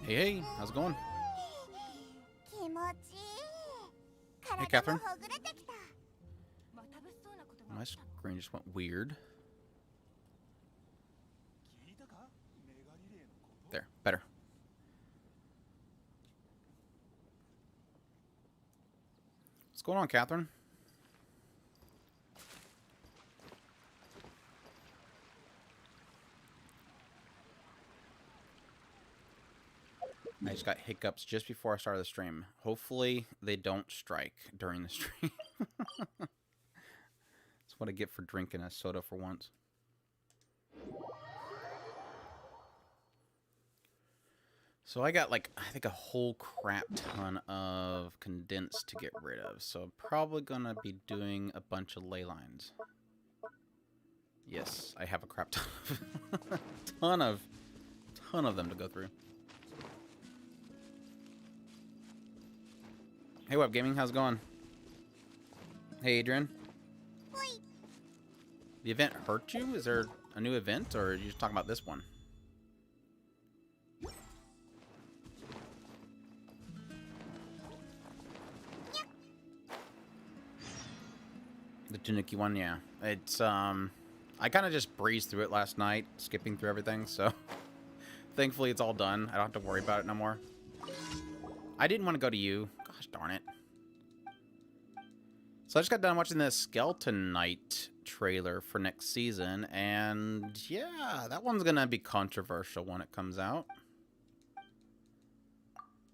Hey, hey, how's it going? Hey, Catherine. My screen just went weird. There, better. What's going on, Catherine? I just got hiccups just before I started the stream. Hopefully, they don't strike during the stream. That's what I get for drinking a soda for once. So I got, like, I think a whole crap ton of condensed to get rid of. So I'm probably going to be doing a bunch of ley lines. Yes, I have a crap ton of ton of them to go through. Hey, Web Gaming, how's it going? Hey, Adrian. The event hurt you? Is there a new event, or are you just talking about this one? The Tanuki one, yeah. It's, I kind of just breezed through it last night, skipping through everything, so... Thankfully, it's all done. I don't have to worry about it no more. I didn't want to go to you. Gosh darn it. So I just got done watching the Skeleton Knight trailer for next season, and yeah, that one's gonna be controversial when it comes out.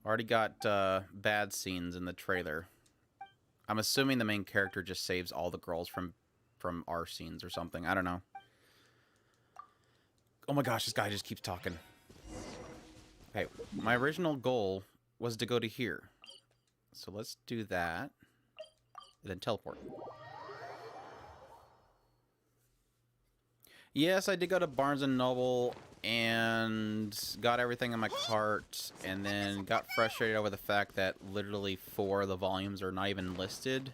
Already got bad scenes in the trailer. I'm assuming the main character just saves all the girls from our scenes or something. I don't know. Oh my gosh, this guy just keeps talking. Okay, my original goal was to go to here. So let's do that. And then teleport. Yes, I did go to Barnes & Noble and got everything in my cart, and then got frustrated over the fact that literally 4 of the volumes are not even listed.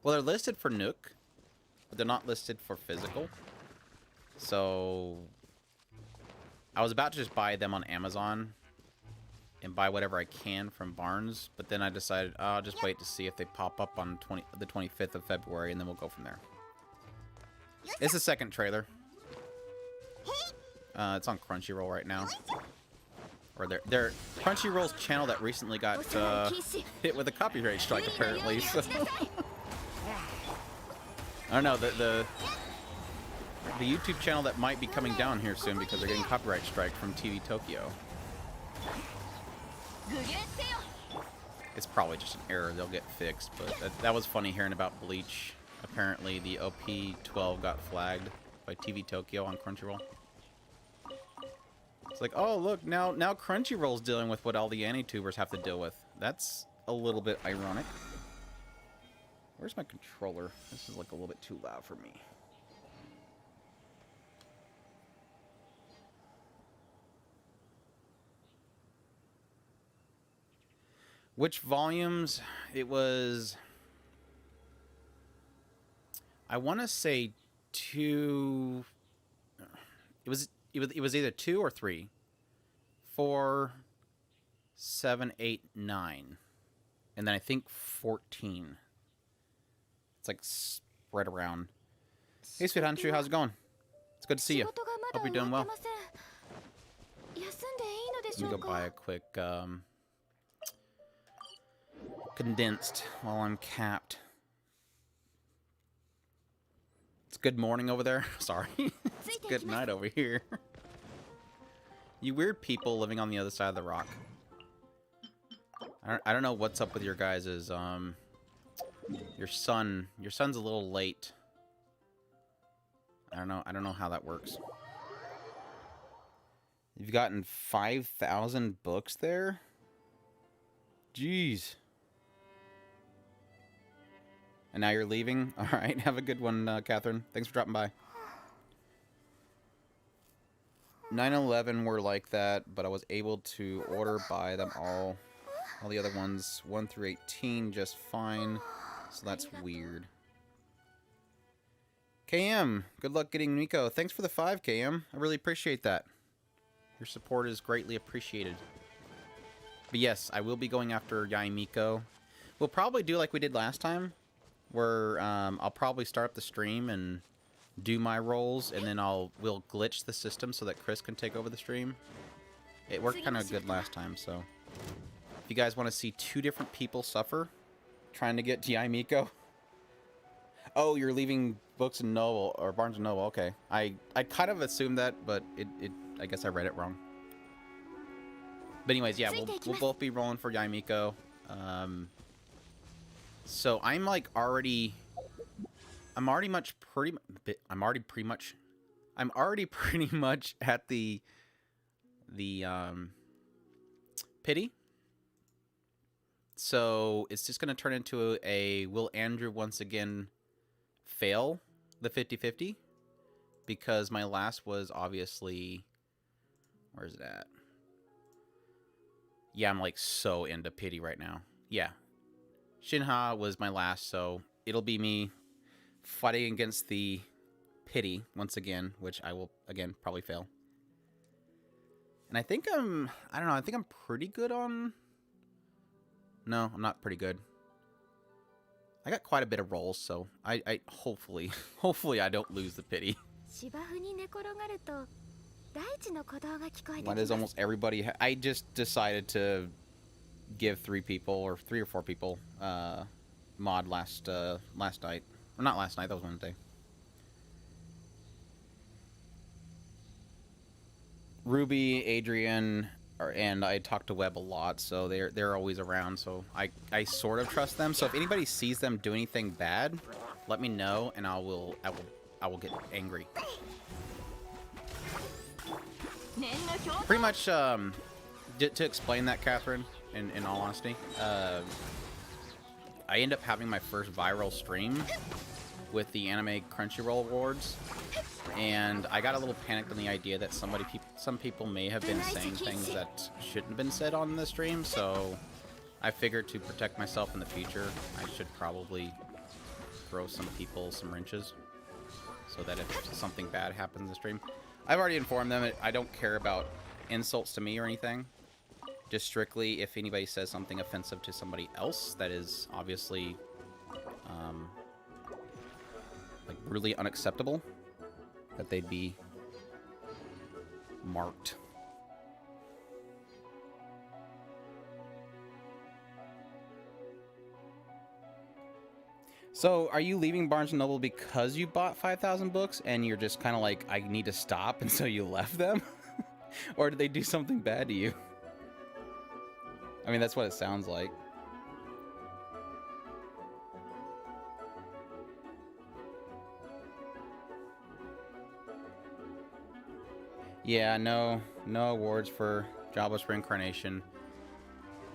Well, they're listed for Nook, but they're not listed for physical. So I was about to just buy them on Amazon and buy whatever I can from Barnes, but then I decided I'll just wait to see if they pop up on the 25th of February, and then we'll go from there. It's the second trailer. It's on Crunchyroll right now. Or their Crunchyroll's channel that recently got hit with a copyright strike, apparently. So. I don't know, the YouTube channel that might be coming down here soon because they're getting copyright strike from TV Tokyo. It's probably just an error. They'll get fixed, but that was funny hearing about Bleach. Apparently, the OP12 got flagged by TV Tokyo on Crunchyroll. It's like, oh, look, now Crunchyroll's dealing with what all the anti-tubers have to deal with. That's a little bit ironic. Where's my controller? This is, like, a little bit too loud for me. Which volumes? It was... I want to say 2... It was either 2 or 3. 4, 7, 8, 9. And then I think 14. It's like spread around. Hey, Sweet Hanshu, how's it going? It's good to see you. Hope you're doing well. Let me go buy a quick condensed while I'm capped. It's good morning over there. Sorry. It's good night over here. You weird people living on the other side of the rock. I don't know what's up with your guys's your son's a little late. I don't know how that works. You've gotten 5,000 books there? Jeez. And now you're leaving? Alright, have a good one, Catherine. Thanks for dropping by. 9/11 were like that, but I was able to buy them all. All the other ones, 1 through 18, just fine. So that's weird. KM, good luck getting Nico. Thanks for the 5, KM. I really appreciate that. Your support is greatly appreciated. But yes, I will be going after Yaimiko. We'll probably do like we did last time, where I'll probably start up the stream and do my roles, and then we'll glitch the system so that Chris can take over the stream. It worked kind of good last time, so if you guys want to see two different people suffer trying to get to Yaimiko. Oh, you're leaving Books and Noble or Barnes and Noble. Okay, I kind of assumed that, but I guess I read it wrong. But anyways, yeah, we'll both be rolling for Yaimiko. So I'm like already pretty much at the pity. So it's just gonna turn into a will Andrew once again fail the 50-50, because my last was obviously, where's it at? Yeah, I'm like so into pity right now. Yeah, Shinha was my last, so it'll be me fighting against the pity once again, which I will again probably fail. And I think I don't know, I think I'm pretty good on. No, I'm not pretty good. I got quite a bit of rolls, so I hopefully I don't lose the pity. Why does almost everybody I just decided to give 3 or 4 people mod last night. Or not last night, that was Wednesday. Ruby, Adrian, and I talk to Webb a lot, so they're always around, so I sort of trust them. So if anybody sees them do anything bad, let me know, and I will get angry. Pretty much, to explain that, Catherine, in all honesty, I end up having my first viral stream with the Anime Crunchyroll Awards, and I got a little panicked on the idea that some people may have been saying things that shouldn't have been said on the stream, so I figured to protect myself in the future, I should probably throw some people some wrenches, so that if something bad happens in the stream, I've already informed them I don't care about insults to me or anything. Just strictly if anybody says something offensive to somebody else that is obviously like really unacceptable, that they'd be marked. So, are you leaving Barnes & Noble because you bought 5,000 books and you're just kind of like, I need to stop, and so you left them? Or did they do something bad to you? I mean, that's what it sounds like. Yeah, no awards for Jobless Reincarnation.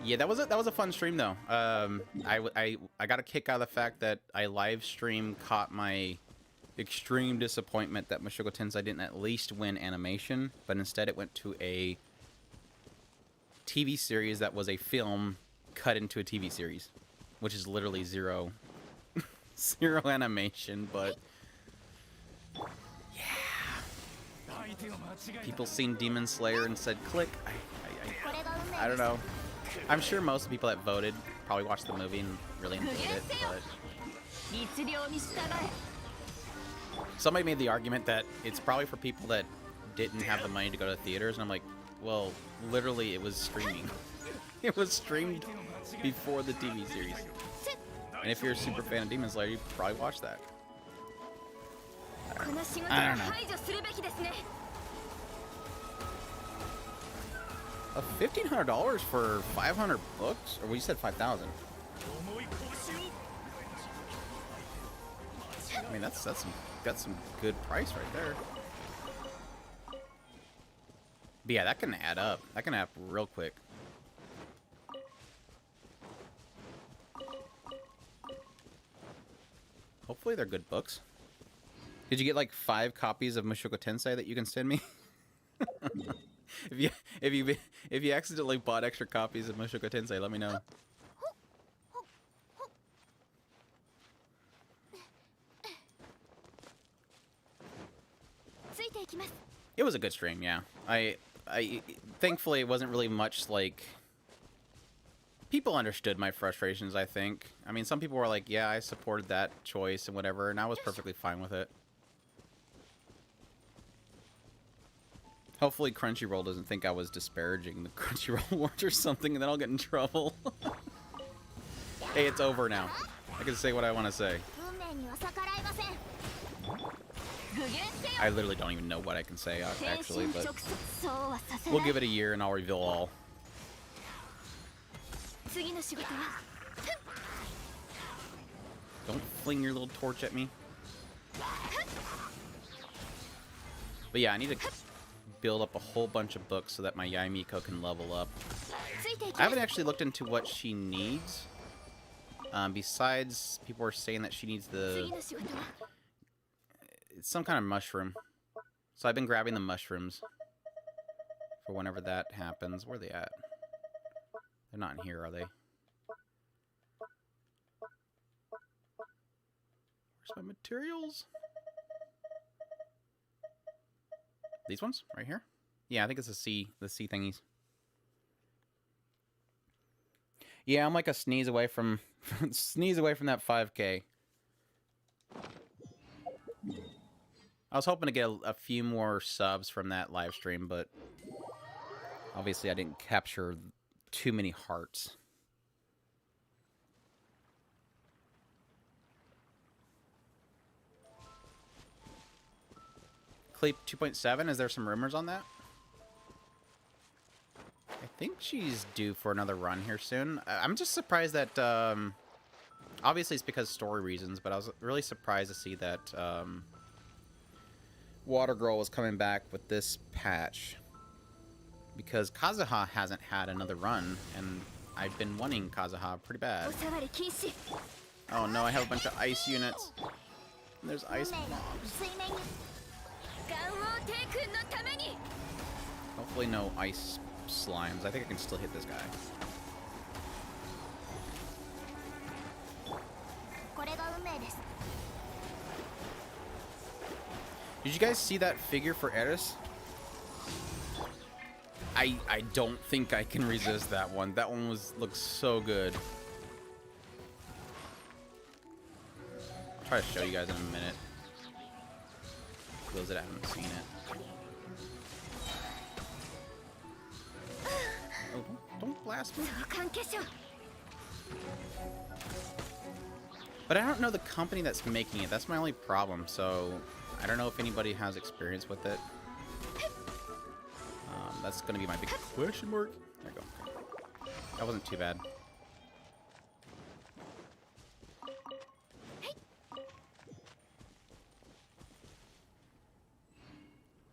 Yeah, that was a fun stream though. I got a kick out of the fact that I live stream caught my extreme disappointment that Mushoku Tensei didn't at least win animation, but instead it went to a TV series that was a film cut into a TV series, which is literally zero animation, but yeah. People seen Demon Slayer and said click. I don't know. I'm sure most people that voted probably watched the movie and really enjoyed it, but somebody made the argument that it's probably for people that didn't have the money to go to theaters, and I'm like, well, literally it was streaming. It was streamed before the TV series. And if you're a super fan of Demon Slayer, you probably watched that. I don't know. $1,500 for 500 books? Or well, you said 5,000. I mean, that's some good price right there. But yeah, that can add up. That can add up real quick. Hopefully they're good books. Did you get like 5 copies of Mushoku Tensei that you can send me? If you accidentally bought extra copies of Mushoku Tensei, let me know. It was a good stream, yeah. I thankfully it wasn't really much like People understood my frustrations, I think. I mean, some people were like, yeah, I supported that choice and whatever, and I was perfectly fine with it. Hopefully Crunchyroll doesn't think I was disparaging the Crunchyroll Awards or something, and then I'll get in trouble. Hey, it's over now. I can say what I want to say. I literally don't even know what I can say, actually, but we'll give it a year and I'll reveal all. Don't fling your little torch at me. But yeah, I need to build up a whole bunch of books so that my Yaimiko can level up. I haven't actually looked into what she needs. Besides, people are saying that she needs it's some kind of mushroom. So I've been grabbing the mushrooms for whenever that happens. Where are they at? They're not in here, are they? Where's my materials? These ones? Right here? Yeah, I think it's the C thingies. Yeah, I'm like a sneeze away from that 5K. I was hoping to get a few more subs from that live stream, but obviously I didn't capture too many hearts. Cleep 2.7, is there some rumors on that? I think she's due for another run here soon. I'm just surprised that, obviously it's because story reasons, but I was really surprised to see that, Water Girl was coming back with this patch. Because Kazuha hasn't had another run, and I've been wanting Kazuha pretty bad. Oh no, I have a bunch of ice units. And there's ice mobs. Hopefully no ice slimes. I think I can still hit this guy. Did you guys see that figure for Eris? I don't think I can resist that one. That one looks so good. I'll try to show you guys in a minute. For those that haven't seen it. Oh, don't blast me. But I don't know the company that's making it. That's my only problem. So I don't know if anybody has experience with it. That's going to be my big question mark. There you go. That wasn't too bad.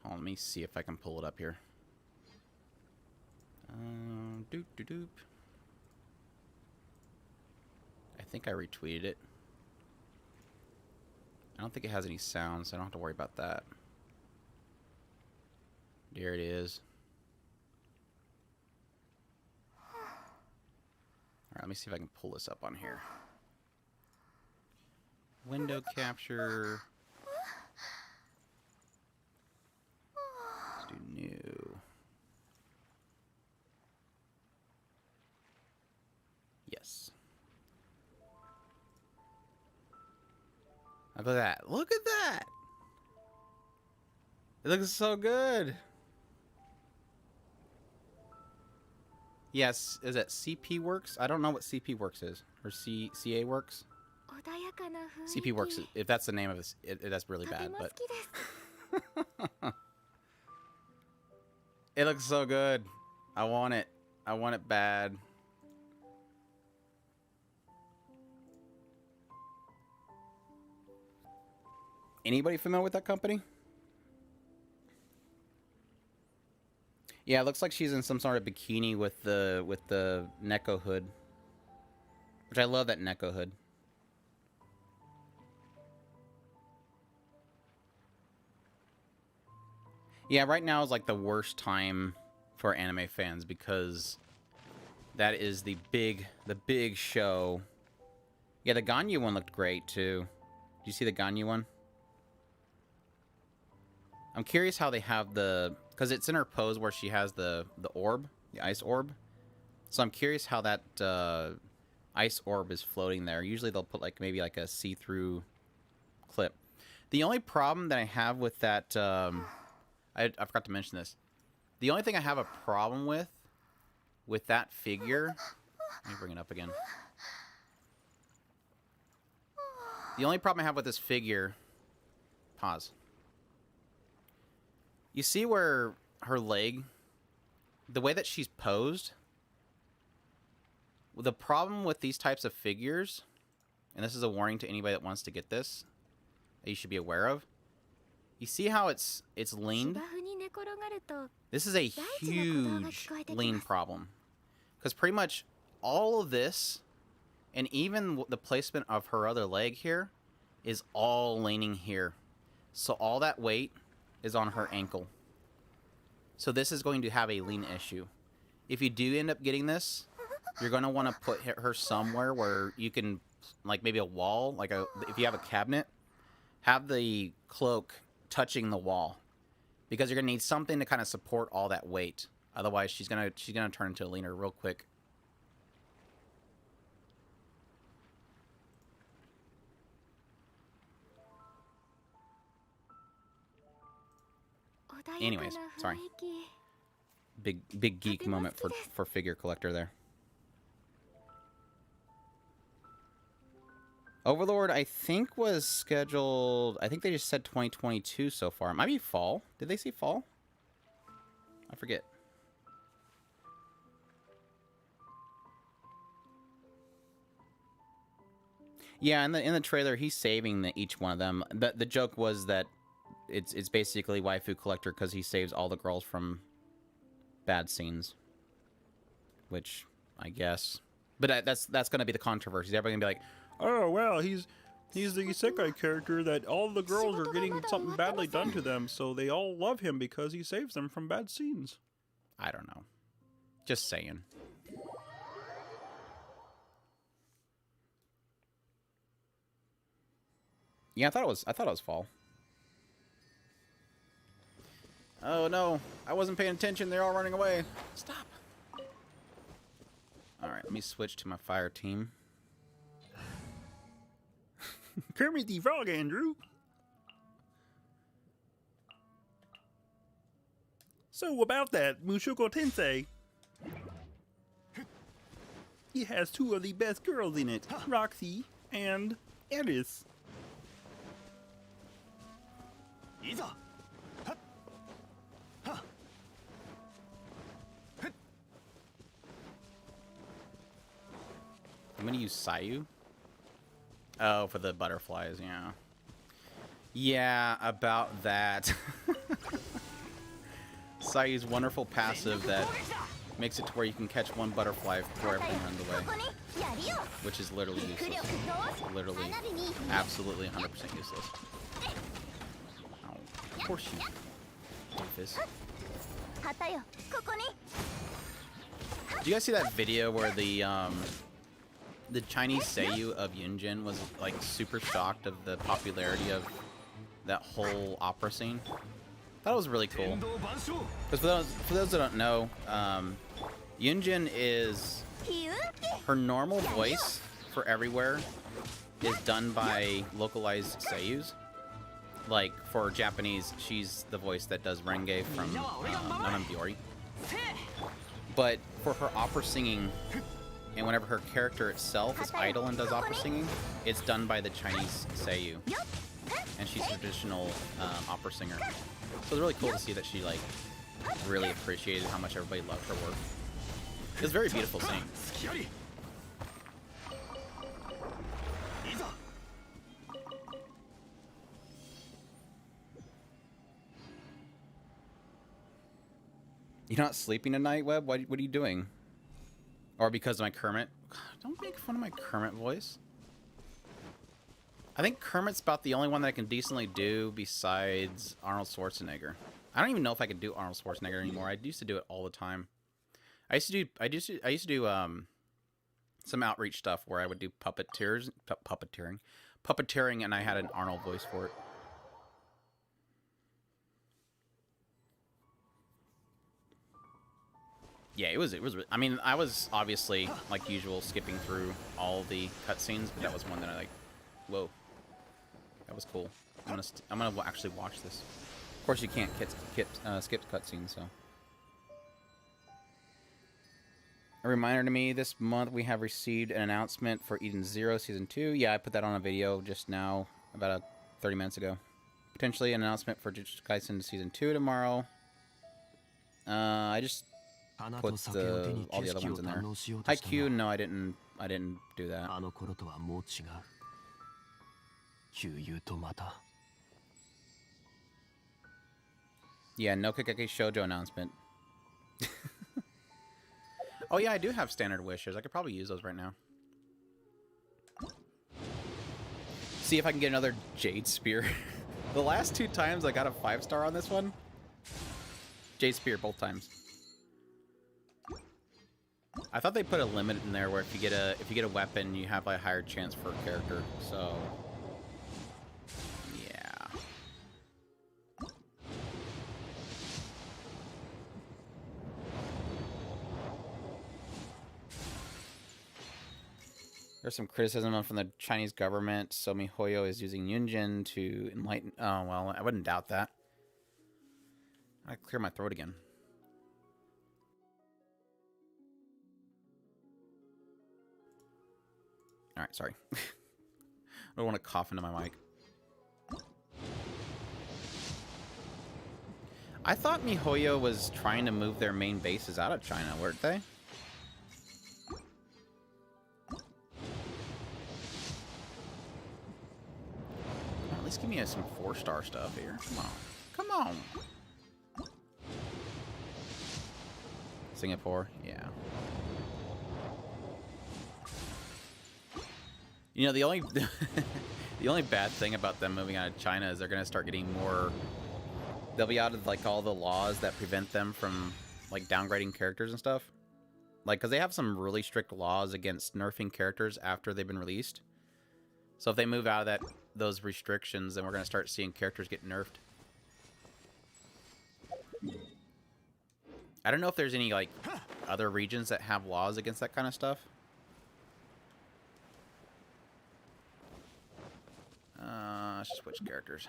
Hold on, let me see if I can pull it up here. Doop doop doop. I think I retweeted it. I don't think it has any sound, so I don't have to worry about that. There it is. Alright, let me see if I can pull this up on here. Window capture. Let's do new. Yes. How about that? Look at that! It looks so good! Yes, is it CP Works? I don't know what CP Works is. Or CA Works? CP Works, if that's the name of it, that's really bad, but... It looks so good. I want it. I want it bad. Anybody familiar with that company? Yeah, it looks like she's in some sort of bikini with the Neko hood. Which I love that Neko hood. Yeah, right now is like the worst time for anime fans because that is the big show. Yeah, the Ganyu one looked great too. Did you see the Ganyu one? I'm curious how they have the... Because it's in her pose where she has the orb, the ice orb. So I'm curious how that ice orb is floating there. Usually they'll put like maybe like a see-through clip. The only problem that I have with that, I forgot to mention this. The only thing I have a problem with that figure, let me bring it up again. The only problem I have with this figure, pause. You see where her leg, the way that she's posed, the problem with these types of figures, and this is a warning to anybody that wants to get this, that you should be aware of. You see how it's leaned? This is a huge lean problem. Because pretty much all of this, and even the placement of her other leg here, is all leaning here. So all that weight is on her ankle. So this is going to have a lean issue. If you do end up getting this, you're going to want to put her somewhere where you can, like maybe a wall, like if you have a cabinet, have the cloak touching the wall, because you're going to need something to kind of support all that weight. Otherwise, she's going to turn into a leaner real quick. Anyways, sorry. Big geek moment for figure collector there. Overlord, I think, was scheduled... I think they just said 2022 so far. It might be fall. Did they say fall? I forget. Yeah, in the trailer, he's saving each one of them. The joke was that it's basically waifu collector because he saves all the girls from bad scenes. Which, I guess... But that's going to be the controversy. Everybody's going to be like, oh, well, he's the isekai character that all the girls are getting something badly done to them, so they all love him because he saves them from bad scenes. I don't know. Just saying. Yeah, I thought it was fall. Oh no, I wasn't paying attention. They're all running away. Stop. All right, let me switch to my fire team. Kermit the Frog, Andrew. So about that Mushoku Tensei, it has two of the best girls in it, Roxy and Eris. I'm gonna use Sayu. Oh, for the butterflies, yeah. Yeah, about that. Sayu's wonderful passive that makes it to where you can catch one butterfly before everything runs away. Which is literally useless. Literally, absolutely 100% useless. Oh, of course you doofus. Did you guys see that video where the Chinese seiyuu of Yunjin was like super shocked of the popularity of that whole opera scene? That was really cool. Because for those that don't know, Yunjin is her normal voice for everywhere is done by localized seiyus. Like for Japanese, she's the voice that does Renge from Nanan Biori. But for her opera singing, and whenever her character itself is idle and does opera singing, it's done by the Chinese seiyuu. And she's a traditional opera singer. So it's really cool to see that she like really appreciated how much everybody loved her work. It was very beautiful singing. You're not sleeping tonight, Webb? What are you doing? Or because of my Kermit? Don't make fun of my Kermit voice. I think Kermit's about the only one that I can decently do besides Arnold Schwarzenegger. I don't even know if I can do Arnold Schwarzenegger anymore. I used to do it all the time. I used to do some outreach stuff where I would do puppeteering, and I had an Arnold voice for it. Yeah, it was. I mean, I was obviously, like usual, skipping through all the cutscenes, but that was one that I like. Whoa, that was cool. I'm gonna actually watch this. Of course, you can't skip cutscenes, so. A reminder to me, this month we have received an announcement for Eden Zero Season 2. Yeah, I put that on a video just now, about 30 minutes ago. Potentially an announcement for Jujutsu Kaisen Season 2 tomorrow. I just put all the other ones in there. Haikyuu, no, I didn't do that. Yeah, no Kakeki Shoujo announcement. Oh yeah, I do have standard wishes. I could probably use those right now. See if I can get another Jade Spear. The last 2 times I got a 5-star on this one. Jade Spear both times. I thought they put a limit in there where if you get a weapon, you have like a higher chance for a character. So yeah. There's some criticism from the Chinese government. So MiHoYo is using Yunjin to enlighten. Oh well, I wouldn't doubt that. I clear my throat again. All right, sorry. I don't want to cough into my mic. I thought MiHoYo was trying to move their main bases out of China, weren't they? Well, at least give me some 4-star stuff here. Come on. Come on. Singapore, yeah. You know, the only the only bad thing about them moving out of China is they're gonna start getting more. They'll be out of like all the laws that prevent them from like downgrading characters and stuff. Like, because they have some really strict laws against nerfing characters after they've been released. So if they move out of those restrictions, then we're gonna start seeing characters get nerfed. I don't know if there's any like other regions that have laws against that kind of stuff. Let's just switch characters.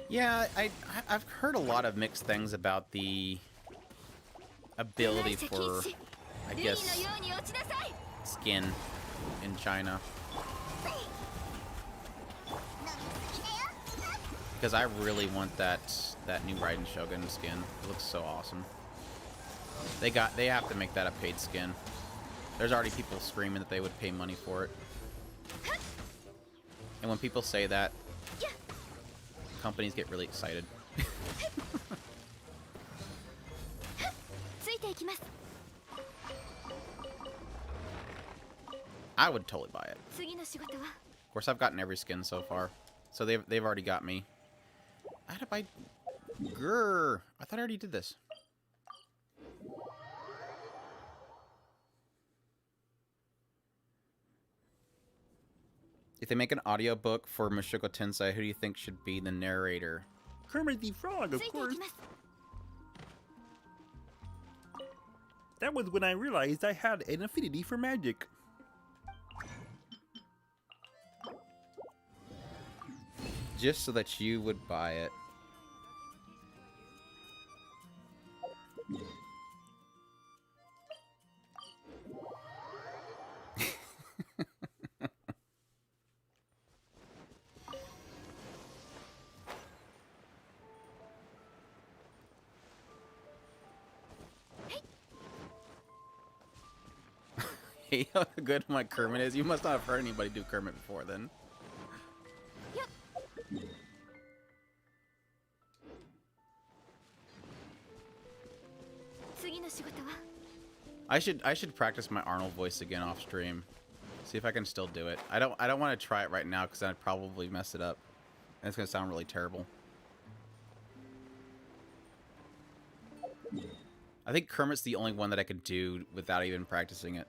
Yeah, I've heard a lot of mixed things about the ability for, I guess, skin in China. Because I really want that new Raiden Shogun skin. It looks so awesome. They have to make that a paid skin. There's already people screaming that they would pay money for it. And when people say that, companies get really excited. I would totally buy it. Of course, I've gotten every skin so far, so they've already got me. I had to buy. Grrr! I thought I already did this. If they make an audiobook for Mushoku Tensei, who do you think should be the narrator? Kermit the Frog, of course. That was when I realized I had an affinity for magic. Just so that you would buy it. Hey, how good my Kermit is. You must not have heard anybody do Kermit before then. I should practice my Arnold voice again off stream. See if I can still do it. I don't want to try it right now because I'd probably mess it up. And it's gonna sound really terrible. I think Kermit's the only one that I could do without even practicing it.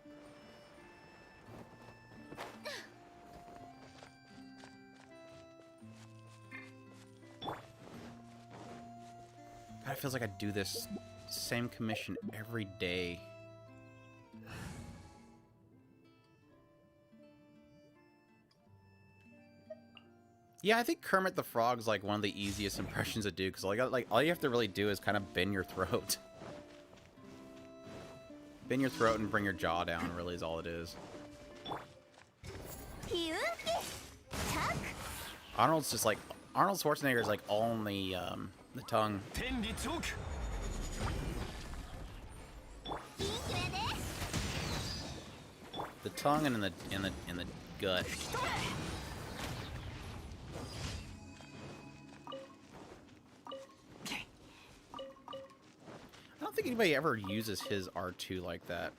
God, it feels like I do this same commission every day. Yeah, I think Kermit the Frog's like one of the easiest impressions to do because all you have to really do is kind of bend your throat. Bend your throat and bring your jaw down, really, is all it is. Arnold's just like... Arnold Schwarzenegger is like all on the tongue. The tongue and in the gut. I don't think anybody ever uses his R2 like that.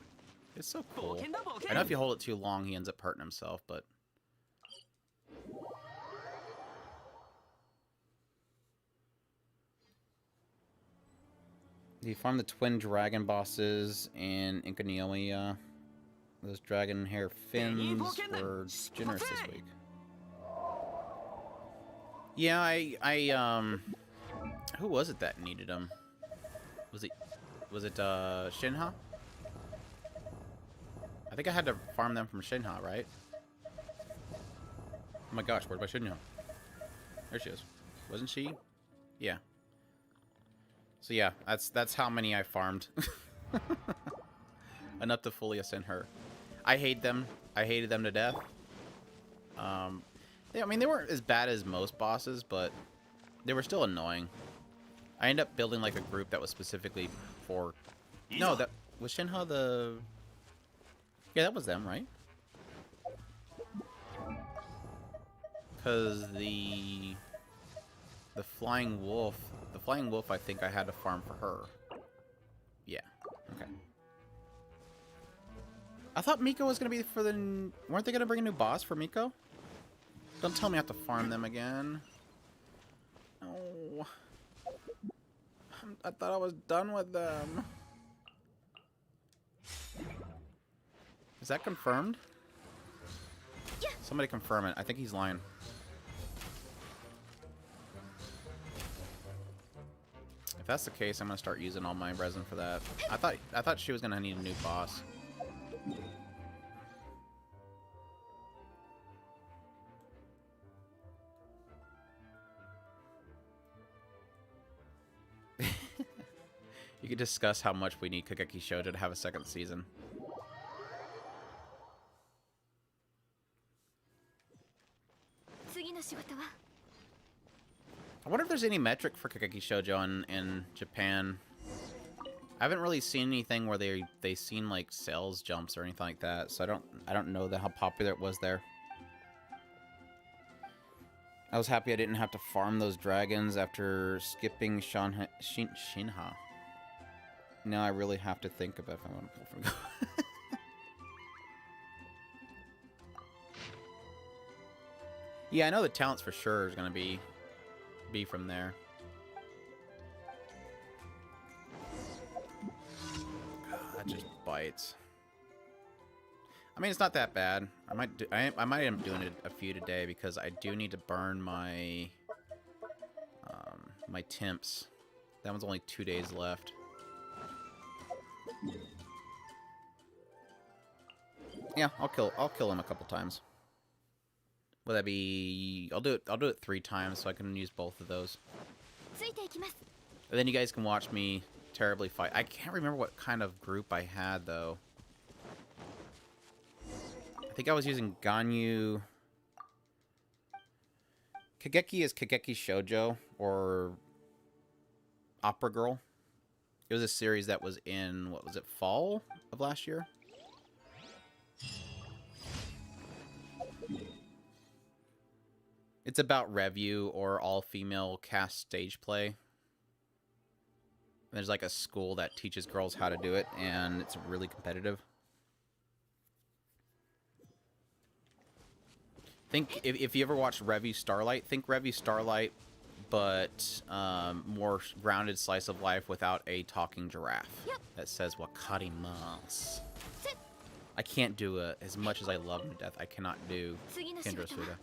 It's so cool. I know if you hold it too long, he ends up hurting himself, but... You farm the twin dragon bosses in Inkonoiya. Those dragon hair fins were generous this week. Yeah, who was it that needed them? Was it Shinha? I think I had to farm them from Shinha, right? Oh my gosh, where's my Shinha? There she is. Wasn't she? Yeah. So yeah, that's how many I farmed. Enough to fully ascend her. I hate them. I hated them to death. I mean, they weren't as bad as most bosses, but they were still annoying. I ended up building like a group that was specifically for... No, that was Shinha the... Yeah, that was them, right? Because the flying wolf... The flying wolf, I think I had to farm for her. Yeah. Okay. I thought Miko was going to be for the... Weren't they going to bring a new boss for Miko? Don't tell me I have to farm them again. No. I thought I was done with them. Is that confirmed? Somebody confirm it. I think he's lying. If that's the case, I'm gonna start using all my resin for that. I thought she was gonna need a new boss. You could discuss how much we need Kageki Shoujo to have a second season. I wonder if there's any metric for Kageki Shoujo in Japan. I haven't really seen anything where they seen like sales jumps or anything like that, so I don't know how popular it was there. I was happy I didn't have to farm those dragons after skipping Shinha. Now I really have to think about if I want to pull from Go. Yeah, I know the talents for sure is gonna be from there. God, that just bites. I mean, it's not that bad. I might end up doing a few today because I do need to burn my my temps. That one's only 2 days left. Yeah, I'll kill him a couple times. Will that be... I'll do it 3 times so I can use both of those. And then you guys can watch me terribly fight. I can't remember what kind of group I had, though. I think I was using Ganyu... Kageki is Kageki Shoujo, or Opera Girl. It was a series that was in, what was it, fall of last year? It's about revue or all-female cast stage play. There's like a school that teaches girls how to do it, and it's really competitive. Think, if you ever watched Revue Starlight, think Revue Starlight, but more grounded slice of life without a talking giraffe that says wakarimasu. I can't do it as much as I love him to death. I cannot do Kendra Suda.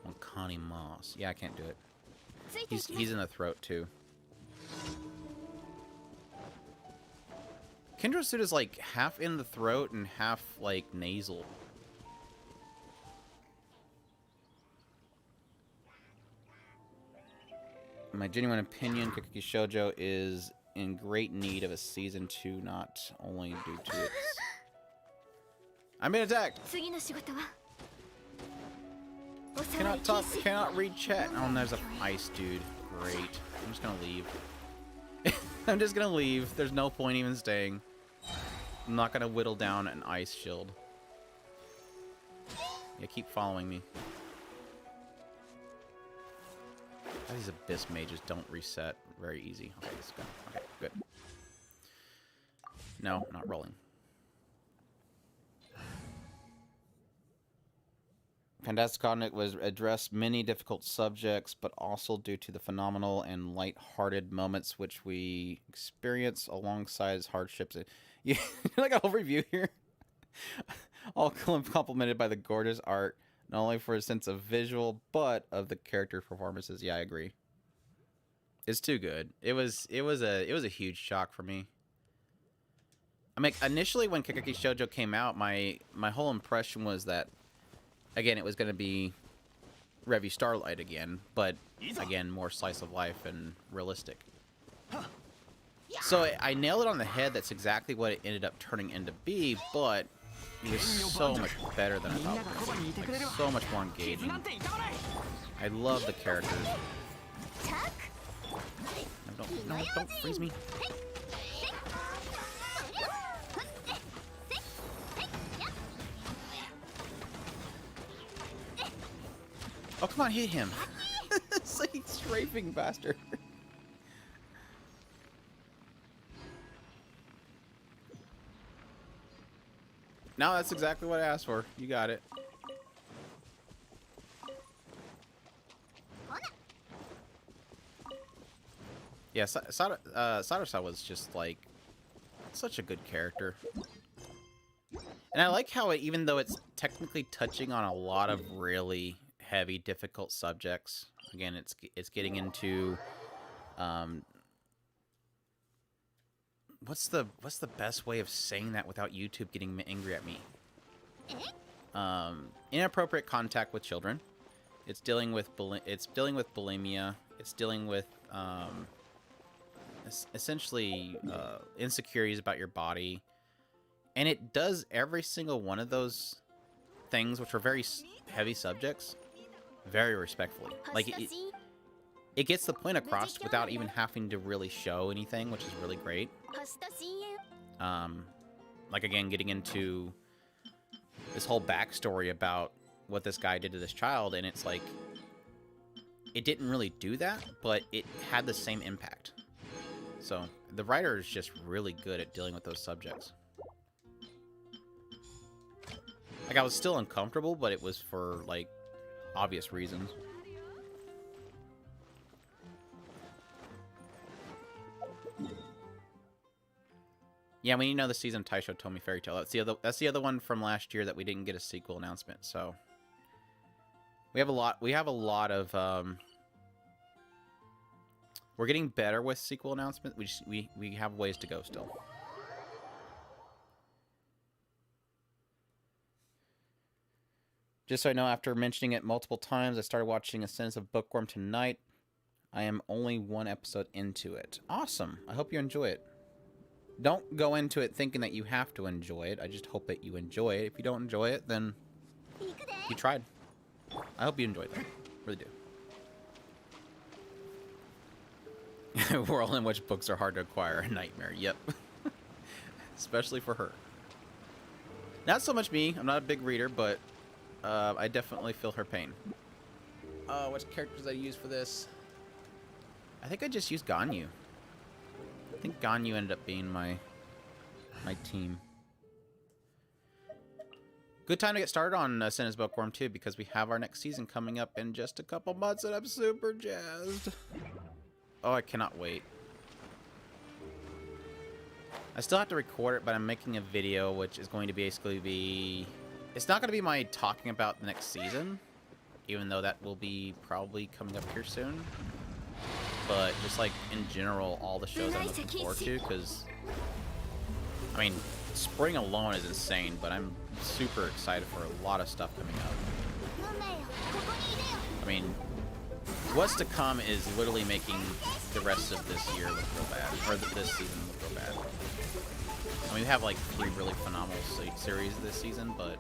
Wakarimasu. Yeah, I can't do it. He's in the throat too. Kendra Suda's like half in the throat and half like nasal. In my genuine opinion, Kokeki Shoujo is in great need of a season 2, not only due to its... I'm being attacked! Cannot talk, cannot read chat. Oh, and there's an ice dude. Great. I'm just gonna leave. I'm just gonna leave. There's no point even staying. I'm not gonna whittle down an ice shield. Yeah, keep following me. These abyss mages don't reset very easy. Okay, let's go. Okay, good. No, not rolling. Fantastic Cognate was addressed many difficult subjects, but also due to the phenomenal and light-hearted moments which we experience alongside its hardships. You like a whole review here? All complimented by the gorgeous art, not only for a sense of visual, but of the character performances. Yeah, I agree. It's too good. It was a huge shock for me. I mean, initially when Kokeki Shoujo came out, my whole impression was that, again, it was going to be Revy Starlight again, but again, more slice of life and realistic. So I nailed it on the head. That's exactly what it ended up turning into be, but it was so much better than I thought it was going to be. Like, so much more engaging. I love the characters. No, don't freeze me. Oh, come on, hit him. It's like strafing bastard. No, that's exactly what I asked for. You got it. Yeah, Sadasa was just, like, such a good character. And I like how, even though it's technically touching on a lot of really heavy, difficult subjects, again, it's getting into, what's the best way of saying that without YouTube getting angry at me? Inappropriate contact with children. It's dealing with bulimia. It's dealing with essentially insecurities about your body, and it does every single one of those things, which are very heavy subjects, very respectfully. Like it gets the point across without even having to really show anything, which is really great. Like, again, getting into this whole backstory about what this guy did to this child, and it's like, it didn't really do that, but it had the same impact. So the writer is just really good at dealing with those subjects. Like, I was still uncomfortable, but it was for, like, obvious reasons. Yeah, we need to know the season of Taisho Tomi Fairy Tail. That's the other one from last year that we didn't get a sequel announcement. So we have a lot of we're getting better with sequel announcements. We have ways to go still. Just so I know, after mentioning it multiple times, I started watching Ascendance of Bookworm tonight. I am only one episode into it. Awesome. I hope you enjoy it. Don't go into it thinking that you have to enjoy it. I just hope that you enjoy it. If you don't enjoy it, then you tried. I hope you enjoyed it. Really do. World in which books are hard to acquire. A nightmare. Yep. Especially for her. Not so much me. I'm not a big reader, but I definitely feel her pain. What characters did I use for this? I think I just used Ganyu. I think Ganyu ended up being my team. Good time to get started on Sinner's Bookworm too, because we have our next season coming up in just a couple months, and I'm super jazzed. Oh, I cannot wait. I still have to record it, but I'm making a video, which is going to basically be... It's not going to be my talking about the next season, even though that will be probably coming up here soon. But just like, in general, all the shows I'm looking forward to, because... I mean, spring alone is insane, but I'm super excited for a lot of stuff coming up. I mean, what's to come is literally making the rest of this year look real bad, or this season look real bad. I mean, we have like 3 really phenomenal series this season, but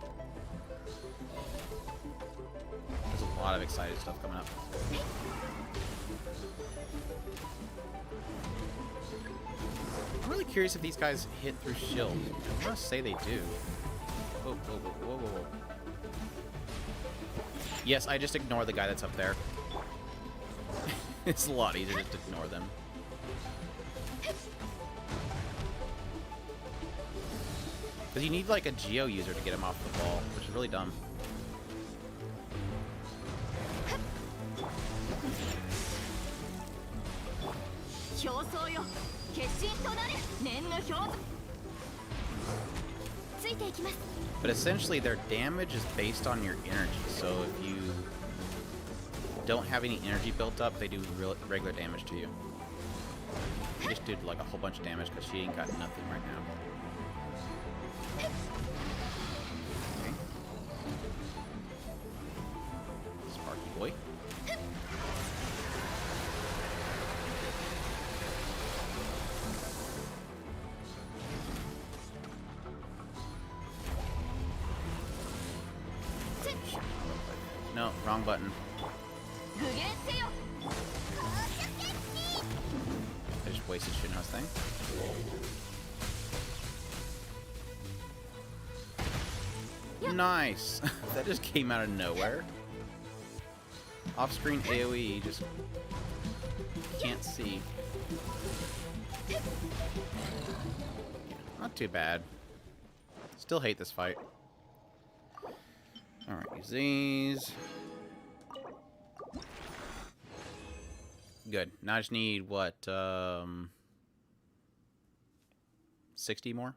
there's a lot of exciting stuff coming up. I'm really curious if these guys hit through shield. I'm gonna say they do. Whoa, whoa, whoa, whoa, whoa. Yes, I just ignore the guy that's up there. It's a lot easier just to ignore them. Because you need like a Geo user to get him off the ball, which is really dumb. But essentially their damage is based on your energy, so if you don't have any energy built up, they do regular damage to you. She just did like a whole bunch of damage because she ain't got nothing right now. Okay. Sparky boy. No, wrong button. I just wasted Shinho's thing. Nice! That just came out of nowhere. Off-screen AoE, just can't see. Not too bad. Still hate this fight. Alright, use these. Good. Now I just need, what, 60 more?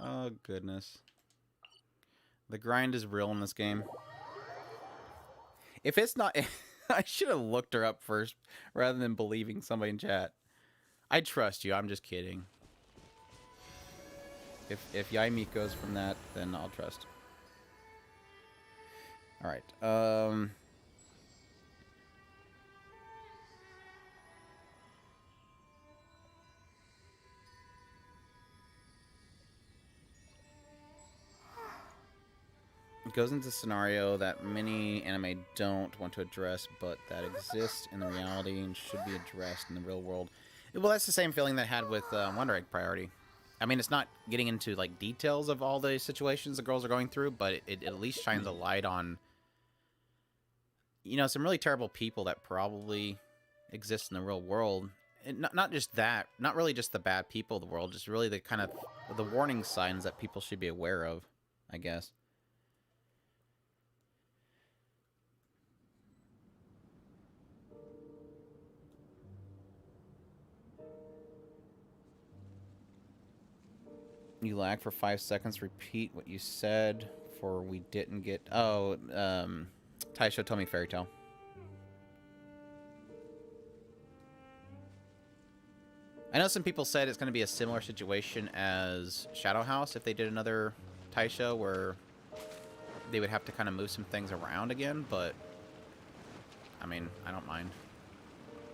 Oh, goodness. The grind is real in this game. If it's not... I should have looked her up first, rather than believing somebody in chat. I trust you, I'm just kidding. If Yaimik goes from that, then I'll trust. Alright, it goes into a scenario that many anime don't want to address, but that exists in the reality and should be addressed in the real world. Well, that's the same feeling that I had with Wonder Egg Priority. I mean, it's not getting into, like, details of all the situations the girls are going through, but it at least shines a light on, you know, some really terrible people that probably exist in the real world. And not just that, not really just the bad people of the world, just really the kind of, the warning signs that people should be aware of, I guess. You lag for 5 seconds. Repeat what you said for we didn't get... Oh, Taisho told me Fairy Tale. I know some people said it's going to be a similar situation as Shadow House if they did another Taisho where they would have to kind of move some things around again, but I mean, I don't mind.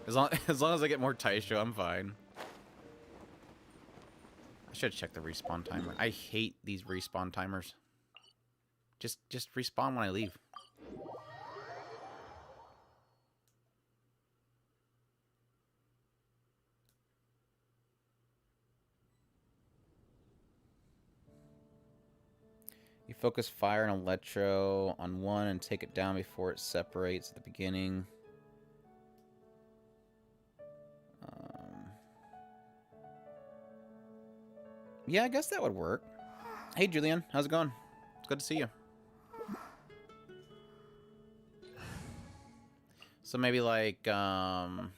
As long as I get more Taisho, I'm fine. I should check the respawn timer. I hate these respawn timers. Just respawn when I leave. You focus fire and electro on one and take it down before it separates at the beginning. Yeah, I guess that would work. Hey, Julian. How's it going? It's good to see you. So maybe like, maybe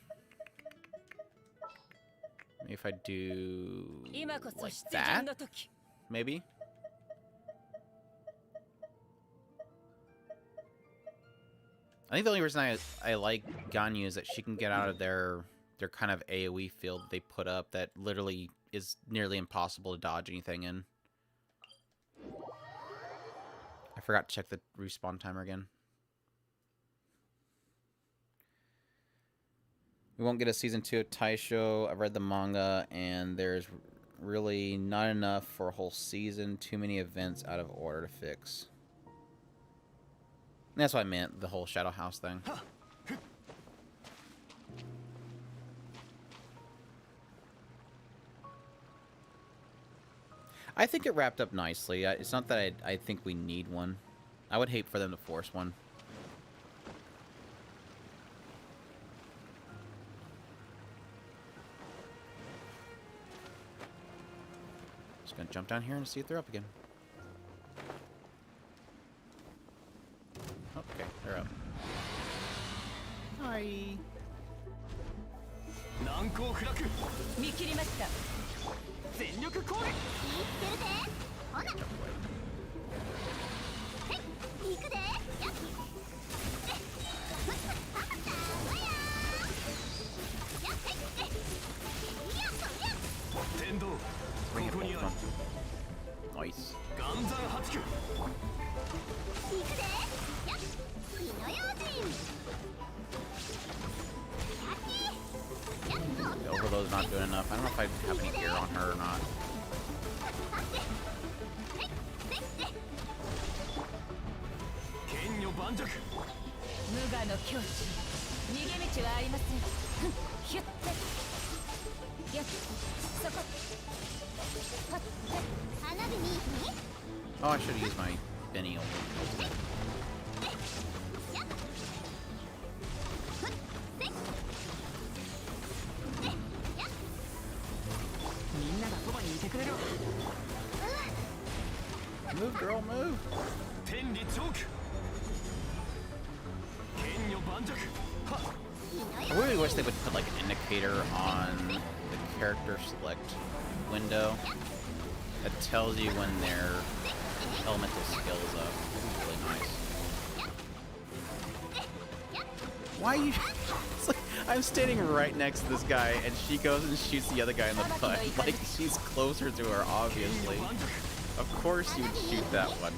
if I do like that, maybe. I think the only reason I like Ganyu is that she can get out of their kind of AoE field they put up that literally is nearly impossible to dodge anything in. I forgot to check the respawn timer again. We won't get a season 2 of Taisho. I've read the manga, and there's really not enough for a whole season. Too many events out of order to fix. That's what I meant, the whole Shadow House thing. I think it wrapped up nicely. It's not that I think we need one. I would hate for them to force one. Just gonna jump down here and see if they're up again. Okay, they're up. Hi. Nice. The overload's not doing enough. I don't know if I have any gear on her or not. Oh, I should have used my Benny ultimate. Move, girl, move! I really wish they would put like an indicator on the character select window that tells you when their elemental skill is up. This is really nice. Why are you... It's like, I'm standing right next to this guy and she goes and shoots the other guy in the butt. Like, she's closer to her, obviously. Of course you would shoot that one.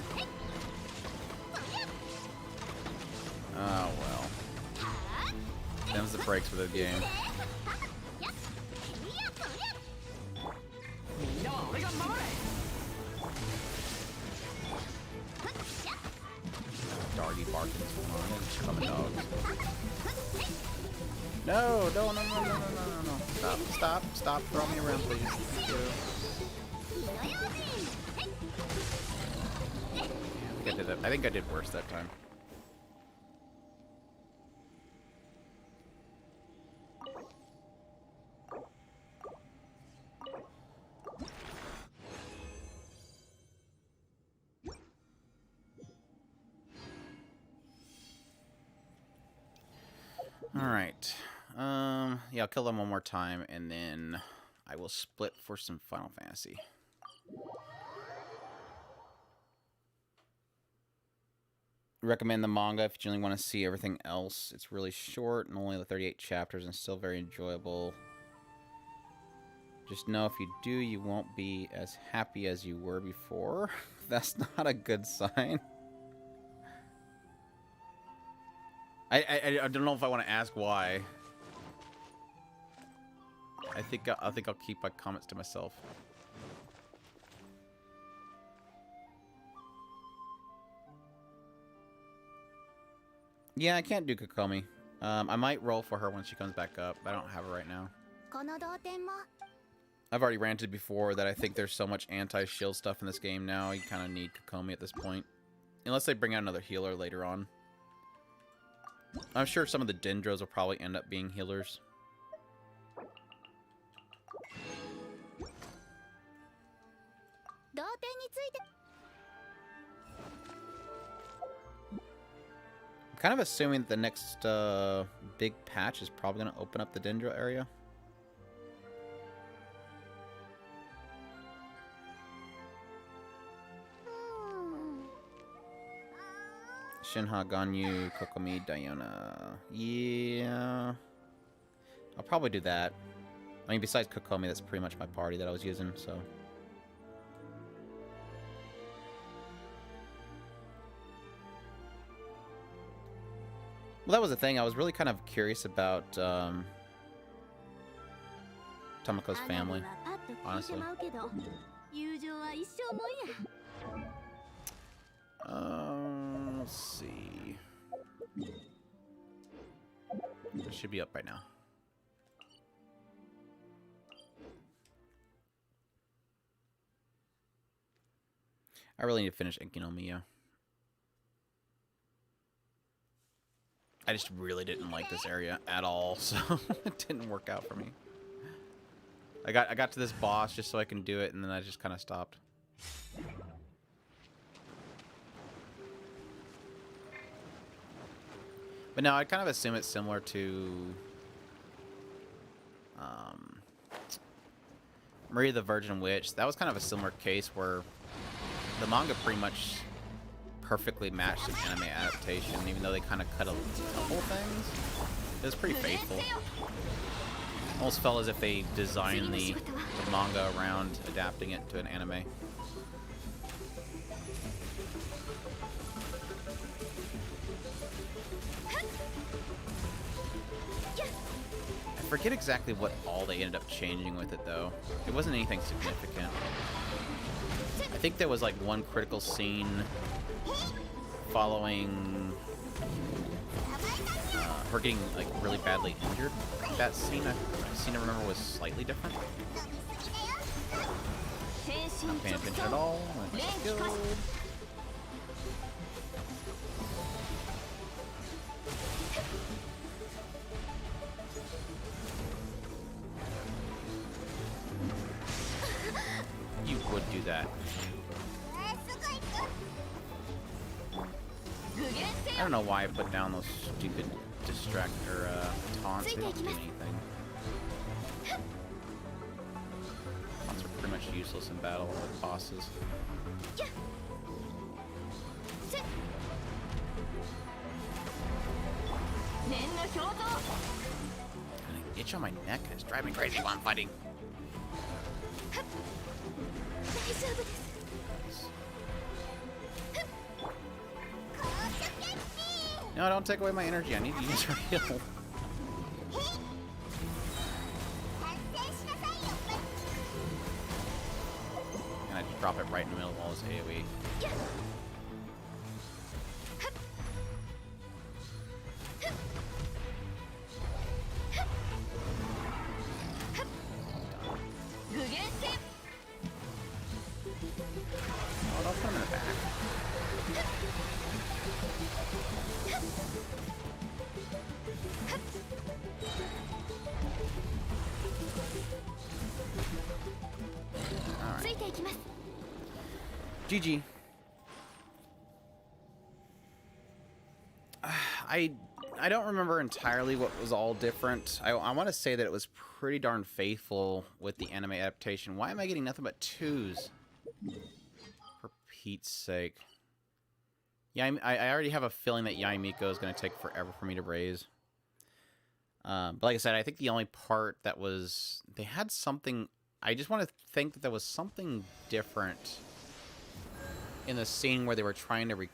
Oh, well. Them's the breaks for the game. Doggy barking. Come on, just coming dogs. No, no, no, no, no, no, no, no. Stop, stop, stop. Throw me around, please. Thank you. I think I did worse that time. Alright. Yeah, I'll kill them one more time, and then I will split for some Final Fantasy. Recommend the manga if you generally want to see everything else. It's really short and only 38 chapters and still very enjoyable. Just know if you do, you won't be as happy as you were before. That's not a good sign. I don't know if I want to ask why. I think I'll keep my comments to myself. Yeah, I can't do Kokomi. I might roll for her when she comes back up. I don't have her right now. I've already ranted before that I think there's so much anti-shield stuff in this game now, you kind of need Kokomi at this point. Unless they bring out another healer later on. I'm sure some of the Dendros will probably end up being healers. Kind of assuming that the next big patch is probably going to open up the Dendro area. Shinha, Ganyu, Kokomi, Diona. Yeah. I'll probably do that. I mean, besides Kokomi, that's pretty much my party that I was using, so... Well, that was the thing. I was really kind of curious about Tomoko's family, honestly. Let's see. It should be up right now. I really need to finish Inky no Miya. I just really didn't like this area at all, so it didn't work out for me. I got to this boss just so I can do it, and then I just kind of stopped. But no, I kind of assume it's similar to Maria the Virgin Witch. That was kind of a similar case where the manga pretty much perfectly matched an anime adaptation, even though they kind of cut a couple things. It was pretty faithful. Almost felt as if they designed the manga around adapting it to an anime. I forget exactly what all they ended up changing with it, though. It wasn't anything significant. I think there was like one critical scene following her getting like really badly injured. That scene I seem to remember was slightly different. Not paying attention at all. Good. You would do that. I don't know why I put down those stupid taunts. They don't do anything. Taunts are pretty much useless in battle with bosses. And an itch on my neck and it's driving me crazy while I'm fighting. No, don't take away my energy. I need to use her heal. And I just drop it right in the middle of all his AoE. Oh, don't put him in the back. GG. I don't remember entirely what was all different. I want to say that it was pretty darn faithful with the anime adaptation. Why am I getting nothing but 2s? For Pete's sake. Yeah, I already have a feeling that Yaimiko is going to take forever for me to raise. But like I said, I think the only part that was... They had something... I just want to think that there was something different in the scene where they were trying to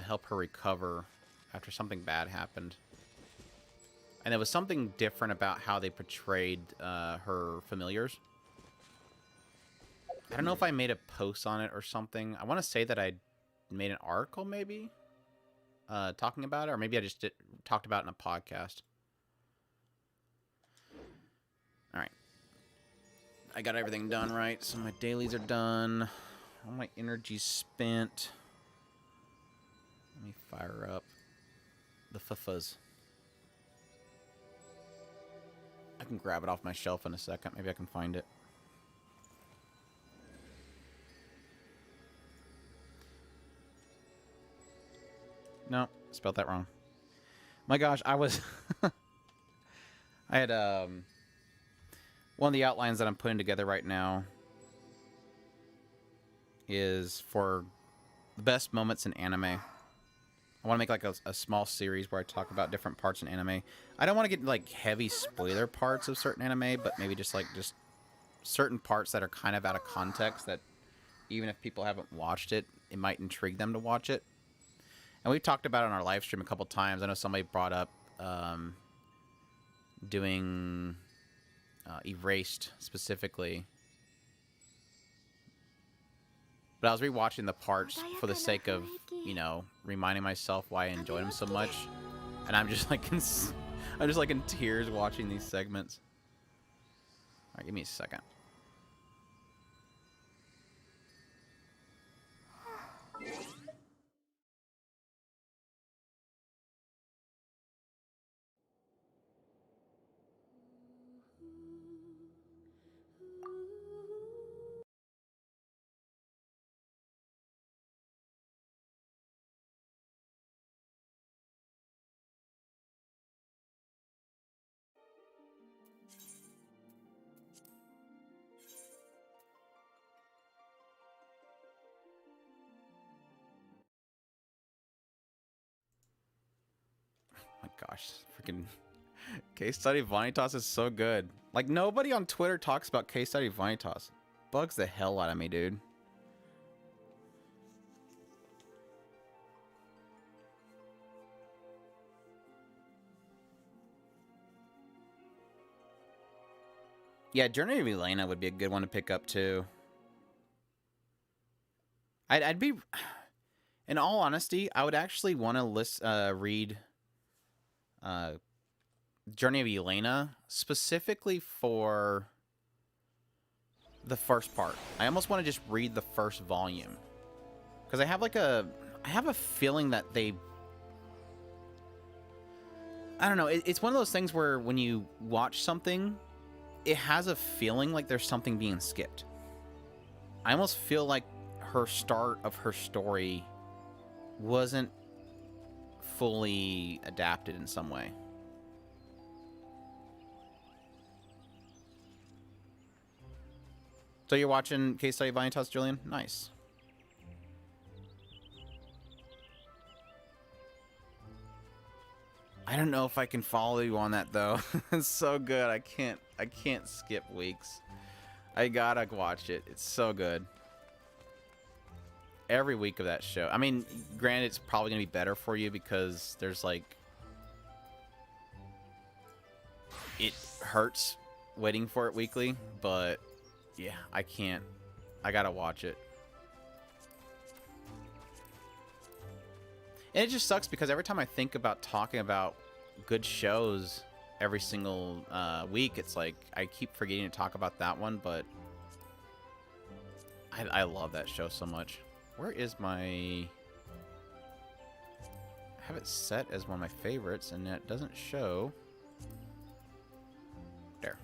help her recover after something bad happened. And there was something different about how they portrayed her familiars. I don't know if I made a post on it or something. I want to say that I made an article, maybe, talking about it. Or maybe I just talked about it in a podcast. Alright. I got everything done right, so my dailies are done. All my energy's spent. Let me fire up the FFXIV. I can grab it off my shelf in a second. Maybe I can find it. No, spelled that wrong. My gosh, I was... I had, one of the outlines that I'm putting together right now is for the best moments in anime. I want to make like a small series where I talk about different parts in anime. I don't want to get like heavy spoiler parts of certain anime, but maybe just certain parts that are kind of out of context that even if people haven't watched it, it might intrigue them to watch it. And we've talked about it on our live stream a couple times. I know somebody brought up doing Erased specifically. But I was rewatching the parts for the sake of, you know, reminding myself why I enjoyed them so much. And I'm just like in tears watching these segments. Alright, give me a second. My gosh, freaking Case Study Vanitas is so good. Like, nobody on Twitter talks about Case Study Vanitas. Bugs the hell out of me, dude. Yeah, Journey of Elena would be a good one to pick up, too. I'd be... In all honesty, I would actually want to read Journey of Elena specifically for the first part. I almost want to just read the first volume. Because I have a feeling that they... I don't know, it's one of those things where when you watch something, it has a feeling like there's something being skipped. I almost feel like her start of her story wasn't fully adapted in some way. So you're watching Case Study Vanitas, Julian? Nice. I don't know if I can follow you on that though. It's so good. I can't skip weeks. I gotta watch it. It's so good. Every week of that show. I mean, granted, it's probably gonna be better for you because there's like... It hurts waiting for it weekly, but yeah, I can't. I gotta watch it. And it just sucks because every time I think about talking about good shows every single week, it's like I keep forgetting to talk about that one, but I love that show so much. Where is my... I have it set as one of my favorites, and it doesn't show. There.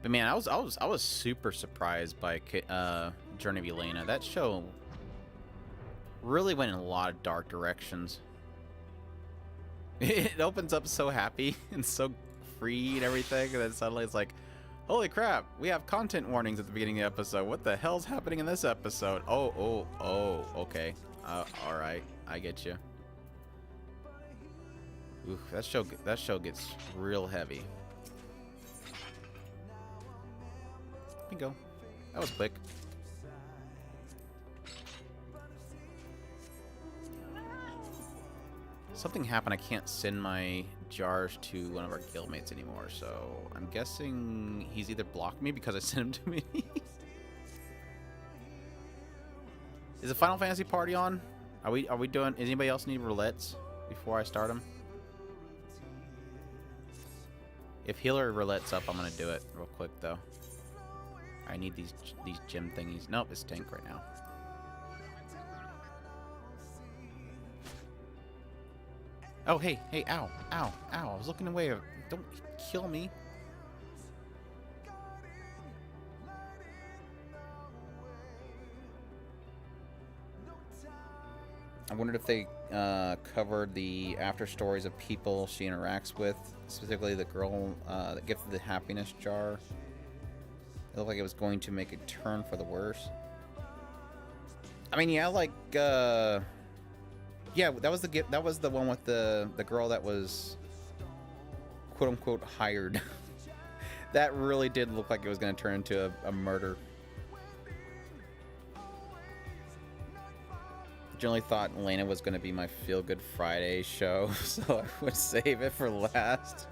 But man, I was super surprised by Journey of Elena. That show really went in a lot of dark directions. It opens up so happy and so free and everything, and then suddenly it's like, holy crap, we have content warnings at the beginning of the episode. What the hell's happening in this episode? Oh, okay. Alright, I get you. Oof, that show gets real heavy. Bingo. That was quick. Something happened. I can't send my jars to one of our guildmates anymore, so I'm guessing he's either blocked me because I sent him to me. Is the Final Fantasy party on? Are we doing... Does anybody else need roulettes before I start them? If healer roulette's up, I'm gonna do it real quick though. I need these gem thingies. Nope, it's tank right now. Oh, hey, hey, ow, ow, ow. I was looking away. Don't kill me. I wondered if they covered the after stories of people she interacts with, specifically the girl that gifted the happiness jar. It looked like it was going to make a turn for the worse. I mean, yeah, like, yeah, that was the gift. That was the one with the girl that was quote unquote hired. That really did look like it was going to turn into a murder. Generally thought Elena was going to be my Feel Good Friday show, so I would save it for last,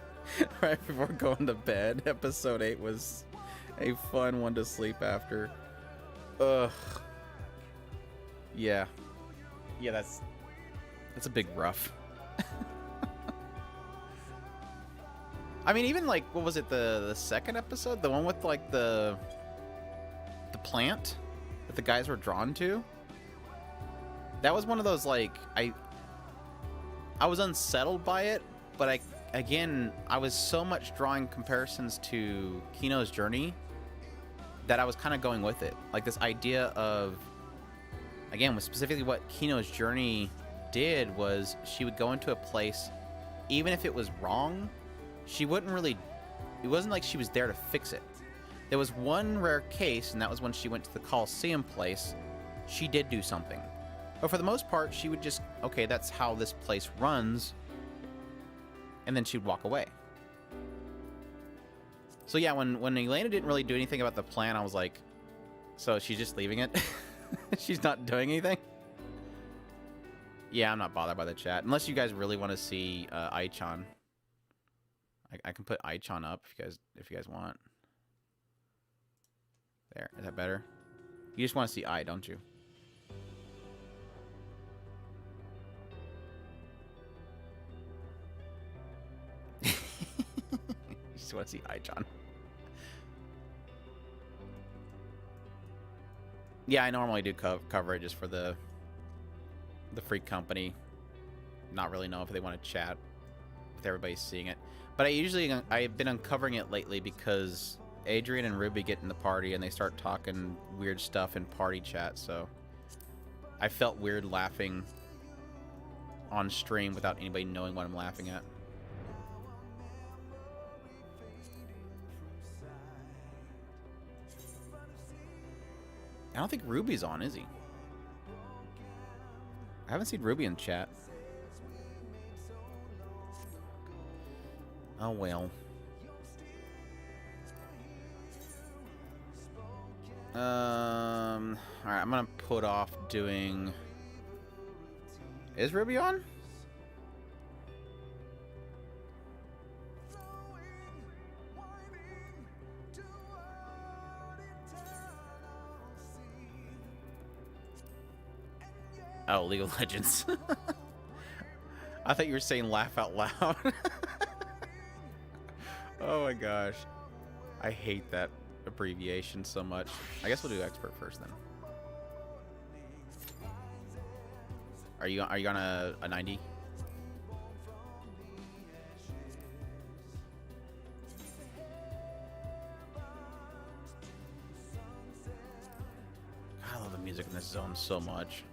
right before going to bed. Episode 8 was a fun one to sleep after. Ugh. Yeah. Yeah, that's a big rough. I mean, even like, what was it, the second episode? The one with like the plant that the guys were drawn to? That was one of those, like, I was unsettled by it, but I was so much drawing comparisons to Kino's journey that I was kind of going with it. Like, this idea of, again, specifically what Kino's journey did was she would go into a place, even if it was wrong, she wouldn't really, it wasn't like she was there to fix it. There was one rare case, and that was when she went to the Coliseum place. She did do something. But for the most part, she would just, okay, that's how this place runs, and then she'd walk away. So yeah, when Elena didn't really do anything about the plan, I was like, so she's just leaving it? She's not doing anything? Yeah, I'm not bothered by the chat. Unless you guys really want to see Aichan. I can put Aichan up if you guys want. There, is that better? You just want to see I, don't you? You just want to see Aichan. Yeah, I normally do cover it just for the free company. Not really know if they want to chat with everybody seeing it. But I've been uncovering it lately because Adrian and Ruby get in the party and they start talking weird stuff in party chat, so I felt weird laughing on stream without anybody knowing what I'm laughing at. I don't think Ruby's on, is he? I haven't seen Ruby in chat. Oh well. Alright, I'm gonna put off doing... Is Ruby on? Oh, League of Legends. I thought you were saying laugh out loud. Oh my gosh. I hate that abbreviation so much. I guess we'll do expert first then. Are you on a 90? I love the music in this zone so much.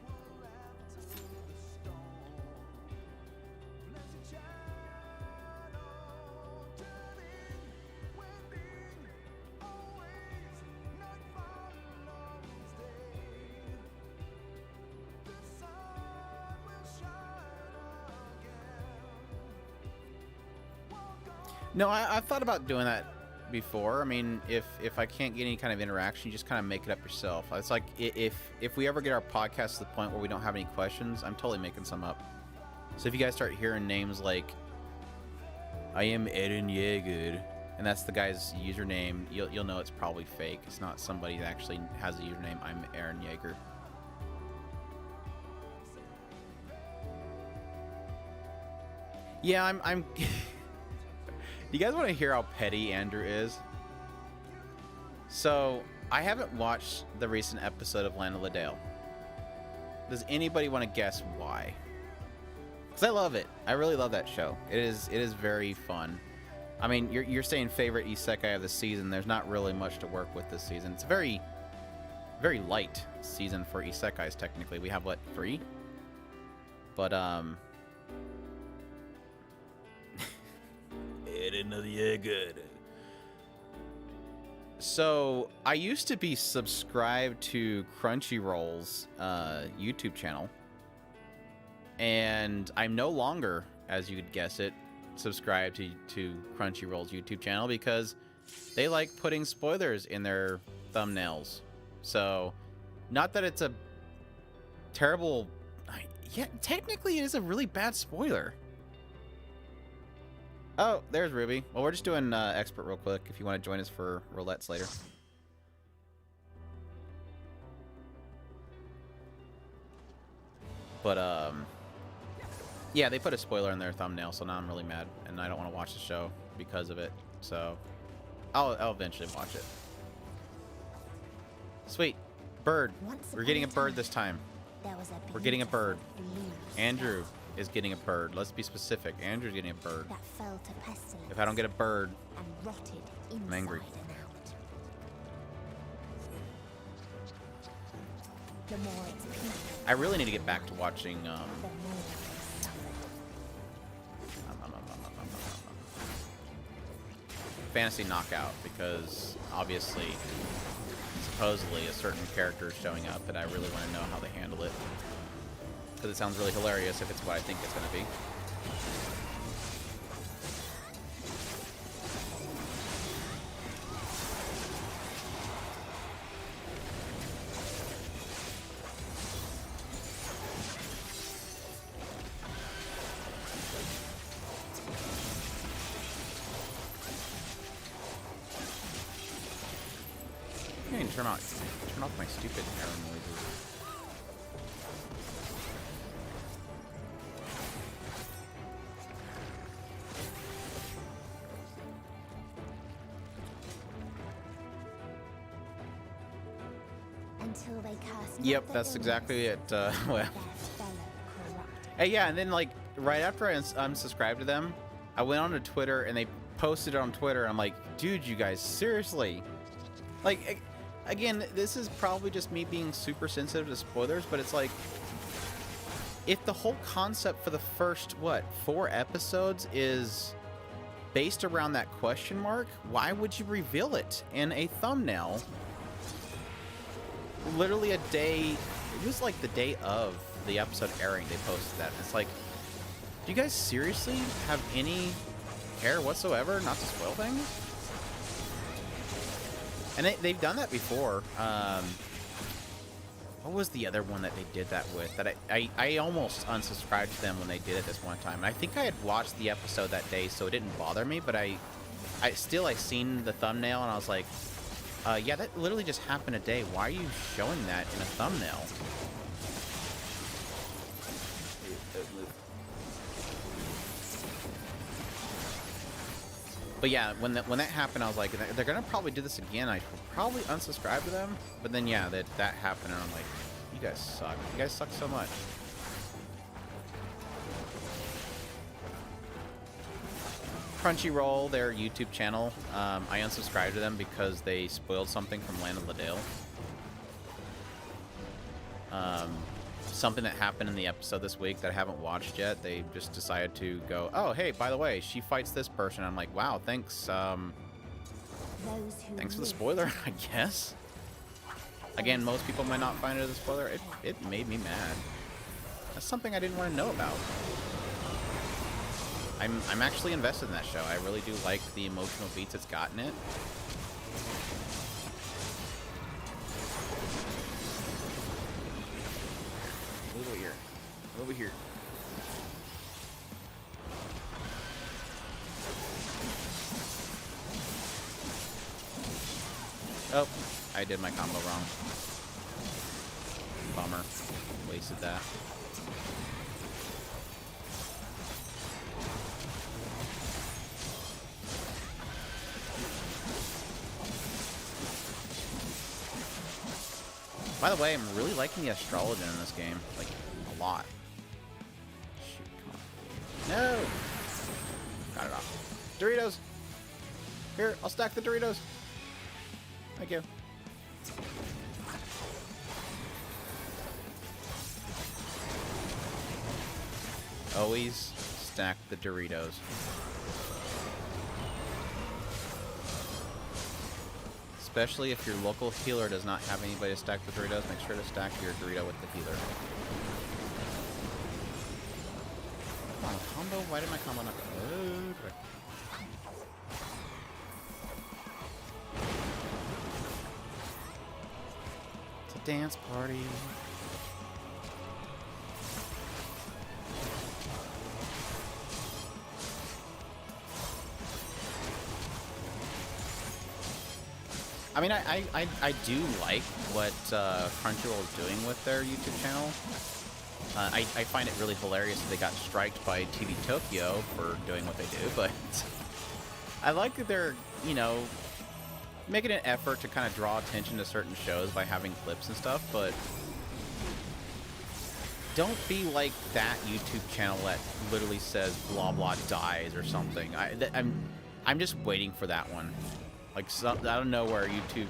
No, I've thought about doing that before. I mean, if I can't get any kind of interaction, you just kind of make it up yourself. It's like if we ever get our podcast to the point where we don't have any questions, I'm totally making some up. So if you guys start hearing names like I am Eren Yeager, and that's the guy's username, you'll know it's probably fake. It's not somebody that actually has a username. I'm Eren Yeager. Yeah, I'm Do you guys want to hear how petty Andrew is? So, I haven't watched the recent episode of Land of the Dale. Does anybody want to guess why? Because I love it. I really love that show. It is very fun. I mean, you're saying favorite isekai of the season. There's not really much to work with this season. It's a very, very light season for isekais, technically. We have, what, 3? But, So, I used to be subscribed to Crunchyroll's YouTube channel. And I'm no longer, as you could guess it, subscribed to Crunchyroll's YouTube channel because they like putting spoilers in their thumbnails. So, not that it's a terrible... Yeah, technically it is a really bad spoiler. Oh, there's Ruby. Well, we're just doing expert real quick if you want to join us for roulettes later. But, yeah, they put a spoiler in their thumbnail, so now I'm really mad, and I don't want to watch the show because of it. So, I'll eventually watch it. Sweet. Bird. We're getting a bird this time. We're getting a bird. Andrew is getting a bird. Let's be specific. Andrew's getting a bird. If I don't get a bird, I'm angry. I really need to get back to watching Fantasy Knockout, because obviously, supposedly, a certain character is showing up, and I really want to know how they handle it. Because it sounds really hilarious if it's what I think it's going to be. I need to turn off my stupid arrow noises. Yep, that's exactly it. Well. Hey, yeah, and then, like, right after I unsubscribed to them, I went onto Twitter, and they posted it on Twitter, and I'm like, dude, you guys, seriously? Like, again, this is probably just me being super sensitive to spoilers, but it's like, if the whole concept for the first, what, 4 episodes is based around that question mark, why would you reveal it in a thumbnail? Literally a day, it was like the day of the episode airing, they posted that. And it's like, do you guys seriously have any care whatsoever not to spoil things? And they've done that before. What was the other one that they did that with? That I almost unsubscribed to them when they did it this one time. And I think I had watched the episode that day, so it didn't bother me. But I seen the thumbnail, and I was like, yeah, that literally just happened today. Why are you showing that in a thumbnail? But yeah, when that happened, I was like, they're gonna probably do this again. I should probably unsubscribe to them. But then yeah, that happened, and I'm like, you guys suck. You guys suck so much. Crunchyroll, their YouTube channel, I unsubscribed to them because they spoiled something from Land of the Dale. Something that happened in the episode this week that I haven't watched yet. They just decided to go, oh, hey, by the way, she fights this person. I'm like, wow, thanks. Thanks for the spoiler, I guess. Again, most people might not find it as a spoiler. It made me mad. That's something I didn't want to know about. I'm actually invested in that show. I really do like the emotional beats it's got in it. Over here. Over here. Oh, I did my combo wrong. Bummer. Wasted that. By the way, I'm really liking the astrology in this game. Like, a lot. Shoot, come on. No! Got it off. Doritos! Here, I'll stack the Doritos. Thank you. Always stack the Doritos. Especially if your local healer does not have anybody to stack the Doritos, make sure to stack your Dorito with the healer. Come on, combo? Why did my combo not go? Okay. It's a dance party. I mean, I do like what Crunchyroll is doing with their YouTube channel. I find it really hilarious that they got striked by TV Tokyo for doing what they do, but I like that they're, you know, making an effort to kind of draw attention to certain shows by having clips and stuff, but don't be like that YouTube channel that literally says blah blah dies or something. I'm just waiting for that one. Like, I don't know where YouTube,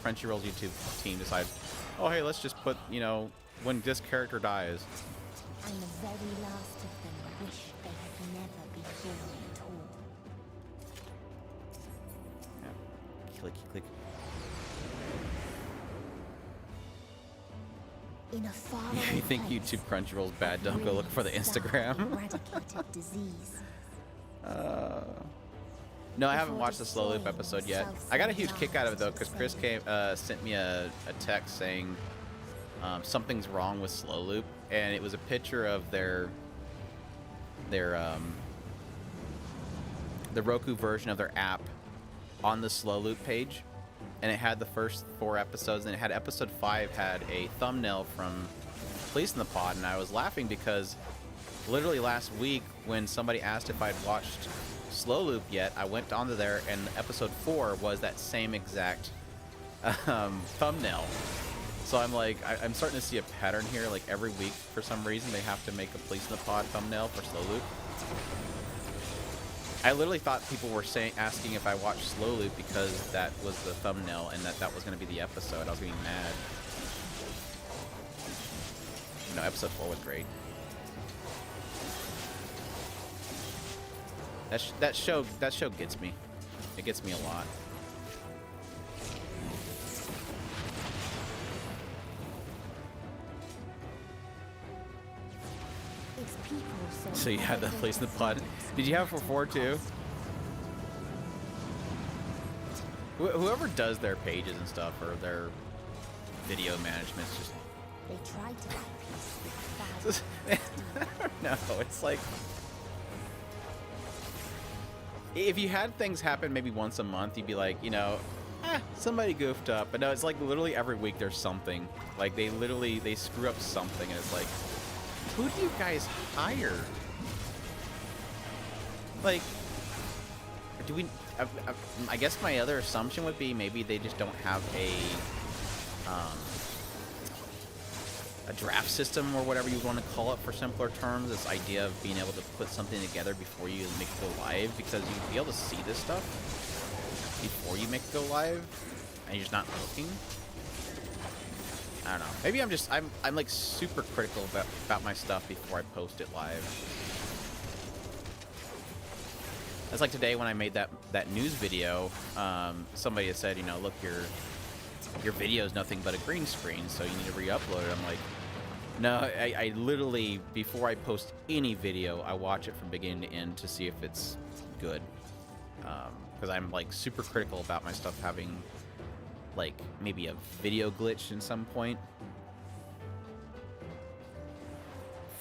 Crunchyroll's YouTube team decides, oh, hey, let's just put, you know, when this character dies. And the very last of them wish they had never been born at all. Yeah. Clicky click. In a far You think YouTube Crunchyroll's bad? Don't go look for the Instagram. Eradicated disease. No, I haven't watched the Slow Loop episode yet. I got a huge kick out of it though, because Chris sent me a text saying something's wrong with Slow Loop, and it was a picture of the Roku version of their app on the Slow Loop page, and it had the first 4 episodes, and it had episode 5 had a thumbnail from Police in the Pod, and I was laughing because literally last week when somebody asked if I'd watched Slow Loop yet, I went onto there and episode 4 was that same exact thumbnail. So I'm like, I'm starting to see a pattern here. Like every week, for some reason, they have to make a Police in the Pod thumbnail for Slow Loop. I literally thought people were asking if I watched Slow Loop because that was the thumbnail and that was going to be the episode. I was getting mad. No, episode 4 was great. That show gets me. It gets me a lot. It's people So you had that Place in the Pod. Did you have it for 4 too? Whoever does their pages and stuff or their video management is just. They tried to make peace with bad. No, it's like. If you had things happen maybe once a month, you'd be like, you know, somebody goofed up. But no, it's like literally every week there's something. Like they screw up something, and it's like, who do you guys hire? Like, do we? I guess my other assumption would be maybe they just don't have a draft system or whatever you want to call it for simpler terms. This idea of being able to put something together before you make it go live, because you'd be able to see this stuff before you make it go live, and you're just not looking. I don't know. Maybe I'm like super critical about my stuff before I post it live. It's like today when I made that news video, somebody had said, you know, look, your video is nothing but a green screen, so you need to re-upload it. I'm like, no, I literally, before I post any video, I watch it from beginning to end to see if it's good. Because I'm like super critical about my stuff having like maybe a video glitch in some point.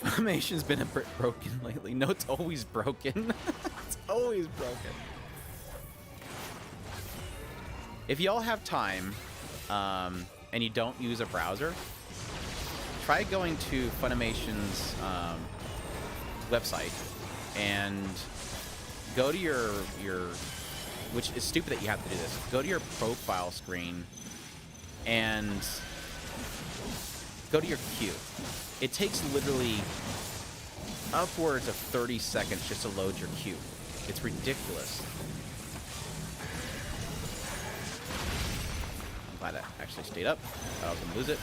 Formation's been a bit broken lately. No, it's always broken. It's always broken. If y'all have time, and you don't use a browser, try going to Funimation's website and go to your which is stupid that you have to do this. Go to your profile screen and go to your queue. It takes literally upwards of 30 seconds just to load your queue. It's ridiculous. I'm glad I actually stayed up. Thought I was gonna lose it.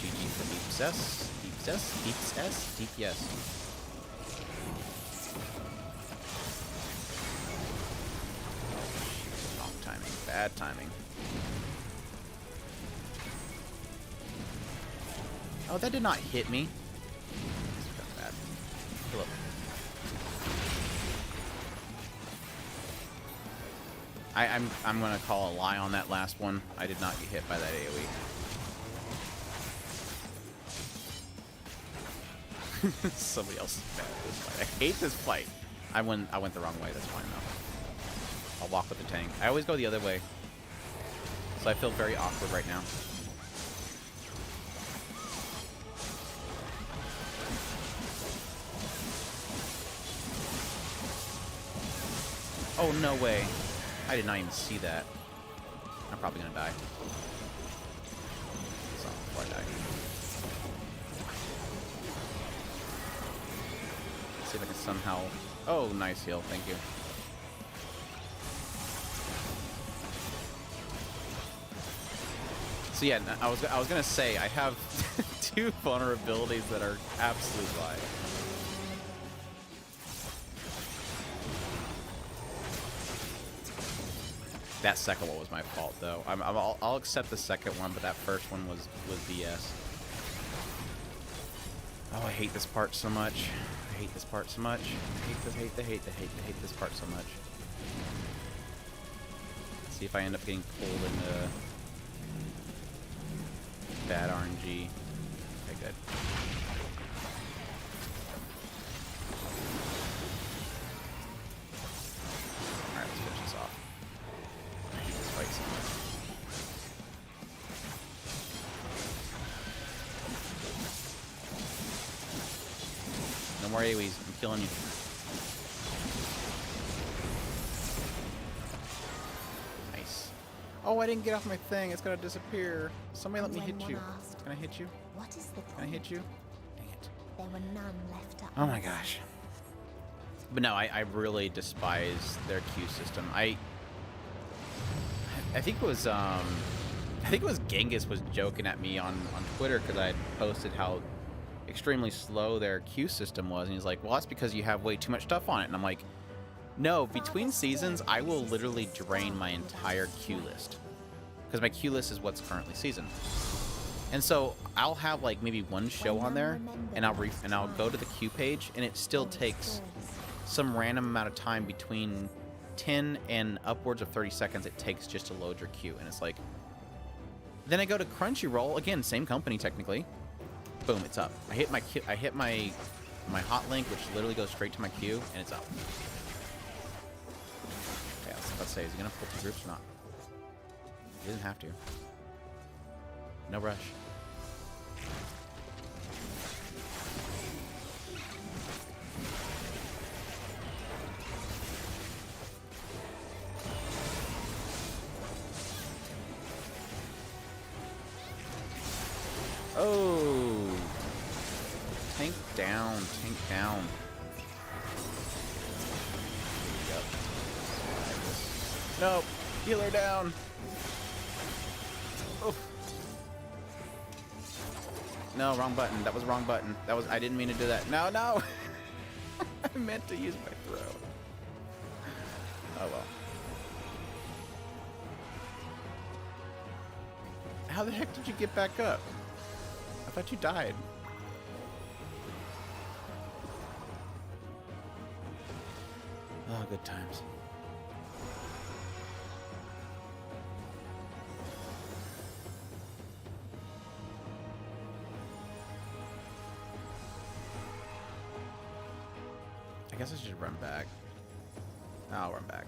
GG for Deep S. Deep S? Deep S? Deep yes. Wrong timing. Bad timing. Oh, that did not hit me. That's bad. Hello. I'm gonna call a lie on that last one. I did not get hit by that AoE. Somebody else is bad at this fight. I hate this fight. I went the wrong way. That's fine though. I'll walk with the tank. I always go the other way, so I feel very awkward right now. Oh, no way. I did not even see that. I'm probably gonna die. So, before I die. Let's see if I can somehow... Oh, nice heal. Thank you. So yeah, I was gonna say, I have 2 vulnerabilities that are absolute lie. That second one was my fault, though. I'll accept the second one, but that first one was BS. Oh, I hate this part so much. I hate this part so much. I hate this part so much. Let's see if I end up getting pulled into bad RNG. Okay, good. Alright, let's finish this off. I hate this fight so much. No more AoEs. I'm killing you. Nice. Oh, I didn't get off my thing. It's gonna disappear. Somebody let me hit you. Can I hit you? What is the Can I hit you? Dang it. There were none left to Oh my gosh. But no, I really despise their queue system. I think it was Genghis was joking at me on Twitter because I had posted how extremely slow their queue system was, and he's like, well, that's because you have way too much stuff on it. And I'm like, no, between seasons I will literally drain my entire queue list because my queue list is what's currently seasoned. And so I'll have like maybe one show on there, and I'll go to the queue page, and it still takes some random amount of time between 10 and upwards of 30 seconds it takes just to load your queue. And it's like, then I go to Crunchyroll, again, same company technically. Boom, it's up. I hit my hot link, which literally goes straight to my queue, and it's up. Okay, let's say, is he gonna pull 2 groups or not? He doesn't have to. No rush. Oh, tank down, tank down. Yep. Nope, healer down. Oof. No, wrong button. That was the wrong button. I didn't mean to do that. No, no. I meant to use my throw. Oh well. How the heck did you get back up? I thought you died. Oh, good times. I guess I should run back. I'll run back.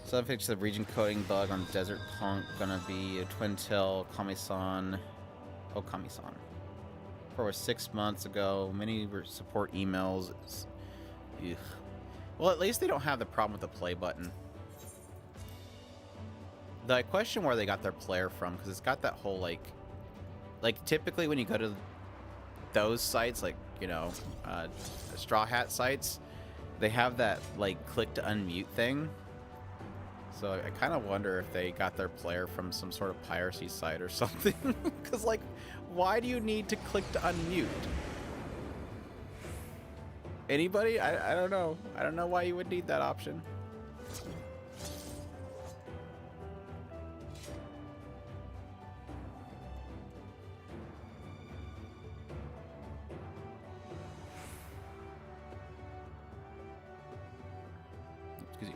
So I fixed the region coding bug on Desert Punk. Gonna be a twin tail Kami-san. Oh, Kami-san. For 6 months ago, many support emails. Ugh. Well, at least they don't have the problem with the play button. I question where they got their player from, because it's got that whole like like typically when you go to those sites, like, you know, Straw Hat sites, they have that like click to unmute thing. So I kind of wonder if they got their player from some sort of piracy site or something. Because, like, why do you need to click to unmute? Anybody? I don't know. I don't know why you would need that option. Excuse me.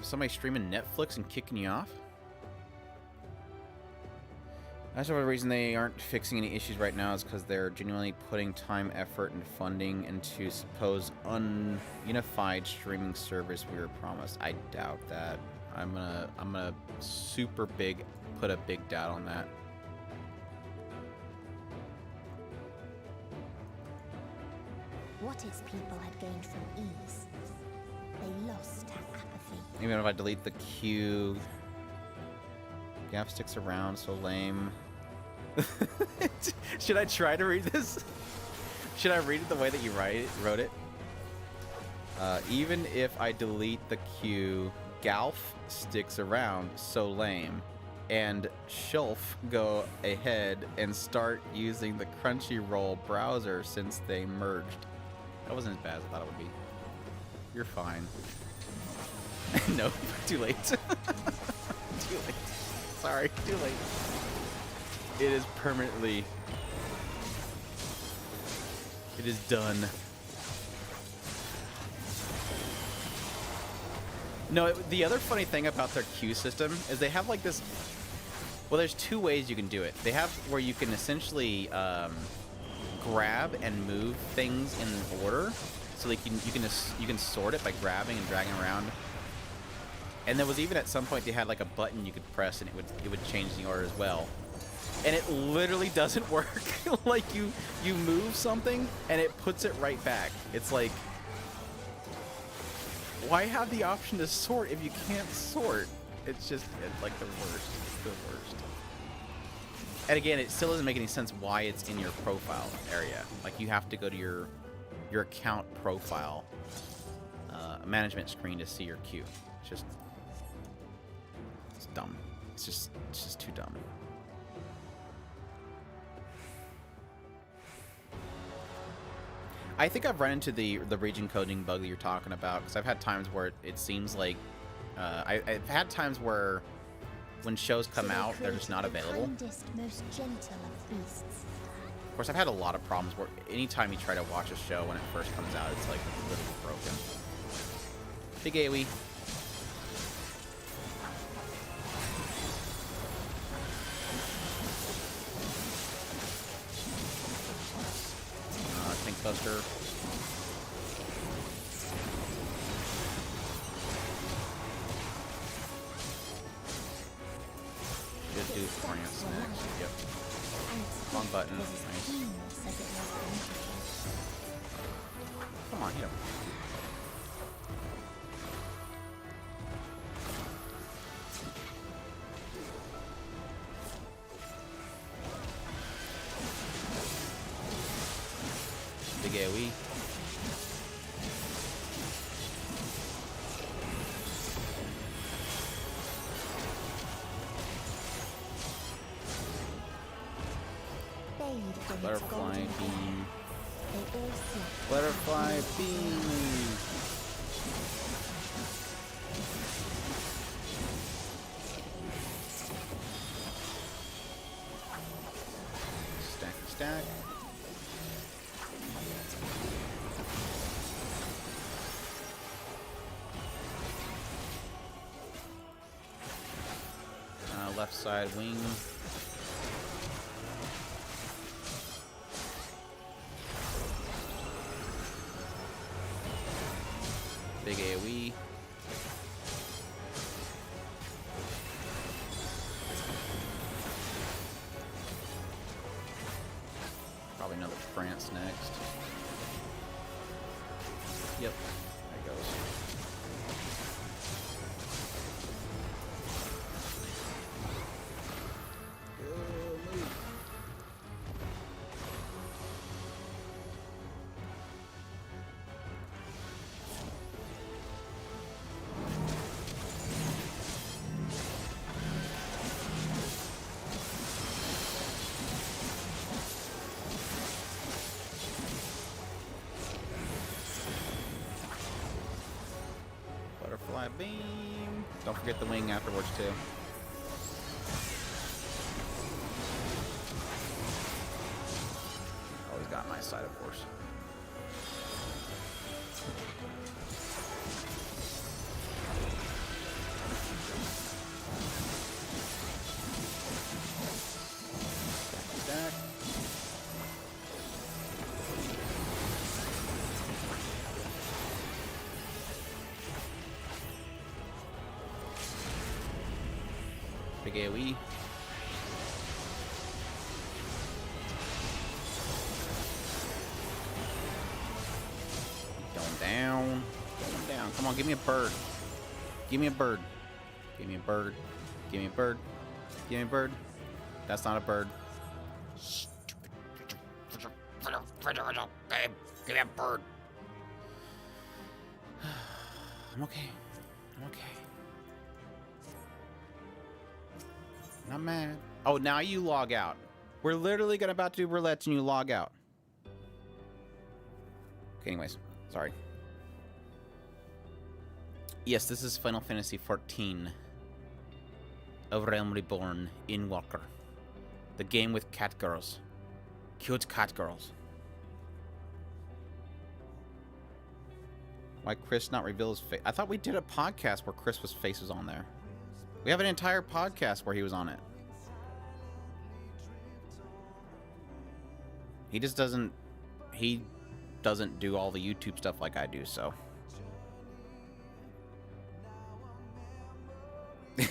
Somebody streaming Netflix and kicking you off? That's the reason they aren't fixing any issues right now is because they're genuinely putting time, effort, and funding into supposed unified streaming service we were promised. I doubt that. I'm gonna put a big doubt on that. What its people had gained from ease, they lost to apathy. Even if I delete the queue, Gap sticks around, so lame. Should I try to read this? Should I read it the way that you wrote it? Even if I delete the queue, Galf sticks around, so lame. And Shulf go ahead and start using the Crunchyroll browser since they merged. That wasn't as bad as I thought it would be. You're fine. No, too late. Too late. Sorry, too late. It is permanently... It is done. No, the other funny thing about their queue system is they have like this... Well, there's two ways you can do it. They have where you can essentially grab and move things in order, so like you can sort it by grabbing and dragging around. And there was even at some point they had like a button you could press and it would change the order as well. And it literally doesn't work. Like you move something and it puts it right back. It's like, why have the option to sort if you can't sort? It's like the worst. It's the worst. And again, it still doesn't make any sense why it's in your profile area. Like you have to go to your account profile management screen to see your queue. It's dumb. It's just too dumb. I think I've run into the region coding bug that you're talking about, because I've had times where it seems like I've had times where when shows come out, they're just not available. Kindest, most gentle of beasts. Of course, I've had a lot of problems where anytime you try to watch a show when it first comes out, it's like literally broken. Big AoE. Tank Buster. Should do France next. Yep. Wrong button. Nice. Come on, hit him. Big AoE. Butterfly beam. Butterfly beam. Stack. Left side wing. Big AoE. Probably another France next. Yep. There you goes. Butterfly beam. Don't forget the wing afterwards too. Always got my side, of course. Stack. Big AoE. Going down. Going down. Come on, give me a bird. Give me a bird. Give me a bird. Give me a bird. Give me a bird. That's not a bird. Give me a bird. I'm okay. I'm okay. Not mad. Oh, now you log out. We're literally about to do roulette and you log out. Okay, anyways. Sorry. Yes, this is Final Fantasy XIV. Of Realm Reborn in Walker. The game with cat girls. Cute cat girls. Why Chris not reveal his face? I thought we did a podcast where Chris's face was on there. We have an entire podcast where he was on it. He just doesn't... He doesn't do all the YouTube stuff like I do, so...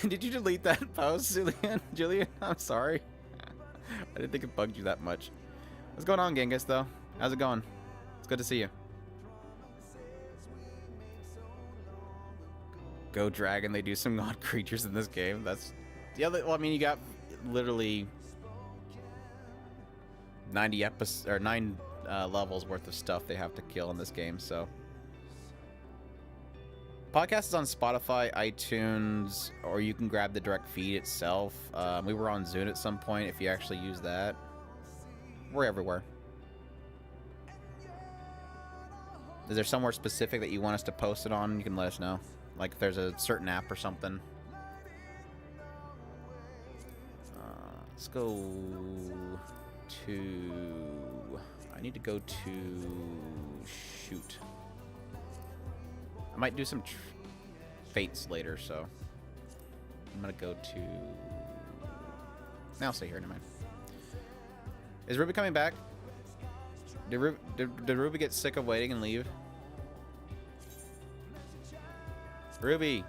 Did you delete that post, Julian? Julian, I'm sorry. I didn't think it bugged you that much. What's going on, Genghis, though? How's it going? It's good to see you. Go Dragon, they do some odd creatures in this game. That's... Yeah, well, I mean, you got literally 90 episodes, or 9 levels worth of stuff they have to kill in this game, so... Podcast is on Spotify, iTunes, or you can grab the direct feed itself. We were on Zune at some point, if you actually use that. We're everywhere. Is there somewhere specific that you want us to post it on? You can let us know. Like if there's a certain app or something. Let's go to... I need to go to... Shoot. I might do some fates later, so... I'm gonna go to... Now I'll stay here, never mind. Is Ruby coming back? Did Ruby get sick of waiting and leave? Ruby,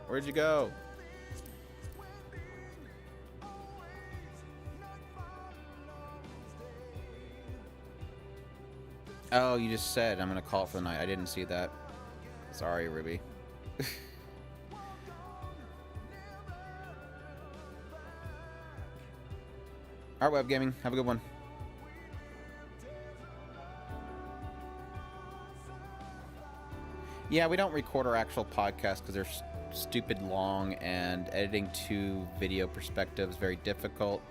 where'd you go? Oh, you just said I'm gonna call it for the night. I didn't see that. Sorry, Ruby. Alright, Web Gaming. Have a good one. Yeah, we don't record our actual podcast because they're stupid long, and editing to video perspective is very difficult.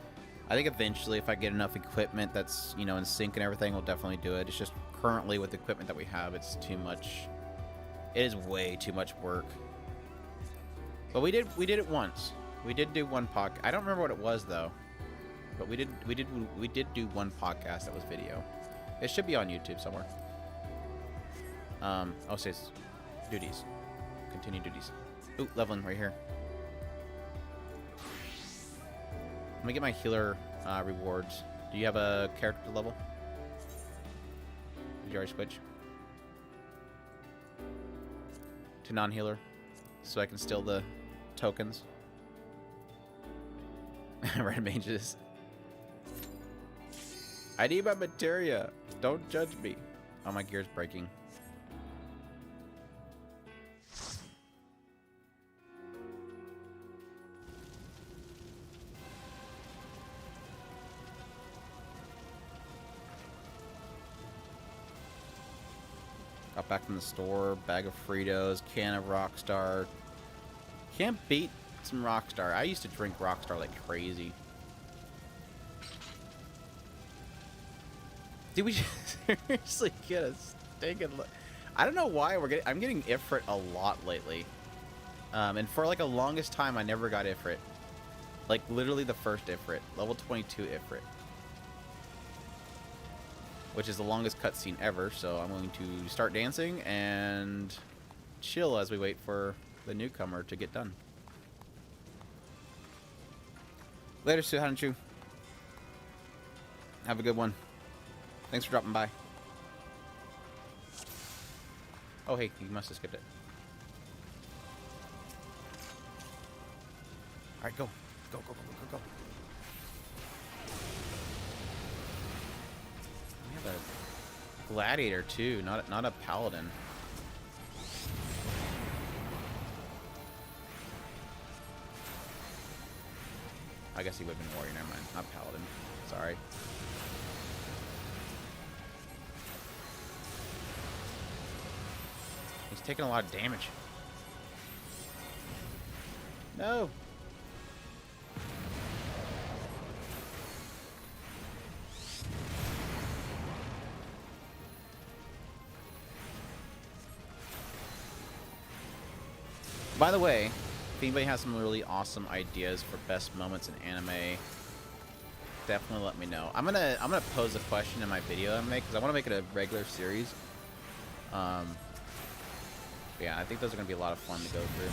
I think eventually, if I get enough equipment that's, you know, in sync and everything, we'll definitely do it. It's just currently with the equipment that we have, it's too much. It is way too much work. But we did it once. We did do one podcast. I don't remember what it was though. But we did do one podcast that was video. It should be on YouTube somewhere. Oh, it says duties. Continue duties. Ooh, leveling right here. I'm gonna get my healer rewards. Do you have a character to level? Did you already switch? To non-healer. So I can steal the tokens. Red mages. I need my materia. Don't judge me. Oh, my gear's breaking. Got back from the store, bag of Fritos, can of Rockstar. Can't beat some Rockstar. I used to drink Rockstar like crazy. Did we seriously get a stinking look? I don't know why I'm getting Ifrit a lot lately. And for like a longest time, I never got Ifrit. Like literally the first Ifrit, level 22 Ifrit. Which is the longest cutscene ever, so I'm going to start dancing and chill as we wait for the newcomer to get done. Later, Sue, hadn't you? Have a good one. Thanks for dropping by. Oh, hey, you must have skipped it. Alright, go. Go, go, go, go, go, go. We have a gladiator, too, not a paladin. I guess he would have been warrior, never mind. Not paladin. Sorry. He's taking a lot of damage. No. By the way, if anybody has some really awesome ideas for best moments in anime, definitely let me know. I'm gonna pose a question in my video I make because I want to make it a regular series. Yeah, I think those are gonna be a lot of fun to go through.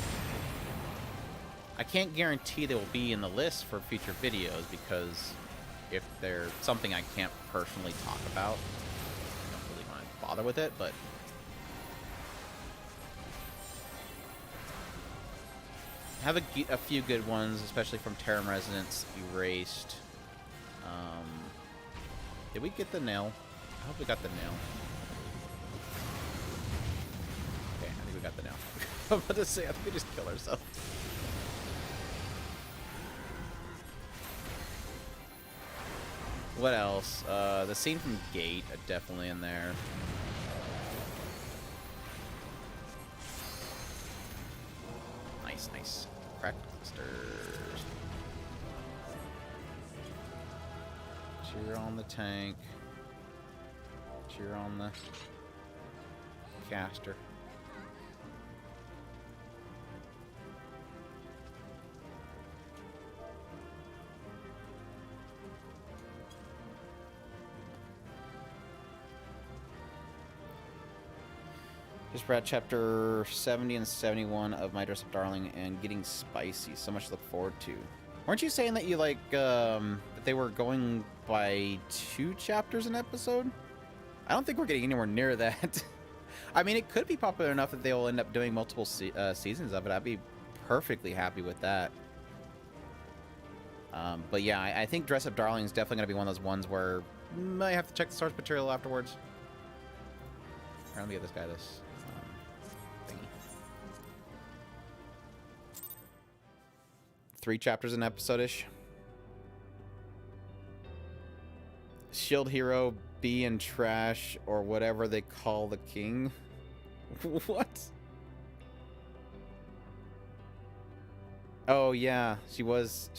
I can't guarantee they will be in the list for future videos because if they're something I can't personally talk about, I don't really want to bother with it, but I have a few good ones, especially from Terran Resonance, Erased. Did we get the nail? I hope we got the nail. Okay, I think we got the nail. I'm about to say, I think we just killed ourselves. What else? The scene from Gate, definitely in there. Nice, nice. Cracked clusters. Cheer on the tank. Cheer on the caster. Just read chapter 70 and 71 of My Dress Up Darling and getting spicy. So much to look forward to. Weren't you saying that you like that they were going by 2 chapters an episode? I don't think we're getting anywhere near that. I mean, it could be popular enough that they'll end up doing multiple seasons of it. I'd be perfectly happy with that. But yeah, I think Dress Up Darling is definitely going to be one of those ones where I might have to check the source material afterwards. Here, let me get this guy this. 3 chapters an episode-ish. Shield hero, B and trash, or whatever they call the king. What? Oh yeah, she was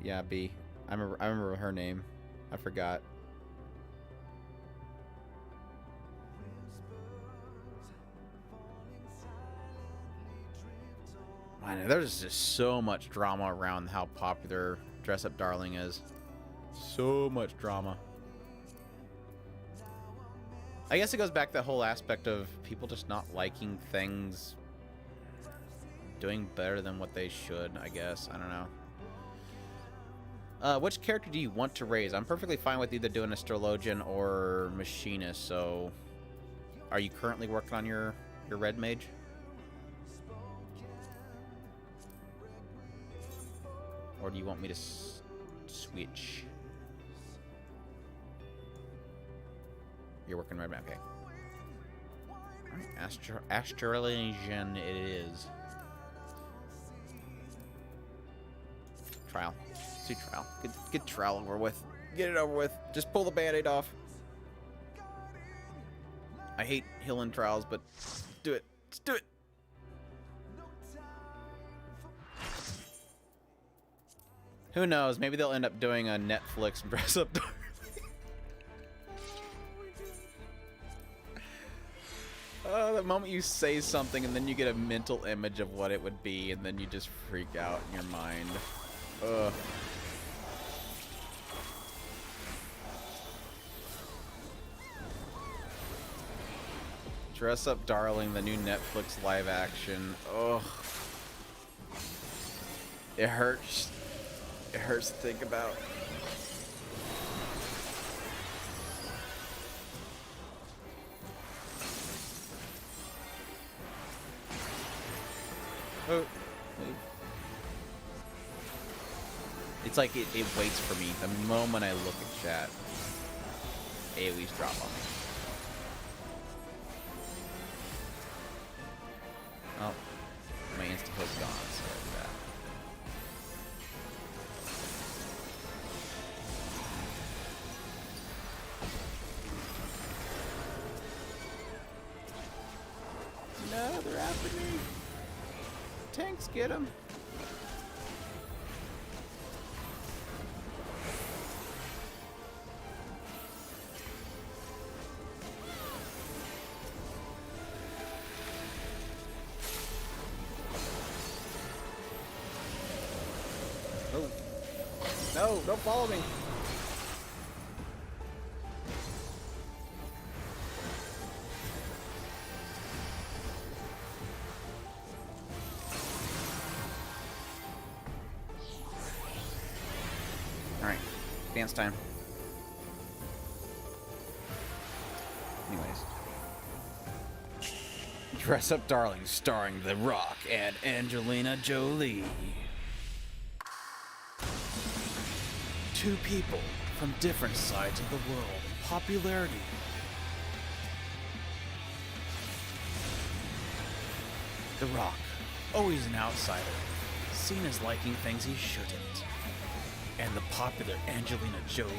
yeah, B. I remember her name. I forgot. I know, there's just so much drama around how popular Dress Up Darling is. So much drama. I guess it goes back to the whole aspect of people just not liking things doing better than what they should, I guess. I don't know. Which character do you want to raise? I'm perfectly fine with either doing Astrologian or Machinist, so are you currently working on your Red Mage? Or do you want me to switch? You're working right back. Okay. Astrologian it is. Trial. Let's do trial. Get trial over with. Get it over with. Just pull the band-aid off. I hate healing trials, but do it. Let's do it. Who knows? Maybe they'll end up doing a Netflix dress up. Oh, the moment you say something and then you get a mental image of what it would be, and then you just freak out in your mind. Ugh. Dress Up Darling, the new Netflix live action. Ugh. It hurts. It hurts to think about. Oh. It's like it waits for me. The moment I look at chat, AoE's drop on me. Oh, my insta-hook's gone, sorry for that. No, they're after me. Tanks, get him. Oh. No, don't follow me. Alright, dance time. Anyways. Dress Up Darling, starring The Rock and Angelina Jolie. Two people from different sides of the world in popularity. The Rock, always an outsider, seen as liking things he shouldn't. And the popular Angelina Jolie,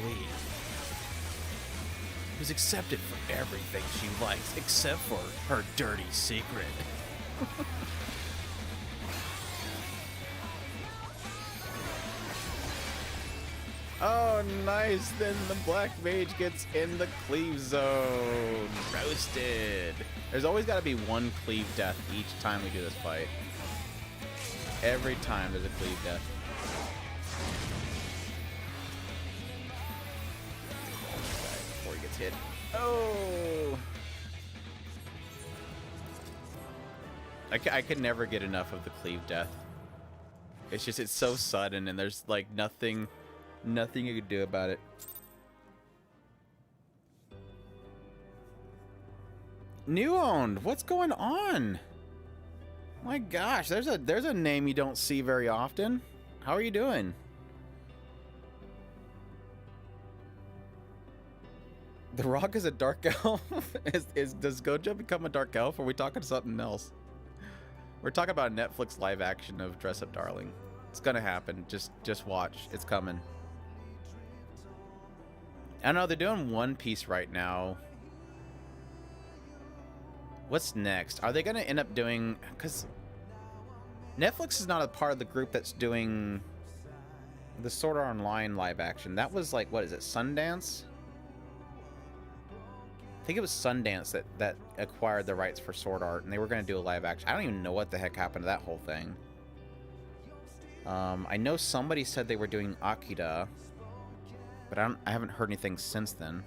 who's accepted for everything she likes except for her dirty secret. Oh, nice. Then the black mage gets in the cleave zone. Roasted. There's always got to be one cleave death each time we do this fight. Every time there's a cleave death. Before he gets hit. Oh! I could never get enough of the cleave death. It's just, it's so sudden and there's like nothing you could do about it. New owned, what's going on? My gosh, there's a name you don't see very often. How are you doing? The Rock is a dark elf. Does Gojo become a dark elf? Or are we talking something else? We're talking about a Netflix live action of Dress Up Darling. It's gonna happen. Just watch. It's coming. I don't know, they're doing One Piece right now. What's next? Are they going to end up doing... Because Netflix is not a part of the group that's doing the Sword Art Online live action. That was like, what is it, Sundance? I think it was Sundance that acquired the rights for Sword Art, and they were going to do a live action. I don't even know what the heck happened to that whole thing. I know somebody said they were doing Akira, but I haven't heard anything since then.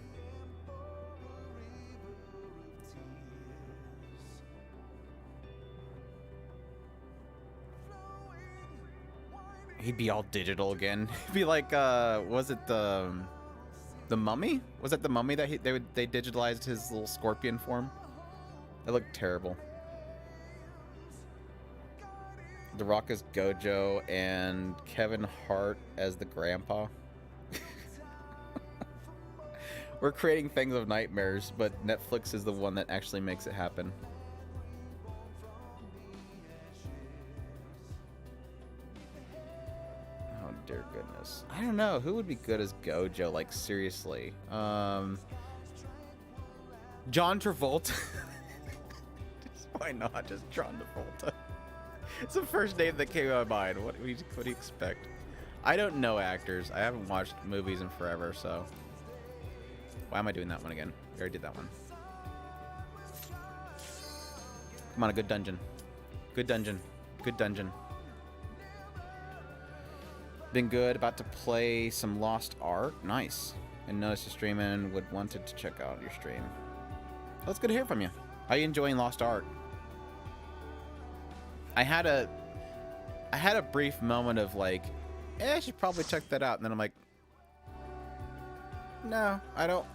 He'd be all digital again. He'd be like, was it the Mummy? Was it the Mummy that they digitalized his little scorpion form? That looked terrible. The Rock as Gojo and Kevin Hart as the grandpa. We're creating things of nightmares, but Netflix is the one that actually makes it happen. Oh dear goodness. I don't know, who would be good as Gojo, like seriously? John Travolta. Why not just John Travolta? It's the first name that came to my mind. What do you expect? I don't know actors. I haven't watched movies in forever, so... Why am I doing that one again? I already did that one. Come on, a good dungeon. Good dungeon. Good dungeon. Been good. About to play some Lost Ark. Nice. And noticed you streaming and wanted to check out your stream. Well, it's good to hear from you. How are you enjoying Lost Ark? I had a brief moment of like, I should probably check that out. And then I'm like, no, I don't.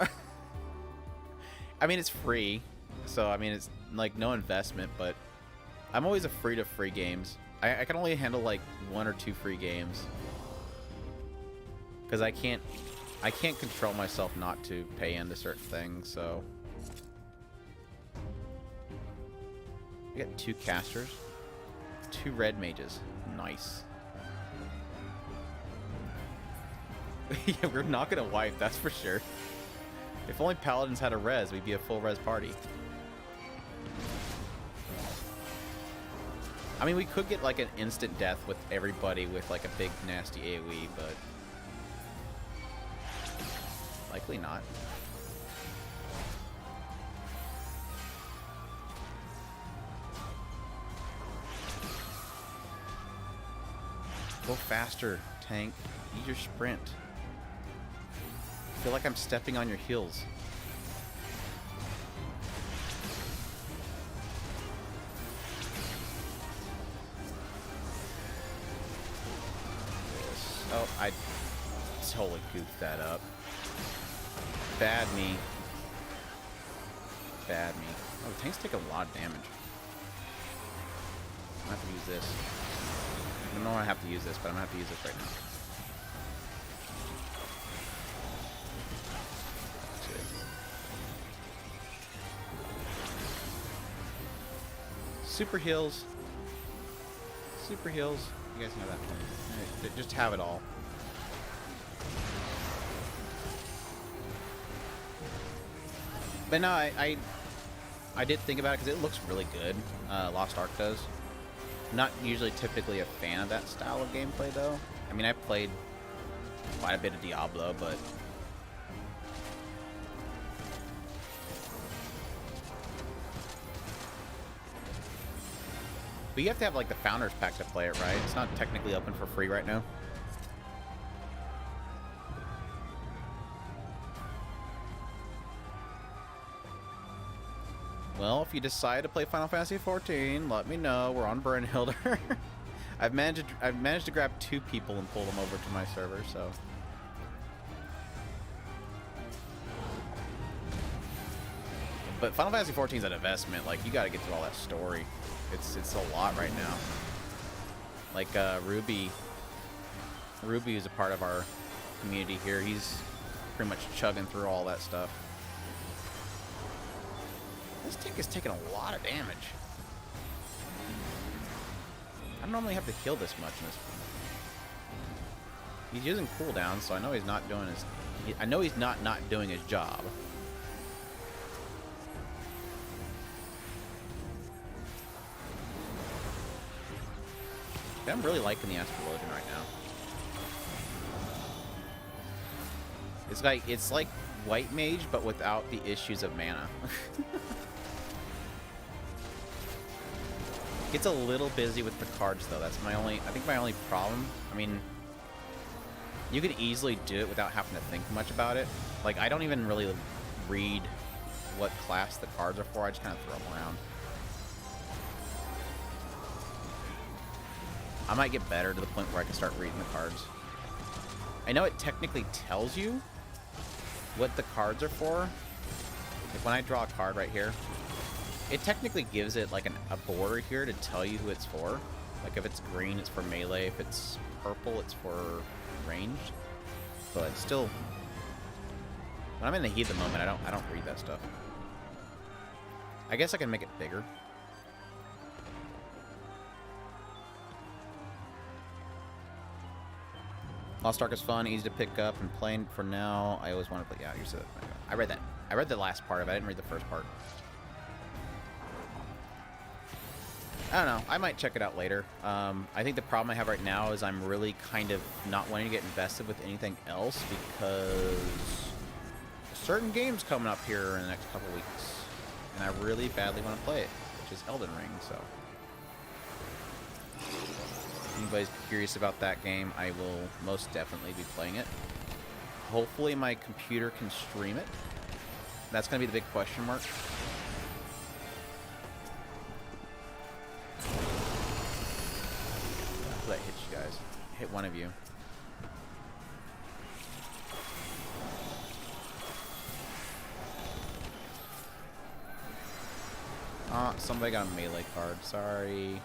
I mean, it's free. So, I mean, it's like no investment, but I'm always afraid of free games. I can only handle like 1 or 2 free games. Because I can't control myself not to pay into certain things, so. We got 2 casters. 2 red mages. Nice. Yeah, we're not gonna wipe, that's for sure. If only paladins had a res, we'd be a full res party. I mean, we could get like an instant death with everybody with like a big nasty AoE, but likely not. Go faster, tank. Use your sprint. I feel like I'm stepping on your heels. Oh, I totally goofed that up. Bad me. Bad me. Oh, the tanks take a lot of damage. I'm gonna have to use this. I don't know I have to use this, but I'm gonna have to use this right now. Super heals. Super heals. You guys know that. Right, just have it all. But no, I did think about it because it looks really good. Lost Ark does. Not usually typically a fan of that style of gameplay though. I mean, I played quite a bit of Diablo, but you have to have like the Founders Pack to play it, right? It's not technically open for free right now. Well, if you decide to play Final Fantasy XIV, let me know. We're on Burnhilder. I've managed to grab 2 people and pull them over to my server, so. But Final Fantasy XIV is an investment. Like, you got to get through all that story. It's a lot right now. Like Ruby is a part of our community here. He's pretty much chugging through all that stuff. This tank is taking a lot of damage. I don't normally have to heal this much in this. He's using cooldowns, so I know he's not doing his. I know he's not doing his job. I'm really liking the Astrologian right now. It's like White Mage, but without the issues of mana. Gets a little busy with the cards though. That's my only. I think my only problem. I mean, you could easily do it without having to think much about it. Like, I don't even really read what class the cards are for. I just kind of throw them around. I might get better to the point where I can start reading the cards. I know it technically tells you what the cards are for. Like when I draw a card right here, it technically gives it like a border here to tell you who it's for. Like if it's green, it's for melee. If it's purple, it's for ranged. But still, when I'm in the heat of the moment, I don't read that stuff. I guess I can make it bigger. Lost Ark is fun, easy to pick up and play for now. I always want to play. Yeah, you said that. I read that. I read the last part of it. I didn't read the first part. I don't know. I might check it out later. I think the problem I have right now is I'm really kind of not wanting to get invested with anything else because a certain game's coming up here in the next couple weeks, and I really badly want to play it, which is Elden Ring. So, if anybody's curious about that game, I will most definitely be playing it. Hopefully, my computer can stream it. That's going to be the big question mark. That hit you guys. Hit one of you. Ah, somebody got a melee card. Sorry.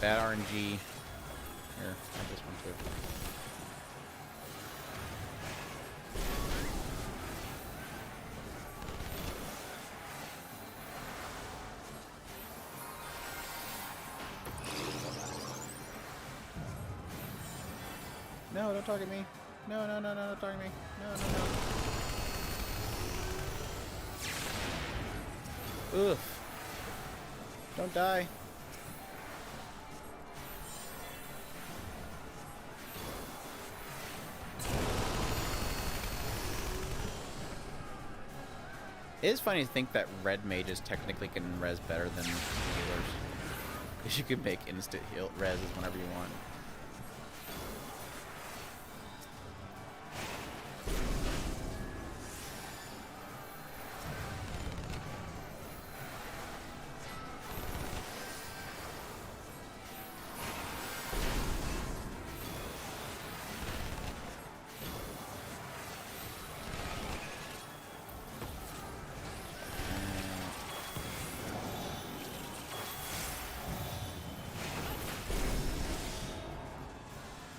Bad RNG. Here, have this one too. No, don't target me. No, no, no, no, don't target me. No, no, no. Oof. Don't die. It is funny to think that red mages technically can res better than healers. Because you can make instant heal res whenever you want.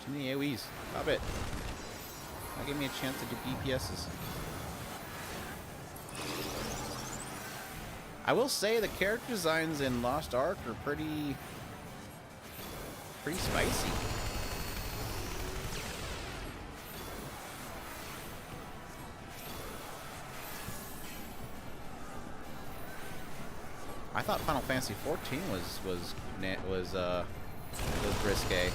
Too many AoEs. Stop it. Now give me a chance to do DPSs. I will say the character designs in Lost Ark are pretty spicy. I thought Final Fantasy XIV was risque.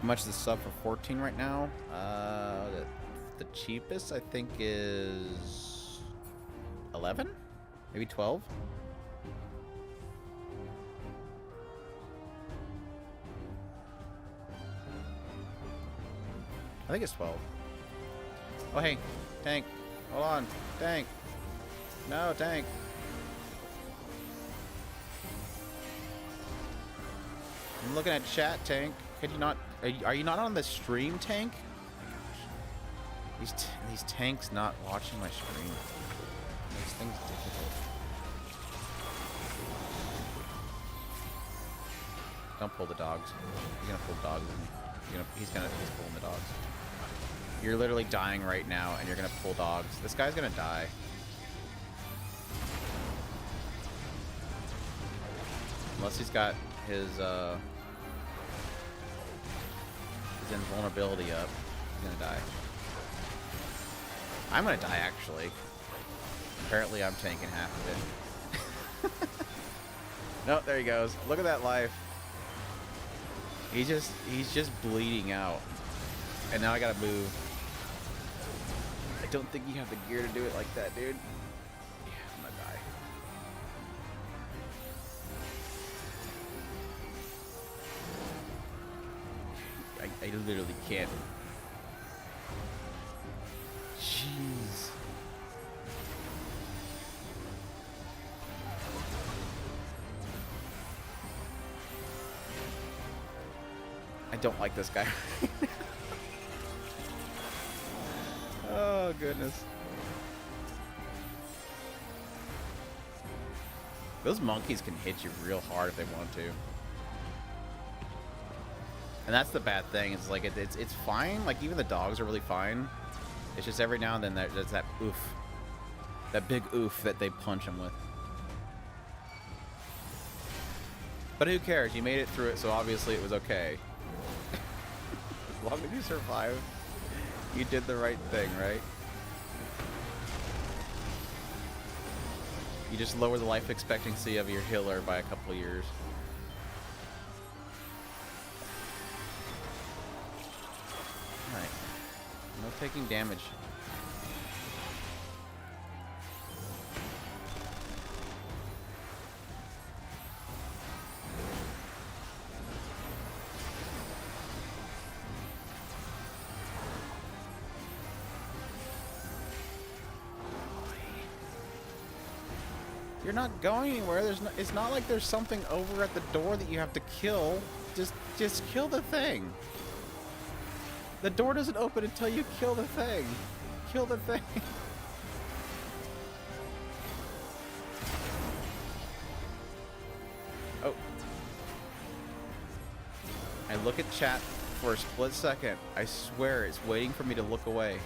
How much is the sub for 14 right now? The cheapest I think is 11, maybe 12. I think it's 12. Oh hey, tank, hold on, tank. No, tank. I'm looking at chat, tank. Could you not? Are you not on the stream, tank? Oh my gosh. These tanks not watching my stream makes things difficult. Don't pull the dogs. He's gonna pull dogs. He's pulling the dogs. You're literally dying right now, and you're gonna pull dogs. This guy's gonna die. Unless he's got his invulnerability up, he's gonna die. I'm gonna die, actually. Apparently I'm tanking half of it. No, there he goes. Look at that life. He's just bleeding out. And now I gotta move. I don't think you have the gear to do it like that, dude. Yeah, I'm gonna die. I literally can't. Jeez. I don't like this guy. Oh, goodness. Those monkeys can hit you real hard if they want to. And that's the bad thing. It's like it's fine. Like even the dogs are really fine. It's just every now and then there's that oof, that big oof that they punch them with. But who cares? You made it through it, so obviously it was okay. As long as you survive, you did the right thing, right? You just lower the life expectancy of your healer by a couple of years. Alright. No taking damage. You're not going anywhere. It's not like there's something over at the door that you have to kill. Just kill the thing. The door doesn't open until you kill the thing. Kill the thing. Oh. I look at chat for a split second. I swear it's waiting for me to look away.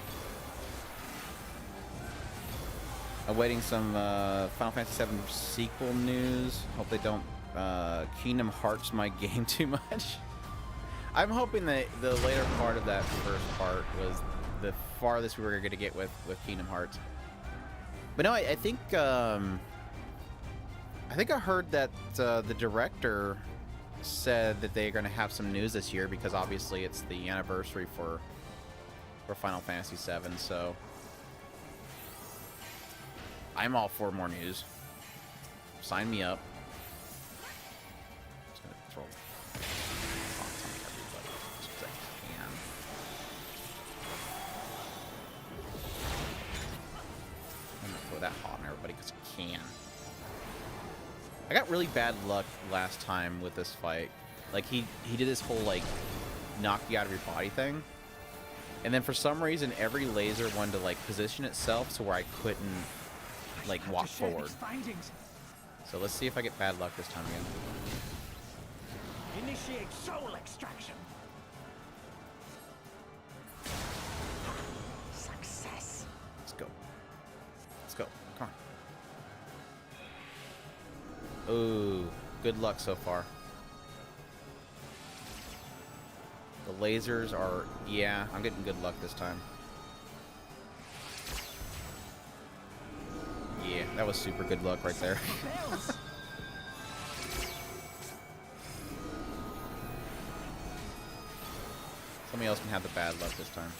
Awaiting some Final Fantasy VII sequel news. Hope they don't Kingdom Hearts my game too much. I'm hoping that the later part of that first part was the farthest we were going to get with Kingdom Hearts. But no, I think I heard that the director said that they're going to have some news this year because obviously it's the anniversary for Final Fantasy VII. So. I'm all for more news. Sign me up. I'm just gonna throw thoughts on everybody just 'cause I can. I'm gonna throw that hot on everybody because I can. I got really bad luck last time with this fight. Like he did this whole like knock you out of your body thing. And then for some reason every laser wanted to like position itself to where I couldn't like walk forward. So let's see if I get bad luck this time again. Initiate soul extraction. Success. Let's go. Let's go. Come on. Ooh, good luck so far. The lasers are, yeah, I'm getting good luck this time. Yeah, that was super good luck right there. Somebody else can have the bad luck this time.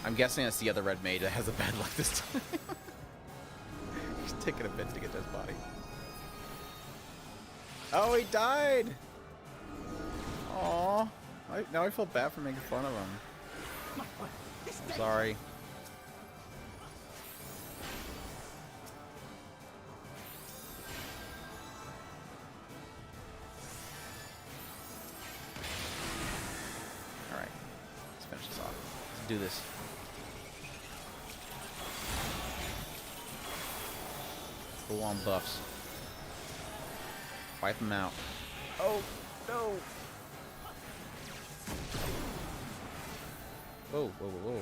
I'm guessing it's the other red mage that has the bad luck this time. He's taking a bit to get to his body. Oh, he died! Aww. Now I feel bad for making fun of him. I'm sorry. Alright. Let's finish this off. Let's do this. Full on buffs. Wipe them out. Oh, no! Whoa, whoa, whoa, whoa.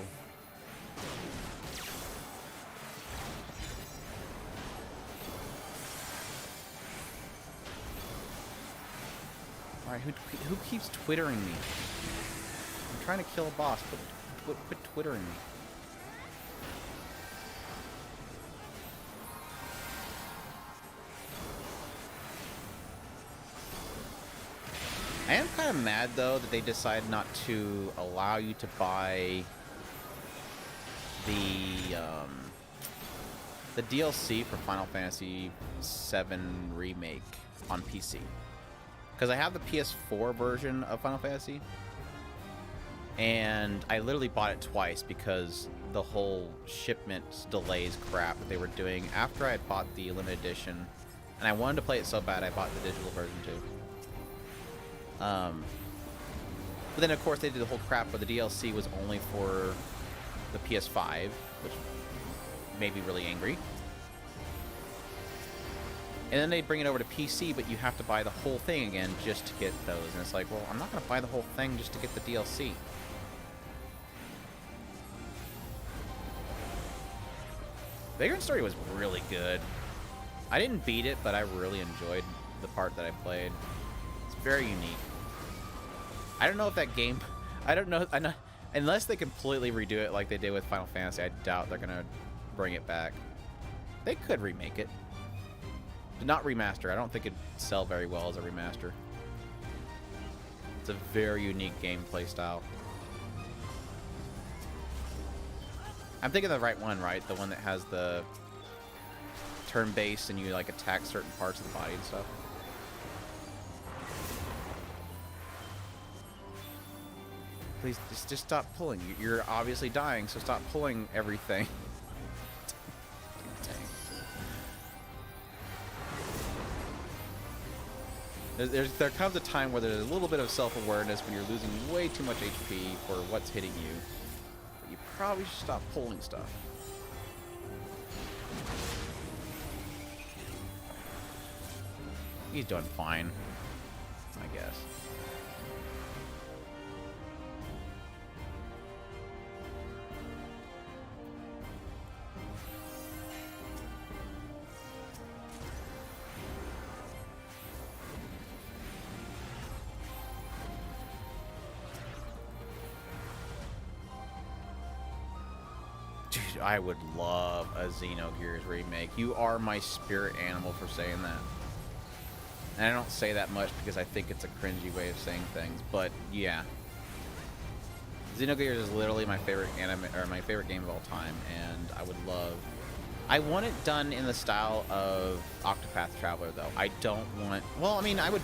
Alright, who keeps twittering me? I'm trying to kill a boss, but quit twittering me. I am kind of mad though that they decided not to allow you to buy the DLC for Final Fantasy VII Remake on PC. Because I have the PS4 version of Final Fantasy, and I literally bought it twice because the whole shipment delays crap that they were doing after I had bought the limited edition, and I wanted to play it so bad I bought the digital version too. But then of course they did the whole crap where the DLC was only for the PS5, which made me really angry. And then they bring it over to PC, but you have to buy the whole thing again just to get those. And it's like, well, I'm not going to buy the whole thing just to get the DLC. Vagrant Story was really good. I didn't beat it, but I really enjoyed the part that I played. It's very unique. I don't know if that game... I don't know... unless they completely redo it like they did with Final Fantasy, I doubt they're going to bring it back. They could remake it. But not remaster. I don't think it'd sell very well as a remaster. It's a very unique gameplay style. I'm thinking of the right one, right? The one that has the turn-based and you like attack certain parts of the body and stuff. Please, just stop pulling. You're obviously dying, so stop pulling everything. There comes a time where there's a little bit of self-awareness when you're losing way too much HP for what's hitting you. But you probably should stop pulling stuff. He's doing fine, I guess. Dude, I would love a Xenogears remake. You are my spirit animal for saying that. And I don't say that much because I think it's a cringy way of saying things, but yeah. Xenogears is literally my favorite anime, or my favorite game of all time, and I would love... I want it done in the style of Octopath Traveler, though. I don't want... Well, I mean, I would...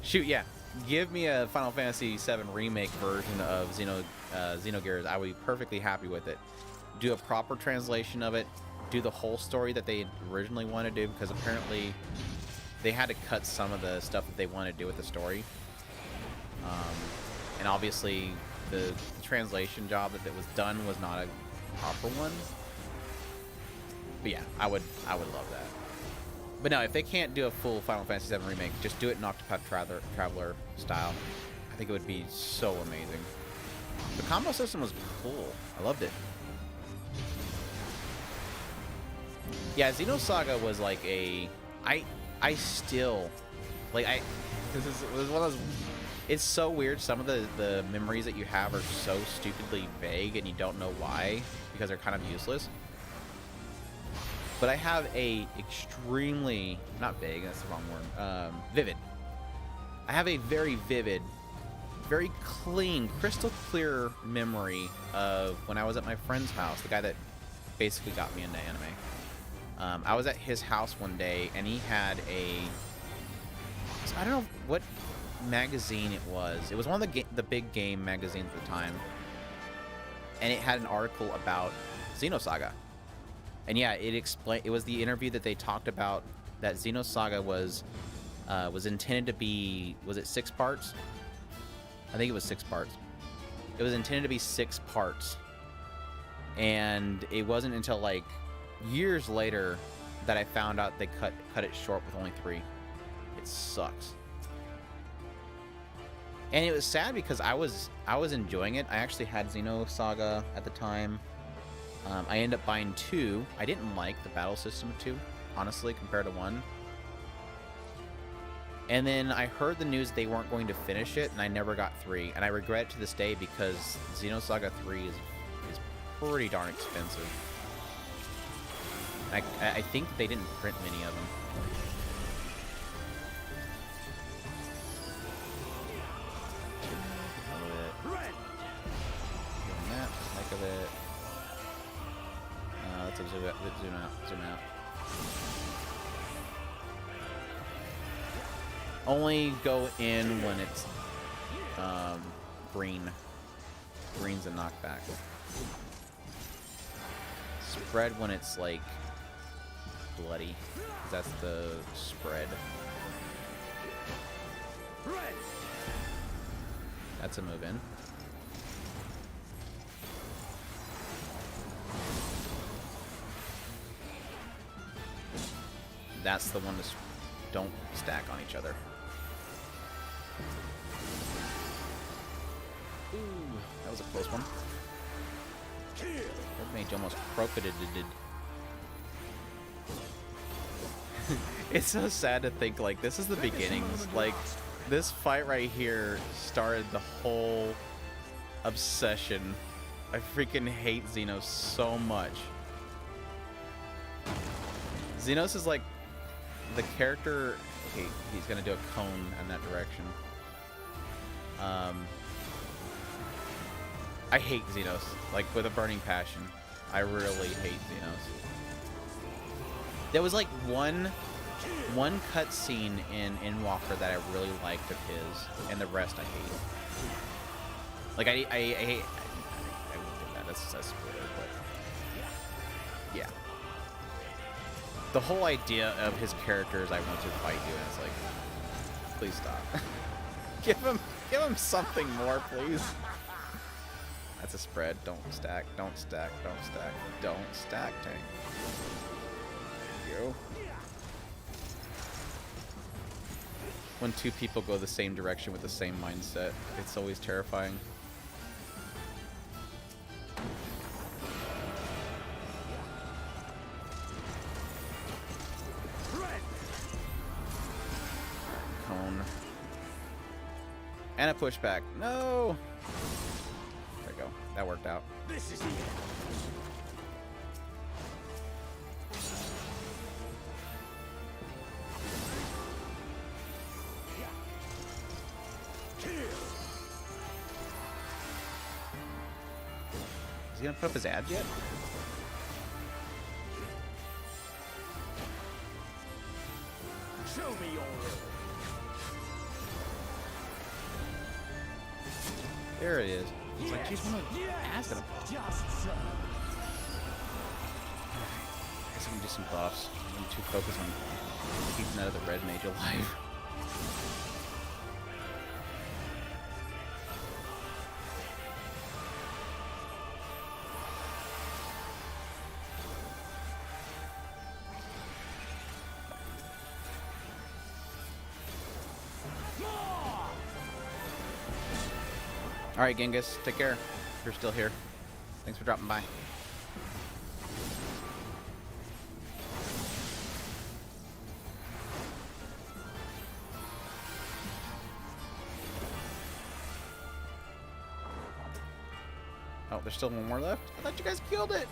Shoot, yeah. Give me a Final Fantasy VII remake version of Xenogears. I would be perfectly happy with it. Do a proper translation of it. Do the whole story that they originally wanted to do, because apparently they had to cut some of the stuff that they wanted to do with the story. And obviously the translation job that was done was not a proper one. But yeah, I would love that. But no, if they can't do a full Final Fantasy VII remake, just do it in Octopath Traveler style. I think it would be so amazing. The combo system was cool. I loved it. Yeah, Xenosaga was like a... I still... Like, this is one of those... It's so weird. Some of the memories that you have are so stupidly vague and you don't know why, because they're kind of useless. But I have a extremely... Not vague, that's the wrong word. Vivid. I have a very vivid, very clean, crystal clear memory of when I was at my friend's house, the guy that basically got me into anime. I was at his house one day, and he had a... I don't know what magazine it was. It was one of the big game magazines at the time. And it had an article about Xenosaga. And yeah, it was the interview that they talked about that Xenosaga was intended to be... Was it 6 parts? I think it was 6 parts. It was intended to be 6 parts. And it wasn't until, like, years later that I found out they cut it short with only 3. It sucks. And it was sad because I was enjoying it. I actually had Xenosaga at the time. I ended up buying 2. I didn't like the battle system of 2, honestly, compared to 1. And then I heard the news they weren't going to finish it, and I never got 3. And I regret it to this day because Xenosaga 3 is pretty darn expensive. I think they didn't print many of them. Like of it. Let's zoom out. Only go in when it's green. Green's a knockback. Spread when it's like bloody. That's the spread. That's a move in. That's the one that don't stack on each other. Ooh, that was a close one. That mage almost croaked. It's so sad to think, like, this is the beginnings. Like, this fight right here started the whole obsession. I freaking hate Xenos so much. Xenos is like the character. Okay, he's gonna do a cone in that direction. I hate Xenos, like, with a burning passion. I really hate Xenos. There was like one cutscene in Endwalker that I really liked of his, and the rest I hate. Like, I hate. I wouldn't do that. That's a spoiler, but yeah. The whole idea of his character is I want to fight you, and it's like, please stop. give him something more, please. That's a spread. Don't stack. Don't stack. Don't stack. Don't stack, tank. Thank you. When two people go the same direction with the same mindset, it's always terrifying. Cone. And a pushback. No! There we go. That worked out. This is the end. Is he gonna put up his ads yet? Show me your will. There it is. It's like, geez, what am I asking him? Just so. I guess I can do some buffs. I'm too focused on keeping that of the red mage alive. Alright, Genghis, take care. You're still here. Thanks for dropping by. Oh, there's still one more left? I thought you guys killed it!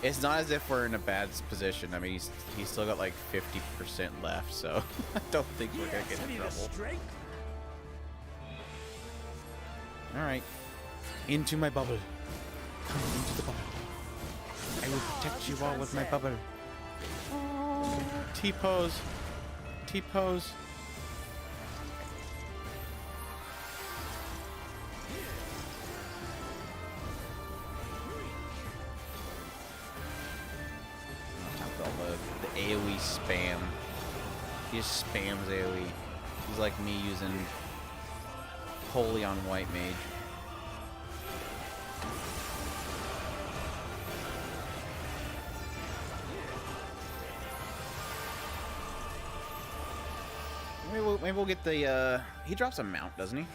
It's not as if we're in a bad position. I mean, he's still got like 50% left, so I don't think we're gonna get in trouble. Alright. Into my bubble. Come into the bubble. I will protect you all with my bubble. T-pose. T-pose. The AoE spam. He just spams AoE. He's like me using wholly on white mage. Maybe we'll get the he drops a mount, doesn't he?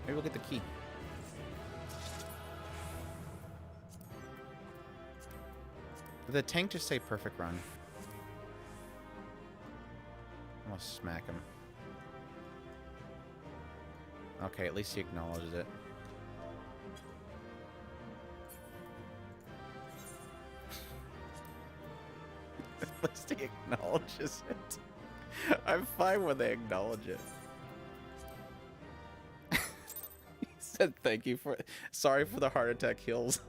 Maybe we'll get the key. Did the tank just say perfect run? I'm gonna smack him. Okay, at least he acknowledges it. At least he acknowledges it. I'm fine when they acknowledge it. He said thank you for... Sorry for the heart attack heals.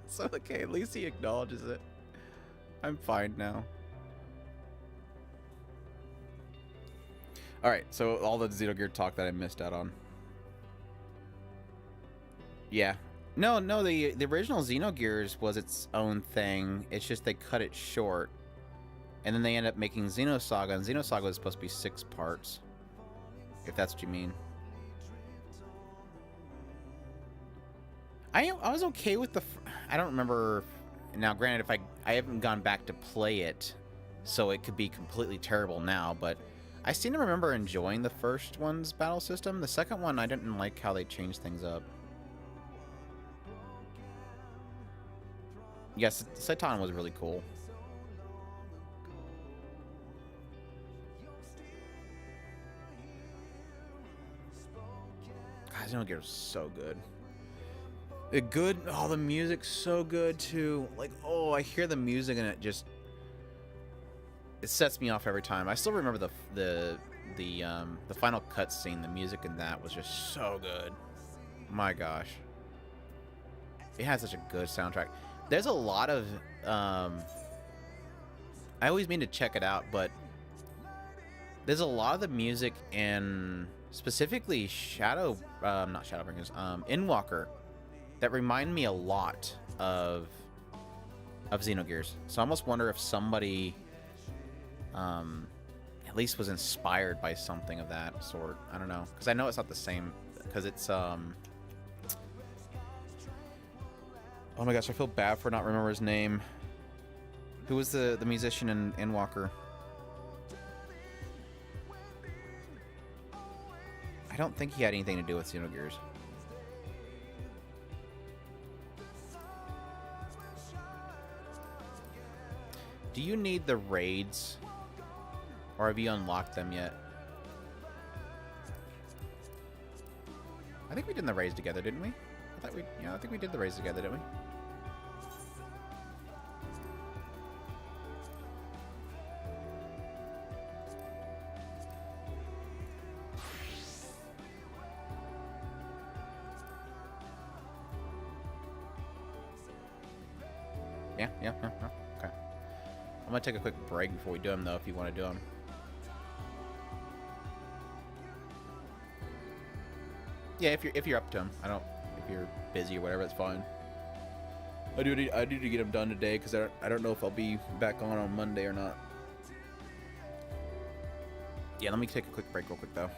So, okay, at least he acknowledges it. I'm fine now. Alright, so all the Xenogear talk that I missed out on. Yeah. No, the original Xenogears was its own thing. It's just they cut it short. And then they end up making Xenosaga, and Xenosaga was supposed to be 6 parts. If that's what you mean. I was okay with the... I don't remember... Now, granted, if I haven't gone back to play it, so it could be completely terrible now, but I seem to remember enjoying the first one's battle system. The second one, I didn't like how they changed things up. Yes, Saitan was really cool. God, Xenogears was so good. Oh, the music's so good too. Like, oh, I hear the music and it sets me off every time. I still remember the final cutscene. The music in that was just so good. My gosh, it has such a good soundtrack. There's a lot of I always mean to check it out, but there's a lot of the music in specifically not Shadowbringers, Endwalker, that remind me a lot of Xenogears. So I almost wonder if somebody at least was inspired by something of that sort. I don't know, because I know it's not the same, because it's oh my gosh, I feel bad for not remember his name. Who was the musician in Endwalker? I don't think he had anything to do with Xenogears. Do you need the raids? Or have you unlocked them yet? I think we did the raids together, didn't we? I think we did the raids together, didn't we? Yeah. Okay. I'm gonna take a quick break before we do them, though, if you want to do them. Yeah, if you're up to them. If you're busy or whatever, that's fine. I need to get them done today because I don't know if I'll be back on Monday or not. Yeah, let me take a quick break real quick though.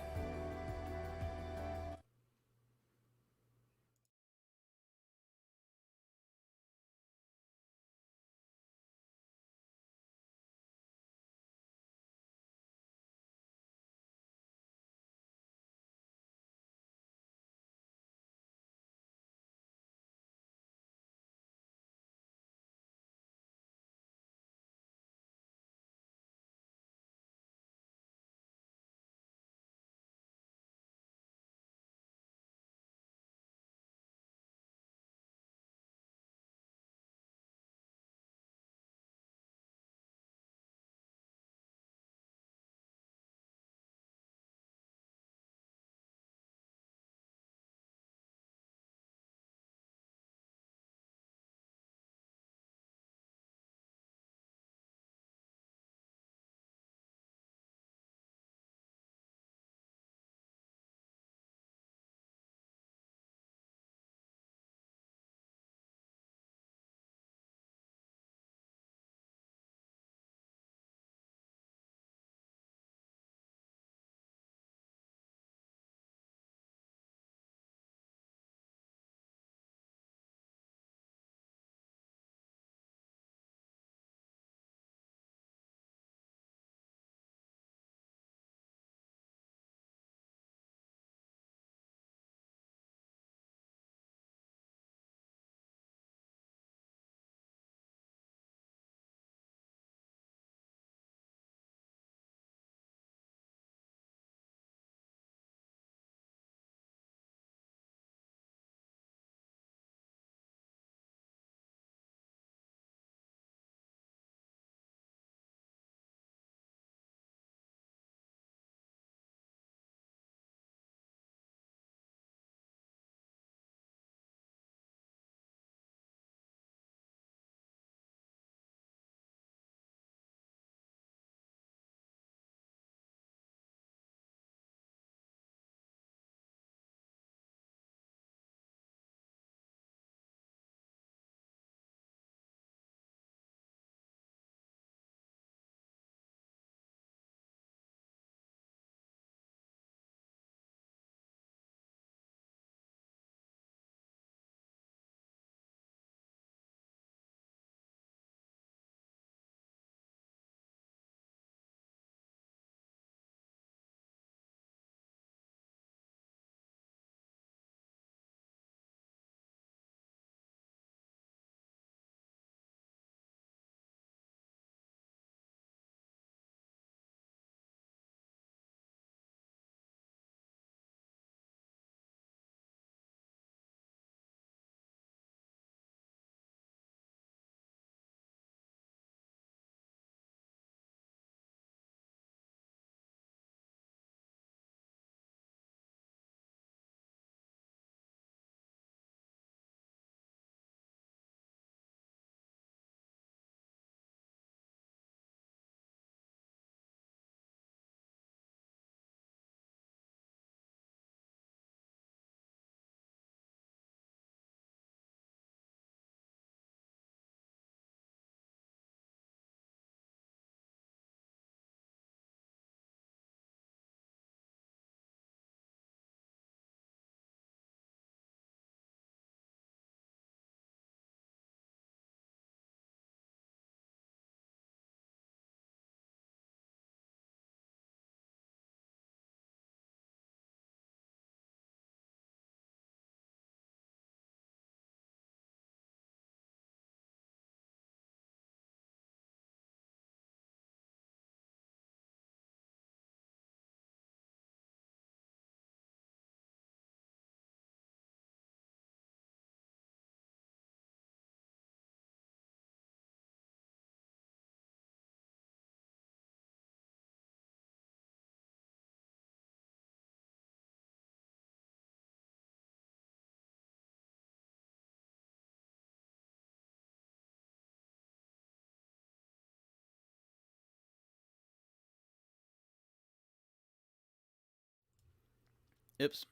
Oops.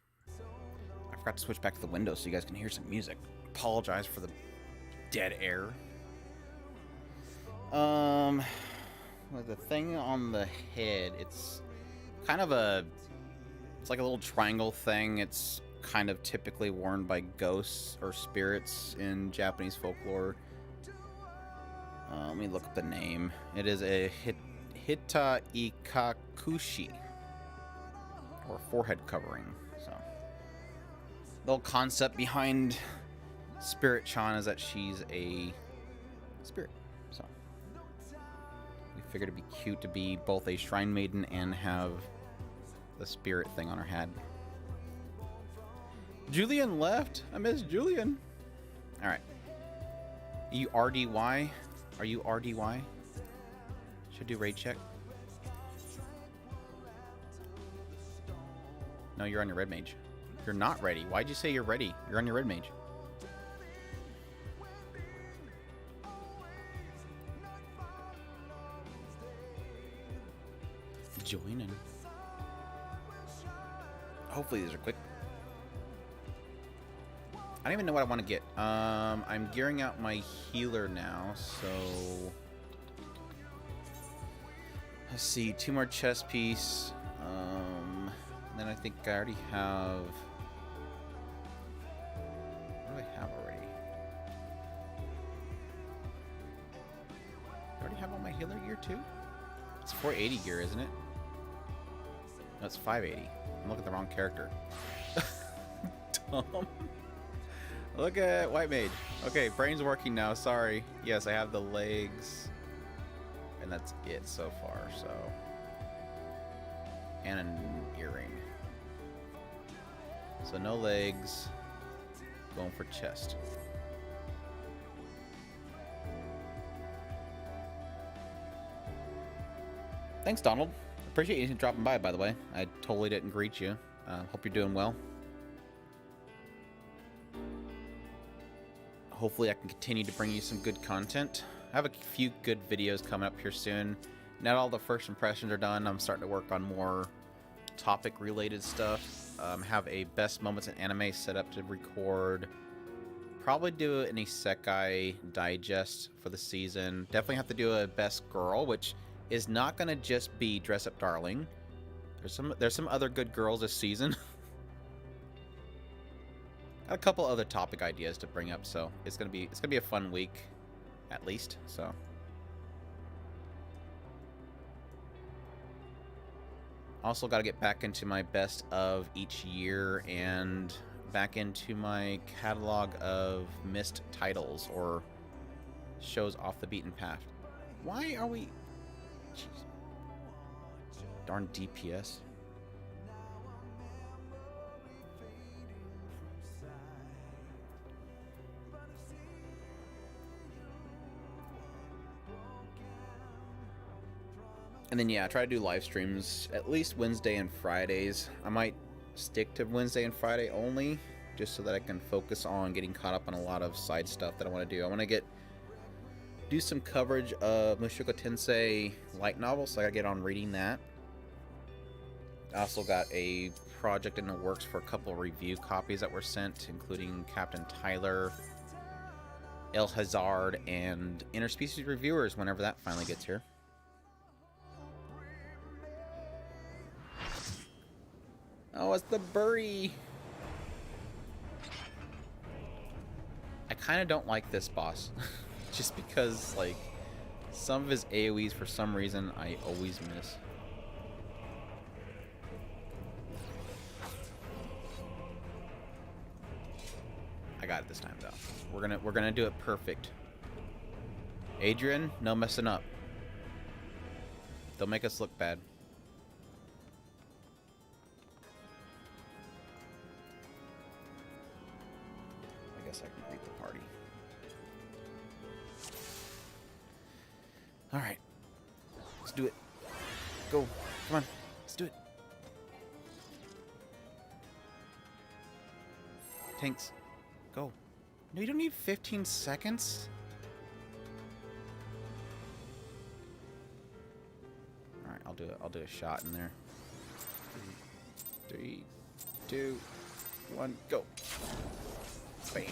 I forgot to switch back to the window so you guys can hear some music. Apologize for the dead air. With the thing on the head, it's kind of it's like a little triangle thing. It's kind of typically worn by ghosts or spirits in Japanese folklore. Let me look up the name. It is a Hita Ikakushi, or forehead covering. So, the whole concept behind Spirit Chan is that she's a spirit. So, we figured it'd be cute to be both a shrine maiden and have the spirit thing on her head. Julian left. I miss Julian. All right. You RDY? Are you RDY? Should do raid check. No, you're on your red mage. You're not ready. Why'd you say you're ready? You're on your red mage. Joining. Hopefully these are quick. I don't even know what I want to get. I'm gearing out my healer now, so let's see, 2 more chest piece. Then I think I already have. What do I have already? I already have all my healer gear too. It's 480 gear, isn't it? No, it's 580. I'm looking at the wrong character. Dumb. Look at White Mage. Okay, brain's working now. Sorry. Yes, I have the legs. And that's it so far, so. And an earring. So no legs. Going for chest. Thanks, Donald. Appreciate you dropping by the way. I totally didn't greet you. Hope you're doing well. Hopefully I can continue to bring you some good content. I have a few good videos coming up here soon. Not all the first impressions are done. I'm starting to work on more topic related stuff. Have a best moments in anime set up to record. Probably do an isekai digest for the season. Definitely have to do a best girl, which is not going to just be Dress Up Darling. There's some other good girls this season. Got a couple other topic ideas to bring up, so it's gonna be a fun week, at least. So also got to get back into my best of each year and back into my catalog of missed titles or shows off the beaten path. Why are we? Jeez. Darn DPS. And then, yeah, I try to do live streams at least Wednesday and Fridays. I might stick to Wednesday and Friday only, just so that I can focus on getting caught up on a lot of side stuff that I want to do. I want to do some coverage of Mushoku Tensei light novel, so I gotta get on reading that. I also got a project in the works for a couple of review copies that were sent, including Captain Tyler, El Hazard, and Interspecies Reviewers whenever that finally gets here. Oh, it's the birdie. I kind of don't like this boss. Just because, like, some of his AoEs, for some reason, I always miss. I got it this time, though. We're gonna do it perfect. Adrian, no messing up. Don't make us look bad. I guess I can greet the party. All right, let's do it. Go, come on, let's do it. Tanks, go. No, you don't need 15 seconds. All right, I'll do it. I'll do a shot in there. 3, 2, 1, go. Bam.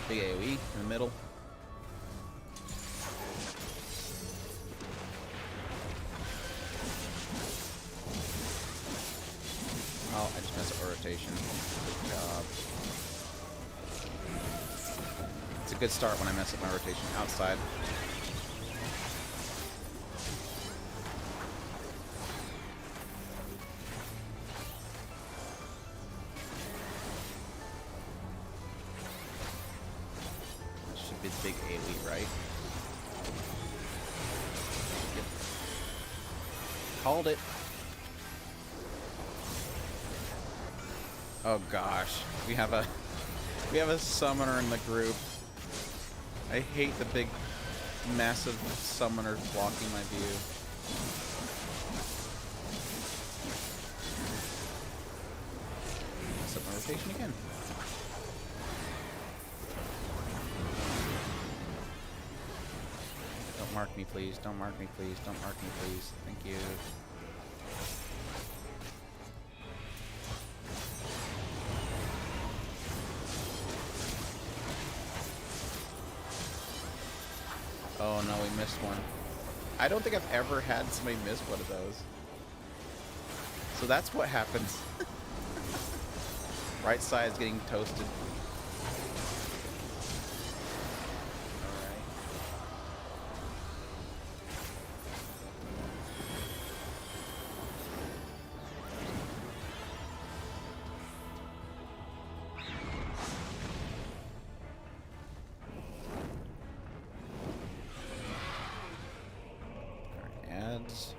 Big AoE in the middle. Oh, I just messed up my rotation. Good job. It's a good start when I mess up my rotation outside. That should be the big AoE, right? Yep. Called it. Oh gosh, we have a summoner in the group. I hate the big, massive summoners blocking my view. Set my rotation again. Don't mark me, please. Don't mark me, please. Don't mark me, please. Thank you. Oh no, we missed one. I don't think I've ever had somebody miss one of those. So that's what happens. Right side is getting toasted. Ads.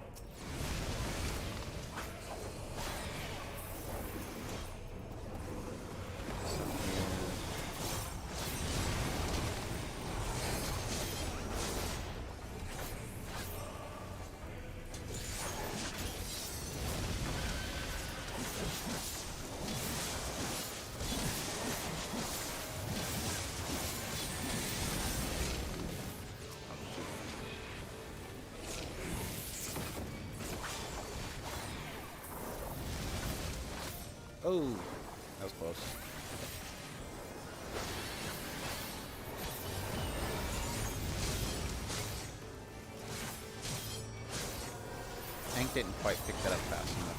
Oh, that was close. Tank didn't quite pick that up fast enough.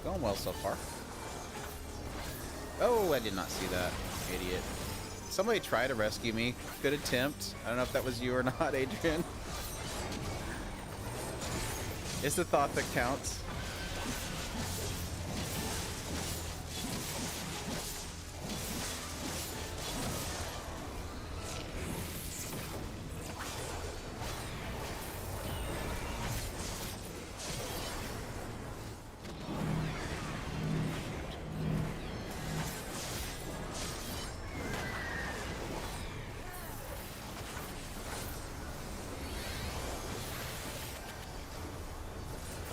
Going well so far. Oh, I did not see that. Idiot. Somebody tried to rescue me. Good attempt. I don't know if that was you or not, Adrian. It's the thought that counts.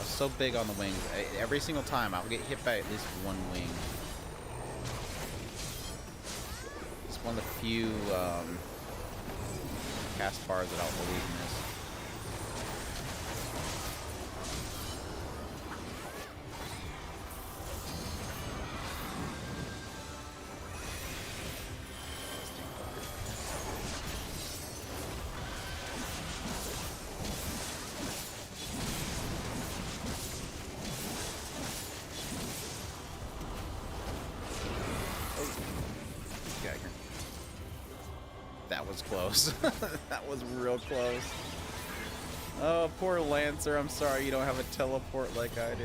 So big on the wings. Every single time I'll get hit by at least one wing. It's one of the few cast bars that I'll believe in this. That was close. That was real close. Oh, poor Lancer. I'm sorry you don't have a teleport like I do.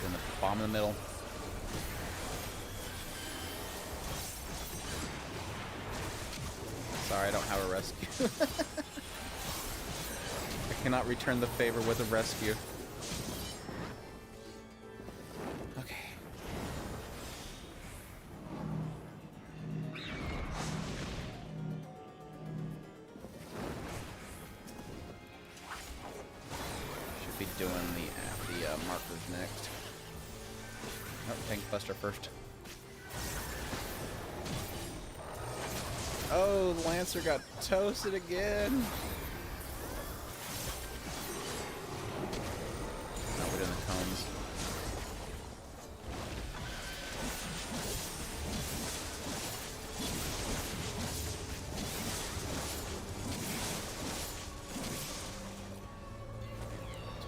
Then the bomb in the middle. Sorry, I don't have a rescue. I cannot return the favor with a rescue. Okay. Should be doing the markers next. Nope, Tank Buster first. Oh, the Lancer got toasted again. Now we're doing the cones.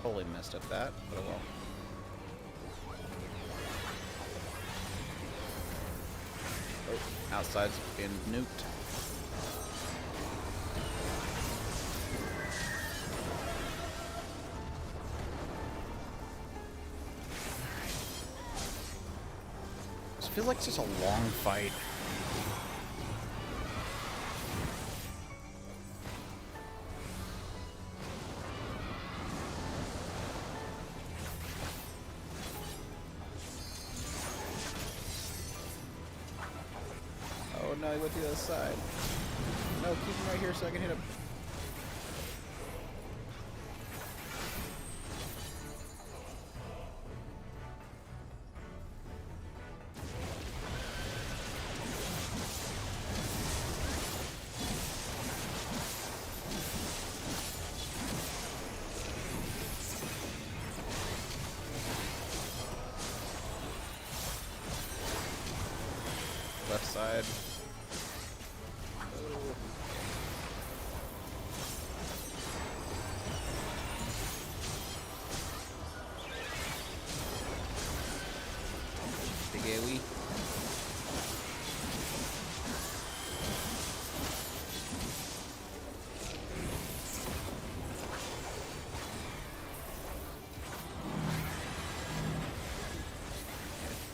Totally messed up that, but oh well. Oh, outside's being nuked. This feels like just a long fight. Oh no, he went to the other side. No, keep him right here so I can hit him. Left side. Oh. Big AoE.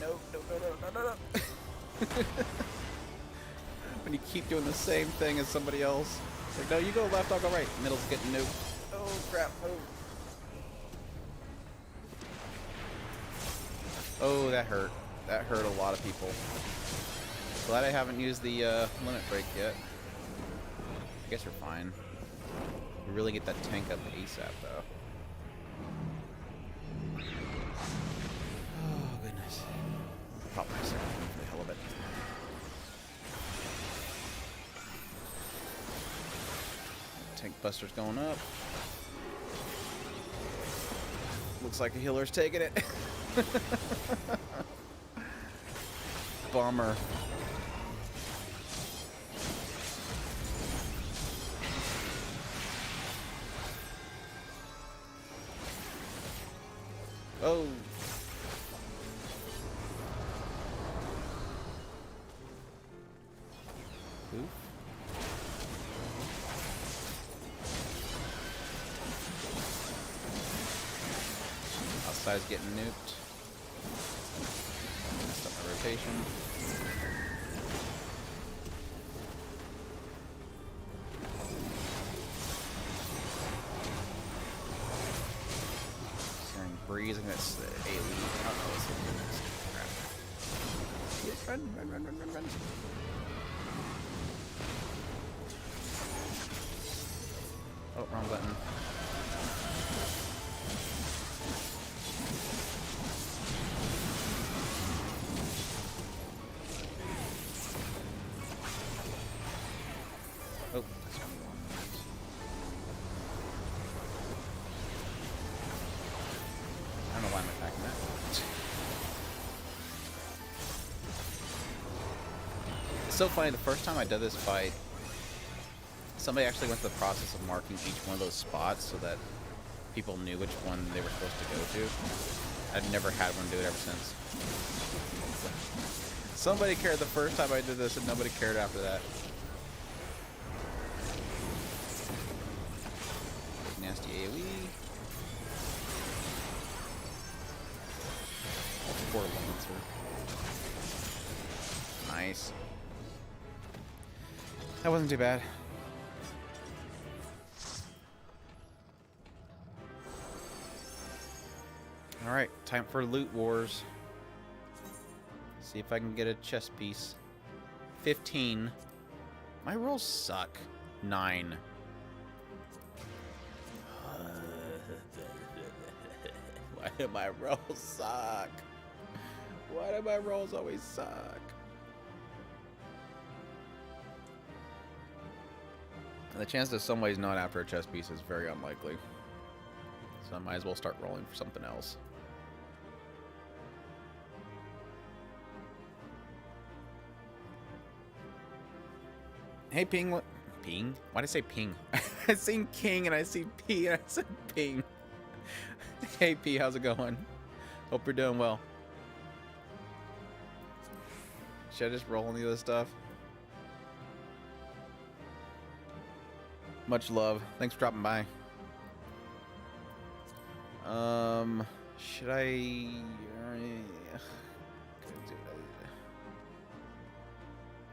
No. When you keep doing the same thing as somebody else. It's like, no, you go left, I'll go right. Middle's getting nuked. Oh, crap. Oh, that hurt. That hurt a lot of people. Glad I haven't used the limit break yet. I guess we're fine. We really get that tank up ASAP, though. Oh, goodness. Pop myself for the hell of it. Tank Buster's going up. Looks like a healer's taking it. Bummer. Oh. Oof. Outside's getting nuked. Messed up my rotation. Searing Breeze, I think that's the AoE. Oh no, it's crap. Run. Oh, wrong button. Oh, that's what we want. I don't know why I'm attacking that. It's so funny, the first time I did this fight, Somebody actually went through the process of marking each one of those spots so that people knew which one they were supposed to go to. I'd never had one do it ever since. Somebody cared the first time I did this, and nobody cared after that. Nasty AoE. Poor Lancer. Nice. That wasn't too bad. Alright, time for Loot Wars. See if I can get a chest piece. 15. My rolls suck. 9. Why do my rolls suck? Why do my rolls always suck? The chance that somebody's not after a chest piece is very unlikely. So I might as well start rolling for something else. Hey, Ping, what? Ping? Why did I say Ping? I seen King and I see P and I said Ping. Hey, P, how's it going? Hope you're doing well. Should I just roll any of this stuff? Much love. Thanks for dropping by. Should I...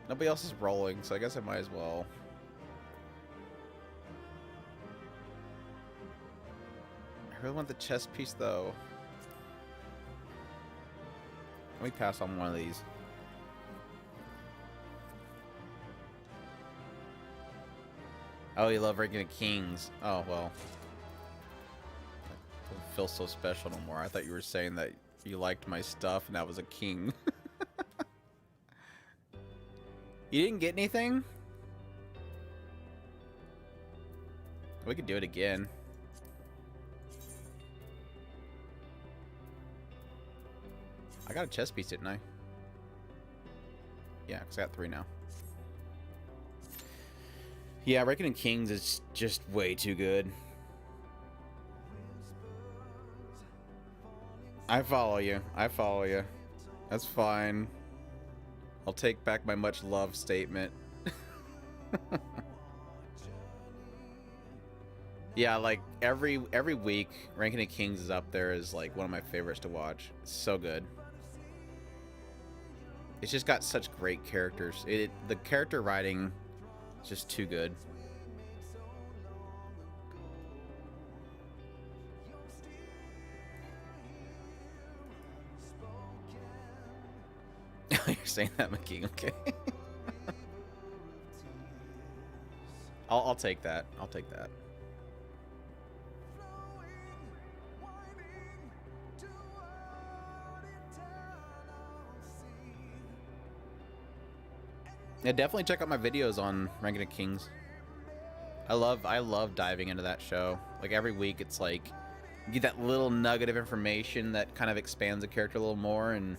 Nobody else is rolling, so I guess I might as well. I really want the chest piece, though. Let me pass on one of these. Oh, you love ranking of kings. Oh, well. I don't feel so special no more. I thought you were saying that you liked my stuff and that was a king. You didn't get anything? We could do it again. I got a chest piece, didn't I? Yeah, because I got 3 now. Yeah, Reckoning Kings is just way too good. I follow you. I follow you. That's fine. I'll take back my much love statement. Yeah, like every week, Ranking of Kings is up there as like one of my favorites to watch. It's so good. It's just got such great characters. The character writing is just too good. You're saying that, McKee? Okay. I'll take that. I'll take that. Yeah, definitely check out my videos on Ranking of Kings. I love diving into that show. Like every week, it's like you get that little nugget of information that kind of expands the character a little more, and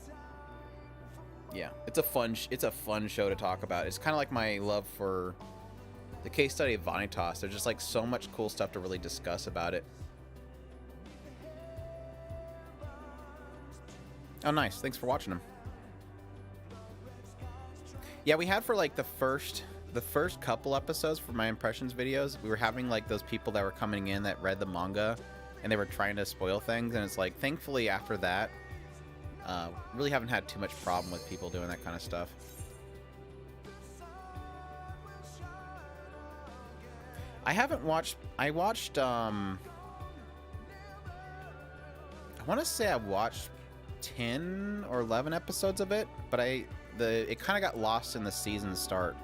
yeah, it's a fun show to talk about. It's kind of like my love for the case study of Vanitas. There's just like so much cool stuff to really discuss about it. Oh, nice. Thanks for watching them. Yeah, we had for like the first couple episodes for my impressions videos, we were having like those people that were coming in that read the manga and they were trying to spoil things, and it's like thankfully after that, really haven't had too much problem with people doing that kind of stuff. I haven't watched. I watched. I want to say I watched 10 or 11 episodes of it, but it kind of got lost in the season start.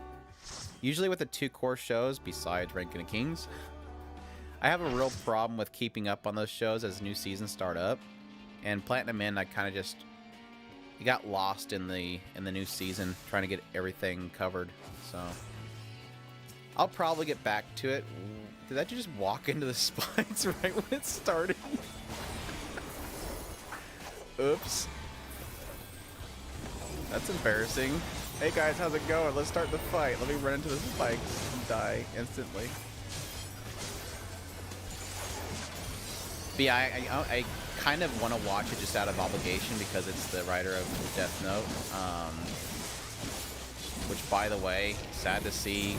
Usually with the 2 core shows, besides Ranking of Kings, I have a real problem with keeping up on those shows as new seasons start up. And Platinum End, I kind of just got lost in the new season, trying to get everything covered. So I'll probably get back to it. Did that just walk into the spines right when it started? Oops. That's embarrassing. Hey guys, how's it going? Let's start the fight. Let me run into the spikes and die instantly. But yeah, I kind of want to watch it just out of obligation because it's the writer of Death Note. Which, by the way, sad to see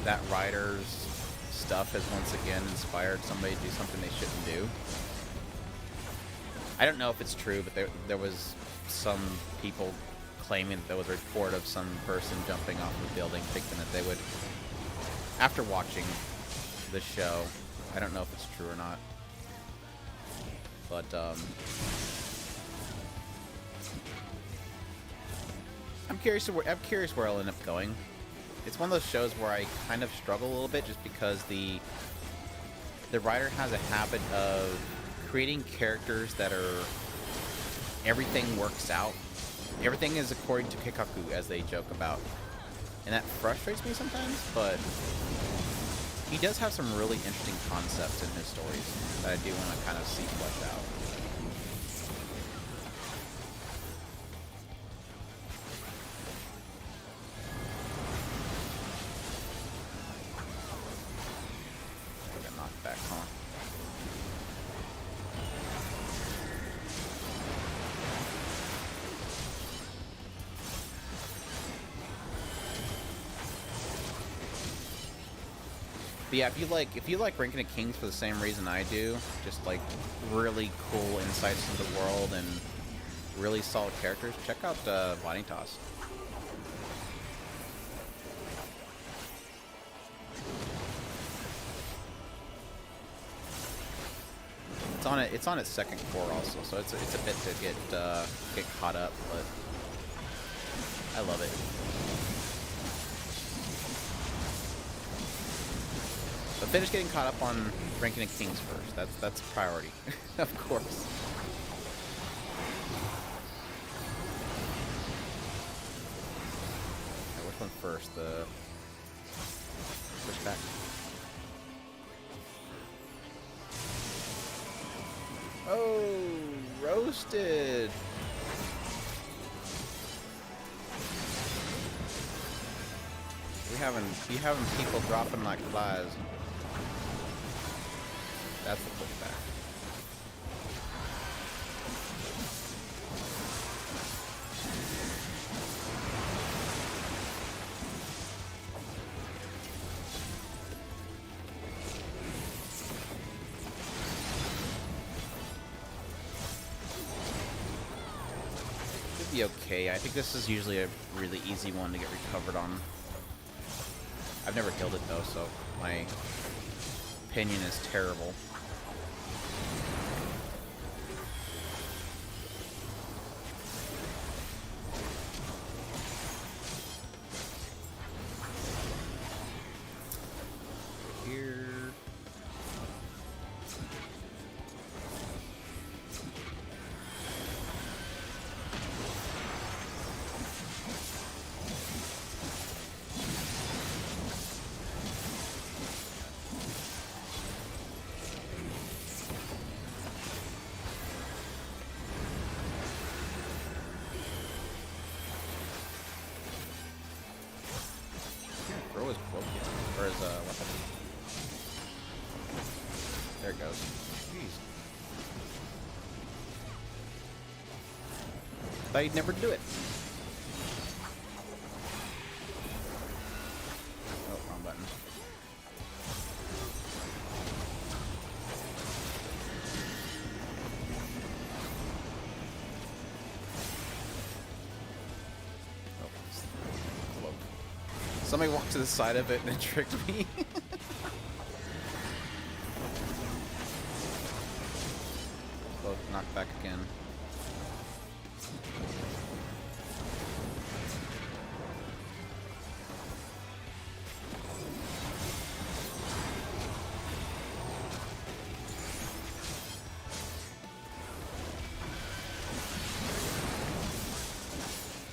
that writer's stuff has once again inspired somebody to do something they shouldn't do. I don't know if it's true, but there was some people claiming that there was a report of some person jumping off of a building thinking that they would, after watching the show, I don't know if it's true or not, but I'm curious where I'll end up going. It's one of those shows where I kind of struggle a little bit just because the writer has a habit of creating characters that are everything works out. Everything is according to Kikaku, as they joke about. And that frustrates me sometimes, but he does have some really interesting concepts in his stories that I do want to kind of see fleshed out. I got knocked back, huh? But yeah, if you like Ranking of Kings for the same reason I do, just like really cool insights into the world and really solid characters, check out Vanitas. It's on its second core also, so it's a bit to get caught up, but I love it. But finish getting caught up on Ranking of Kings first. That's a priority, of course. Okay, which one first? The pushback. Oh, roasted. You having people dropping like flies. That's the pushback. Should be okay. I think this is usually a really easy one to get recovered on. I've never killed it though, so my opinion is terrible. Here. Throw his cloak in, or his weapon. There it goes. Jeez. Thought he'd never do it. Oh, wrong button. Oh, cloak. Somebody walked to the side of it and it tricked me. Oh, knocked back again.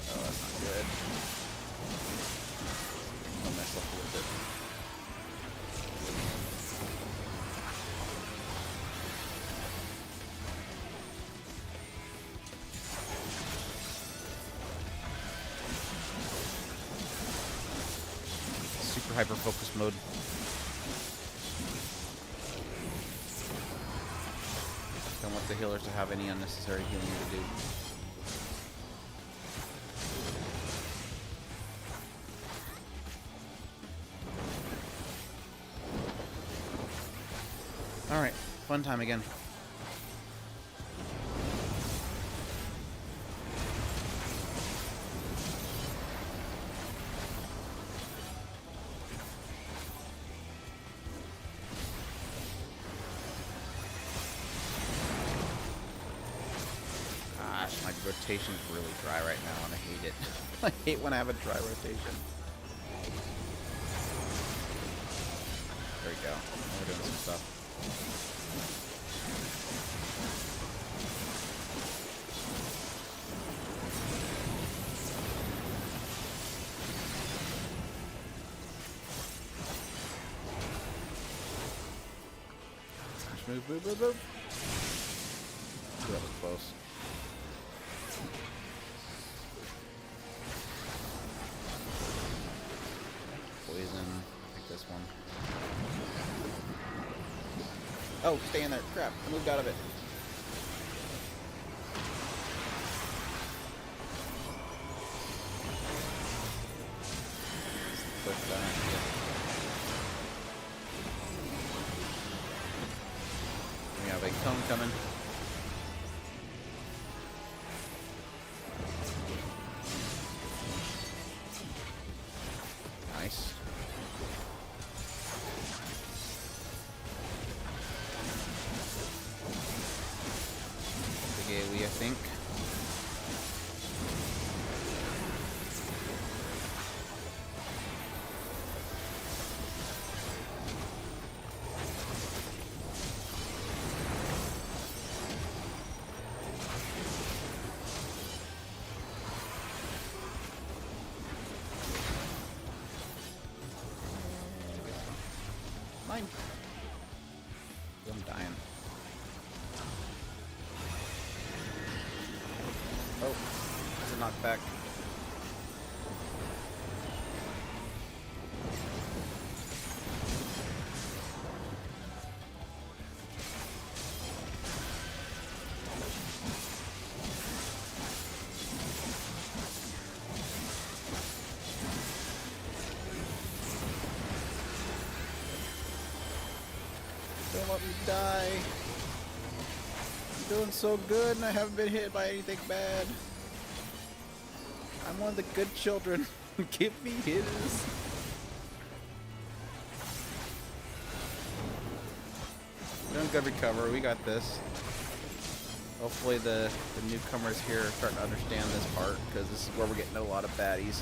Oh, that's not good. I'll mess up with it. hyper focus mode. Don't want the healers to have any unnecessary healing to do. Alright, fun time again. Gosh, my rotation's really dry right now and I hate it. I hate when I have a dry rotation. There we go. Now we're doing some stuff. Move, move, move, move. Ooh, that was close. Poison. Take this one. Oh, stay in there. Crap. I moved out of it. Click that. We have a cone coming. Nice. Big AoE, I think. Mine. I'm dying. Oh, it's a knockback. Don't let me die. I'm doing so good and I haven't been hit by anything bad. I'm one of the good children. Give me his. Doing good recover. We got this. Hopefully the newcomers here are starting to understand this part, because this is where we're getting a lot of baddies.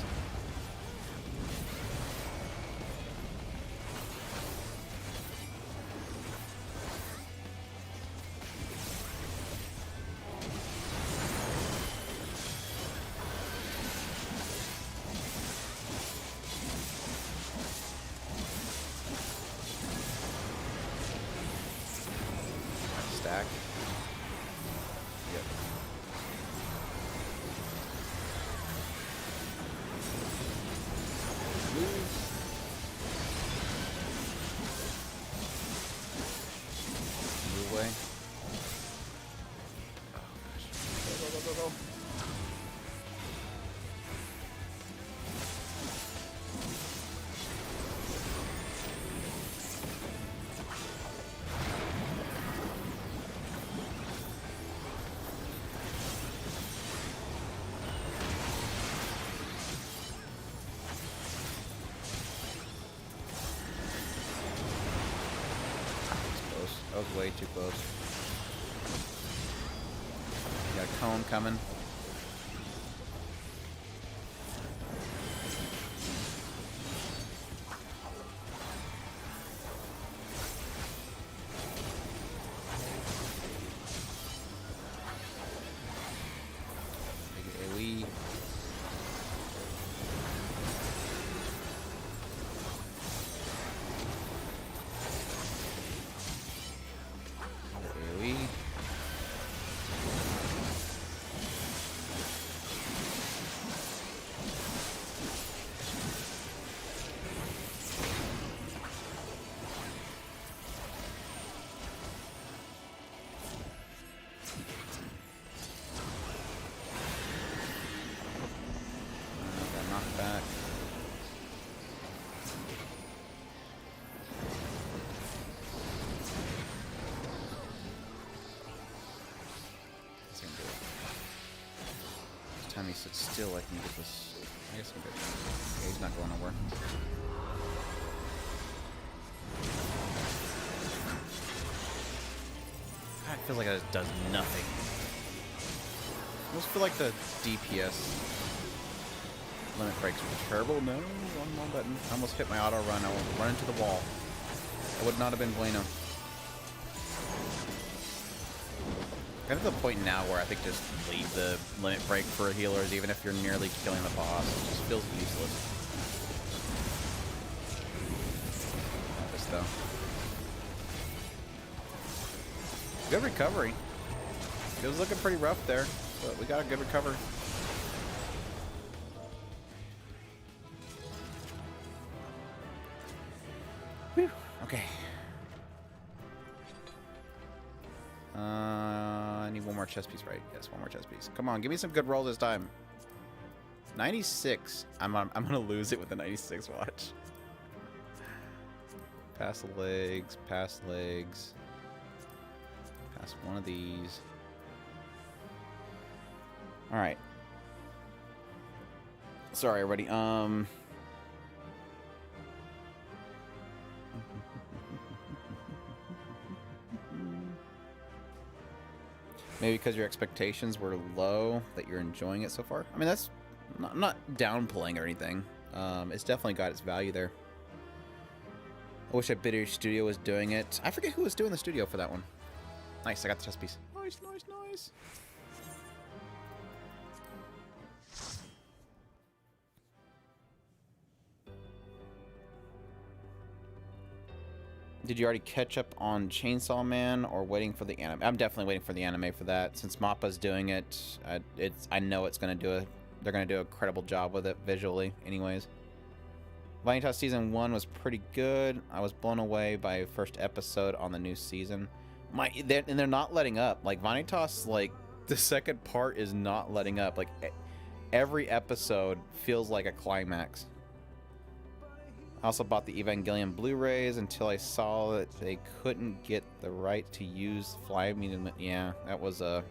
Stack. Yep. Move. Move away. Oh gosh. Go, go, go, go, go. That was way too close. Got a cone coming. Big AoE. AoE. time he sits still, I can get this. I guess I'm good. Yeah, he's not going nowhere. God, it feels like it does nothing. I almost feel like the DPS limit breaks were terrible. No, one more button. I almost hit my auto run. I will run into the wall. That would not have been bueno. I'm at the point now where I think just leave the limit break for healers, even if you're nearly killing the boss. It just feels useless. This though. Good recovery. It was looking pretty rough there, but we got a good recovery. Whew. Okay. I need one more chess piece, right? Yes, one more chess piece. Come on, give me some good rolls this time. 96. I'm gonna lose it with the 96 watch. Pass the legs, pass legs. Pass one of these. Alright. Sorry, everybody. Maybe because your expectations were low that you're enjoying it so far. I mean, that's I'm not downplaying or anything. It's definitely got its value there. I wish a bigger studio was doing it. I forget who was doing the studio for that one. Nice, I got the chess piece. Nice, nice, nice. Did you already catch up on Chainsaw Man or waiting for the anime? I'm definitely waiting for the anime for that. Since Mappa's doing it, I know it's gonna do they're gonna do a credible job with it visually, anyways. Vanitas season 1 was pretty good. I was blown away by first episode on the new season. They're not letting up. Like Vanitas, like the second part is not letting up. Like every episode feels like a climax. I also bought the Evangelion Blu-rays until I saw that they couldn't get the right to use fly medium. Yeah, that was a...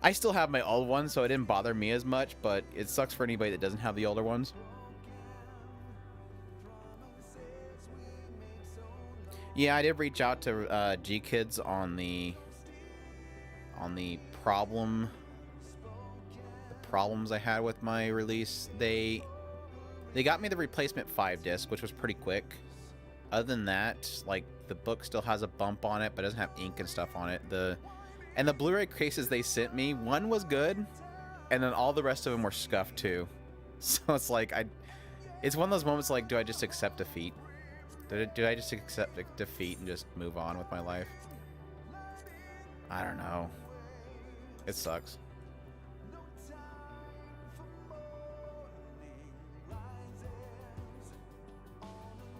I still have my old ones, so it didn't bother me as much, but it sucks for anybody that doesn't have the older ones. Yeah, I did reach out to G-Kids on the problems I had with my release. They got me the replacement 5 disc, which was pretty quick. Other than that, like, the book still has a bump on it, but it doesn't have ink and stuff on it. And the Blu-ray cases they sent me, one was good, and then all the rest of them were scuffed too. So it's like, it's one of those moments like, do I just accept defeat? Do I just accept defeat and just move on with my life? I don't know. It sucks.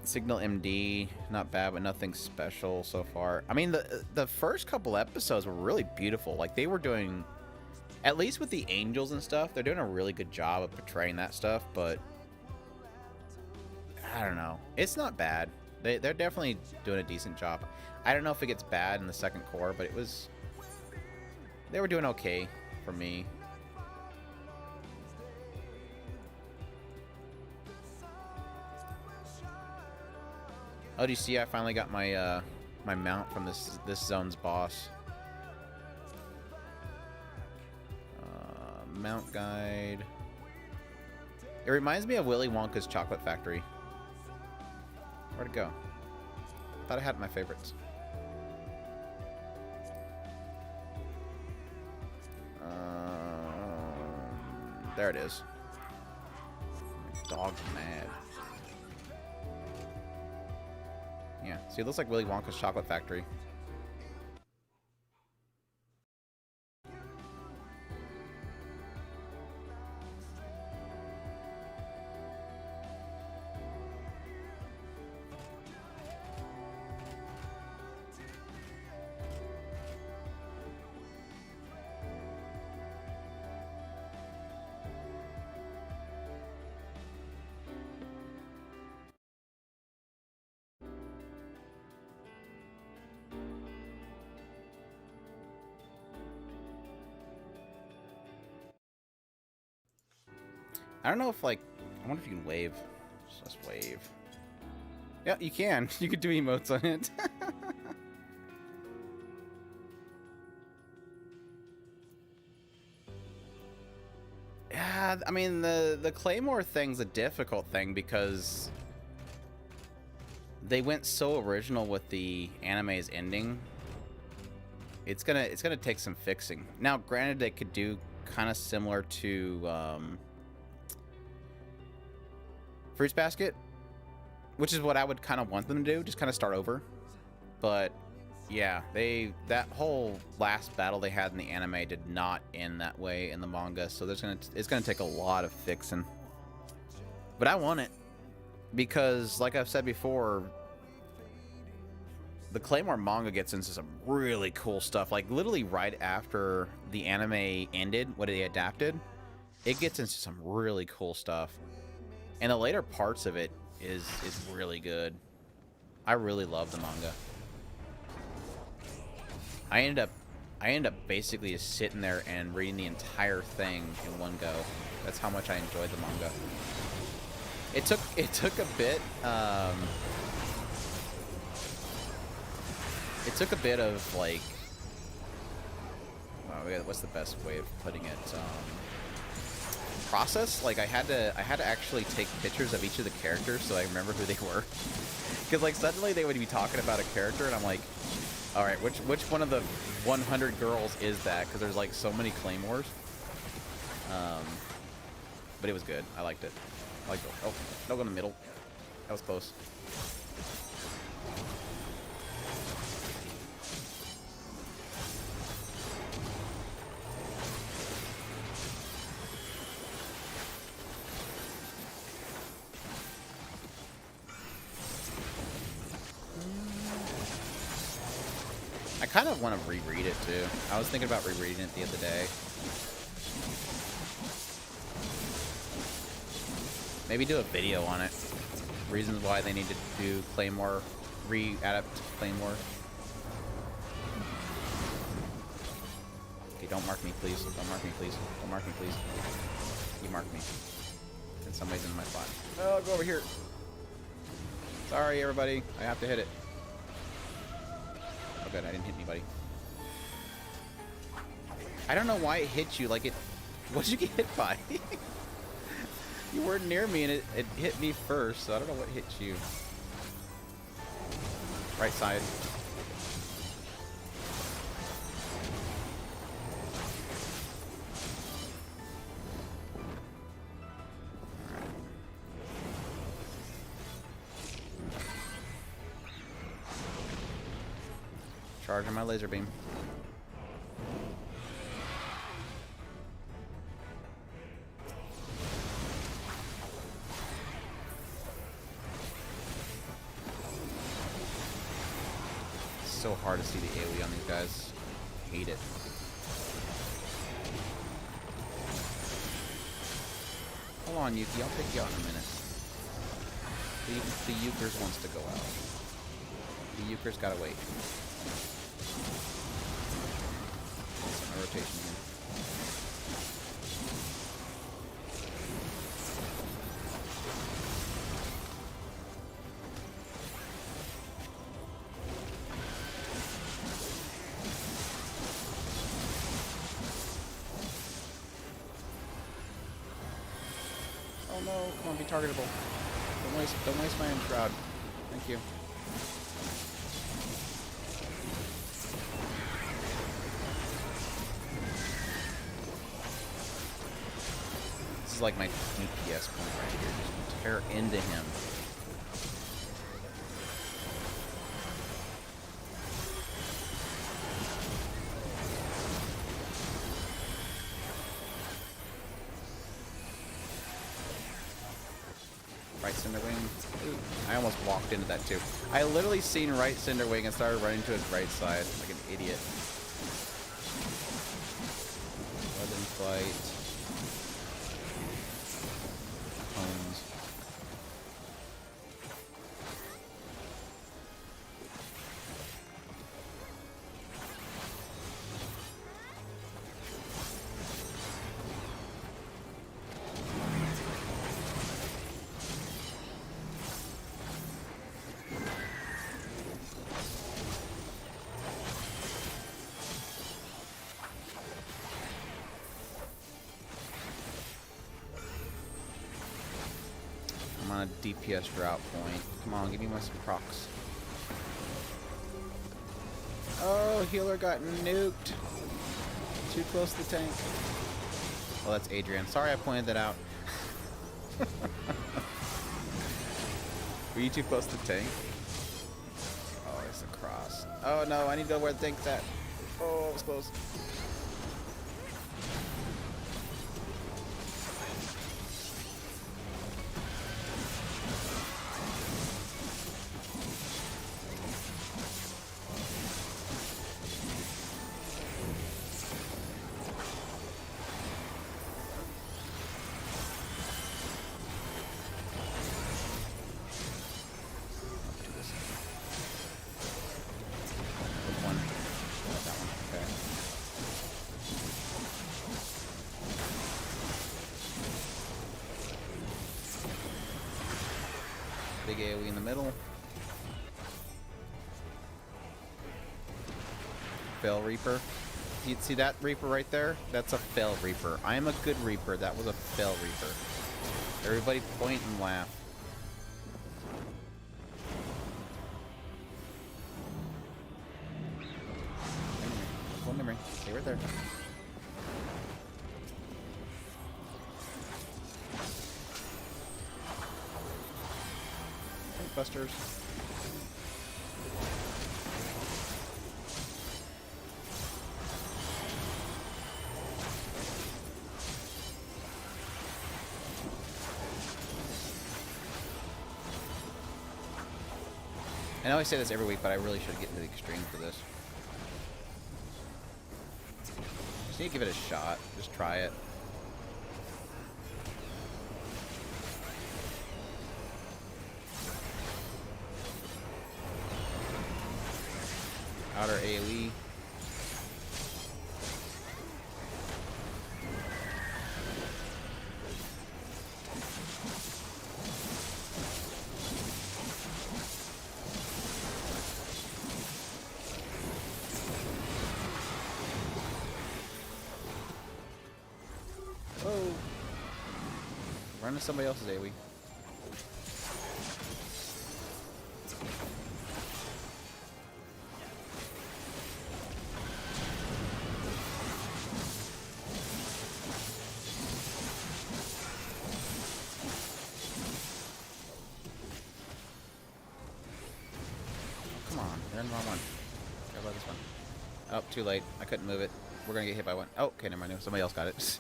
Signal MD, not bad, but nothing special so far. I mean, the first couple episodes were really beautiful. Like, they were doing, at least with the angels and stuff, they're doing a really good job of portraying that stuff, but I don't know. It's not bad. They're definitely doing a decent job. I don't know if it gets bad in the second core, but they were doing okay for me. Oh, do you see? I finally got my my mount from this zone's boss. Mount guide. It reminds me of Willy Wonka's Chocolate Factory. Where'd it go? Thought I had my favorites. There it is. My dog's mad. Yeah, see, it looks like Willy Wonka's Chocolate Factory. I don't know if, like... I wonder if you can wave. Just wave. Yeah, you can. You could do emotes on it. Yeah, I mean, the Claymore thing's a difficult thing because they went so original with the anime's ending. It's gonna take some fixing. Now, granted, they could do kind of similar to Fruits Basket, which is what I would kind of want them to do, just kind of start over. But yeah, that whole last battle they had in the anime did not end that way in the manga, so it's gonna take a lot of fixing. But I want it because, like I've said before, the Claymore manga gets into some really cool stuff. Like literally right after the anime ended, what they adapted, it gets into some really cool stuff, and the later parts of it is really good. I really love the manga. I ended up basically just sitting there and reading the entire thing in one go. That's how much I enjoyed the manga. It took a bit. It took a bit of like. What's the best way of putting it? Process. Like I had to actually take pictures of each of the characters so I remember who they were. Because like suddenly they would be talking about a character and I'm like, all right, which one of the 100 girls is that? Because there's like so many Claymores. But it was good. I liked it. I liked it. Oh, don't go in the middle. That was close. I kind of want to reread it too. I was thinking about rereading it the other day. Maybe do a video on it. Reasons why they need to do Claymore, re-adapt Claymore. Okay, don't mark me, please. Don't mark me, please. Don't mark me, please. You mark me. And somebody's in my spot. Oh, go over here. Sorry, everybody. I have to hit it. Oh, good. I didn't hit anybody. I don't know why it hit you. Like it... What did you get hit by? You weren't near me and it hit me first, so I don't know what hit you. Right side. Charging my laser beam. So hard to see the AoE on these guys. Hate it. Hold on, Yuki. I'll pick you out in a minute. The Euchers wants to go out. The Euchers gotta wait. Some rotation again. Oh no, come on, be targetable. Don't waste my shroud. Thank you. This is like my DPS point right here. Just tear into him. Right Cinder Wing. Ooh, I almost walked into that too. I literally seen right Cinder Wing and started running to his right side like an idiot. Weapon fight. Homes. DPS drop point. Come on, give me some procs. Oh, healer got nuked. Too close to the tank. Oh, that's Adrian. Sorry I pointed that out. Were you too close to the tank? Oh, it's a cross. Oh no, I need to go where the tank's at. Oh, it was close. Big AoE in the middle. Fail Reaper. You see that Reaper right there? That's a fail Reaper. I am a good Reaper. That was a fail Reaper. Everybody point and laugh. One memory. Stay right there. Busters. I know I say this every week, but I really should get into the extreme for this. Just need to give it a shot. Just try it. Outer AoE. Oh. Run into somebody else's AoE. You're in the wrong one. Go by this one. Oh, too late. I couldn't move it. We're gonna get hit by one. Oh, okay, never mind. Somebody else got it.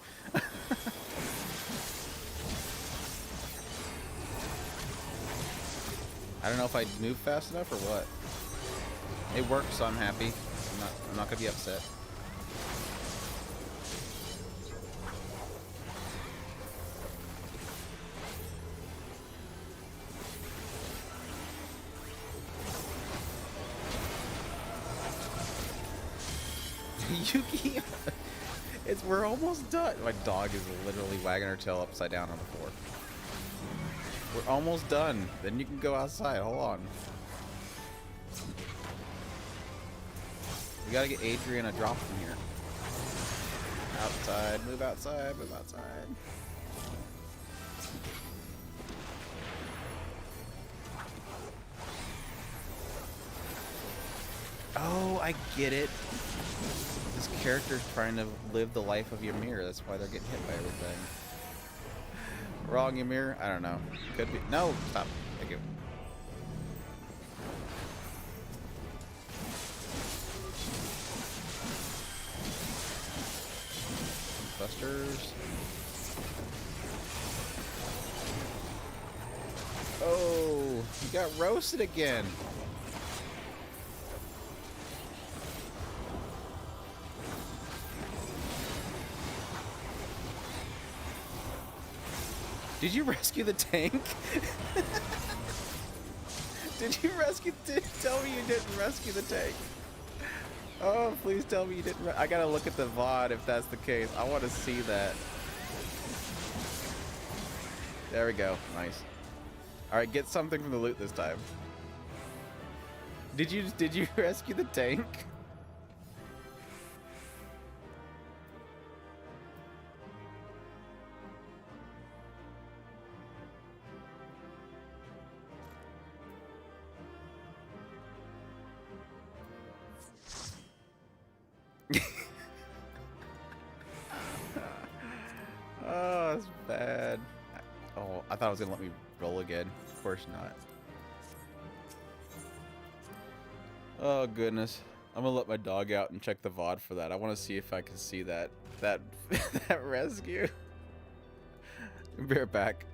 I don't know if I moved fast enough or what. It worked, so I'm happy. I'm not gonna be upset. Yuki, we're almost done. My dog is literally wagging her tail upside down on the floor. We're almost done. Then you can go outside. Hold on. We gotta get Adrian a drop from here. Outside. Move outside. Move outside. Oh, I get it. This character's trying to live the life of Ymir. That's why they're getting hit by everything. Wrong, Ymir? I don't know. Could be. No! Stop. Thank you. Busters. Oh! You got roasted again! Did you rescue the tank? Did you rescue? Tell me you didn't rescue the tank. Oh, please tell me you didn't. I gotta look at the VOD if that's the case. I want to see that. There we go. Nice. All right, get something from the loot this time. Did you rescue the tank? Oh, that's bad. Oh, I thought it was gonna let me roll again. Of course not. Oh goodness. I'm gonna let my dog out and check the VOD for that. I want to see if I can see that that rescue. Be right back.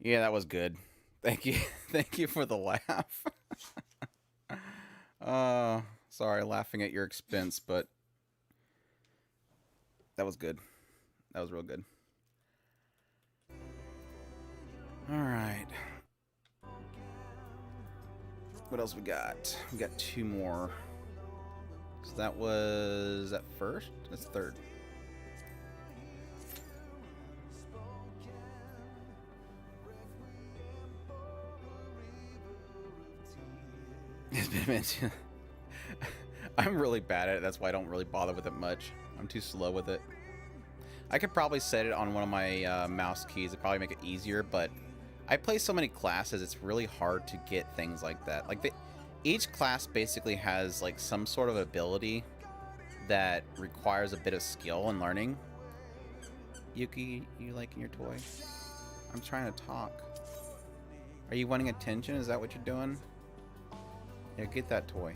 Yeah, that was good. Thank you. Thank you for the laugh. Sorry, laughing at your expense, but that was good. That was real good. All right. What else we got? We got two more. So that was that first? That's third. I'm really bad at it. That's why I don't really bother with it much. I'm too slow with it. I could probably set it on one of my mouse keys. It'd probably make it easier, but I play so many classes, it's really hard to get things like that. Like, each class basically has like some sort of ability that requires a bit of skill and learning. Yuki, you liking your toy? I'm trying to talk. Are you wanting attention? Is that what you're doing? Yeah, get that toy.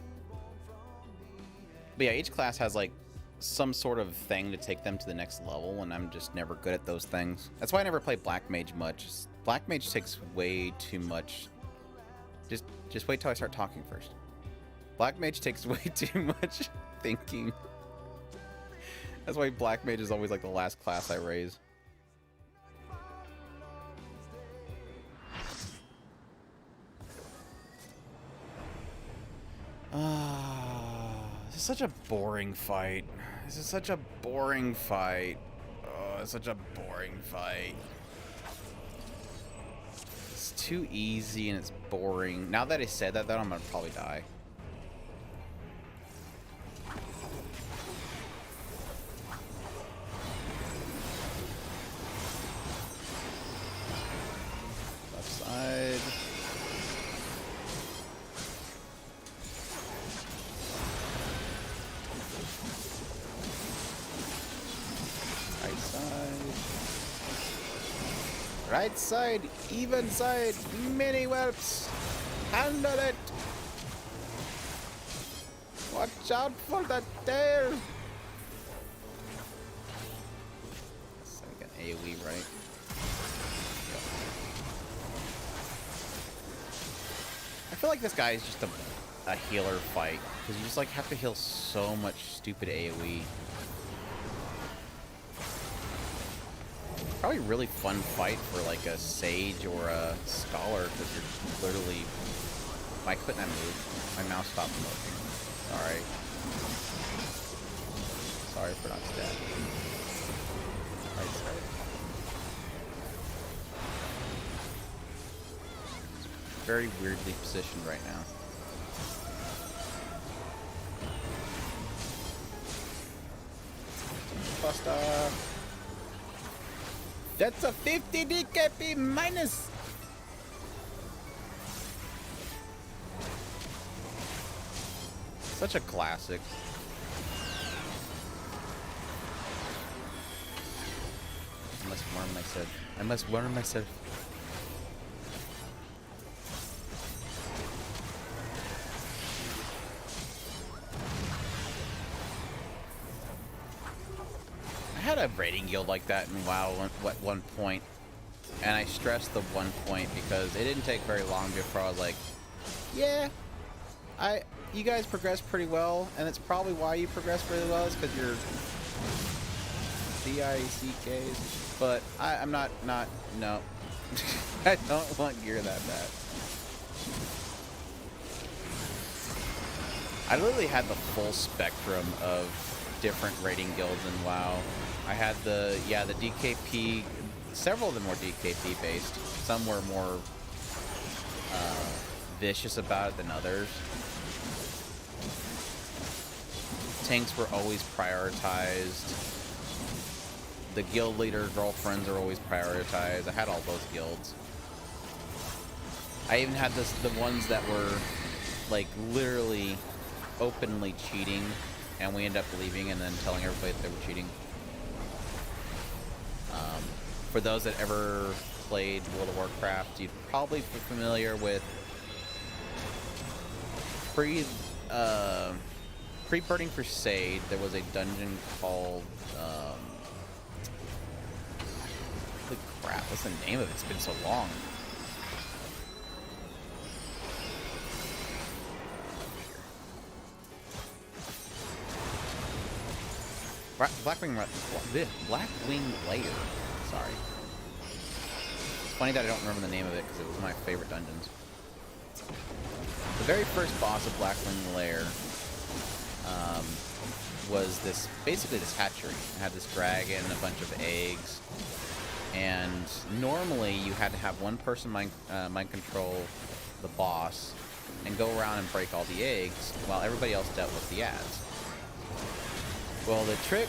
But yeah, each class has like some sort of thing to take them to the next level, and I'm just never good at those things. That's why I never play Black Mage much. Black Mage takes way too much. Just wait till I start talking first. Black Mage takes way too much thinking. That's why Black Mage is always like the last class I raise. This is such a boring fight. This is such a boring fight. Oh, it's such a boring fight. It's too easy and it's boring. Now that I said that, though, I'm gonna probably die. Left side. Right side, even side, mini whelps. Handle it. Watch out for that tail. So I got AoE, right? Yep. I feel like this guy is just a healer fight, because you just like have to heal so much stupid AoE. Probably a really fun fight for like a sage or a scholar, because you're literally. Why couldn't I move? My mouse stopped moving. Sorry. Sorry for not stat. Right side. Very weirdly positioned right now. Buster. That's a 50 DKP minus. Such a classic. I must warm myself. I must warm myself. I had a raiding guild like that in WoW at one point, and I stressed the one point because it didn't take very long before I was like, yeah, you guys progress pretty well, and it's probably why you progress really well is because you're DICKs, but I'm not, no. I don't want gear that bad. I literally had the full spectrum of different raiding guilds in WoW. I had the DKP, several of them were DKP based. Some were more vicious about it than others. Tanks were always prioritized. The guild leader girlfriends are always prioritized. I had all those guilds. I even had the ones that were like literally openly cheating, and we ended up leaving and then telling everybody that they were cheating. For those that ever played World of Warcraft, you'd probably be familiar with pre-Burning Crusade. There was a dungeon called holy crap, what's the name of it? It's been so long. Blackwing Lair. Sorry. It's funny that I don't remember the name of it because it was my favorite dungeons. The very first boss of Blackwing Lair was basically this hatchery. It had this dragon, a bunch of eggs, and normally you had to have one person mind control the boss and go around and break all the eggs while everybody else dealt with the ads. Well, the trick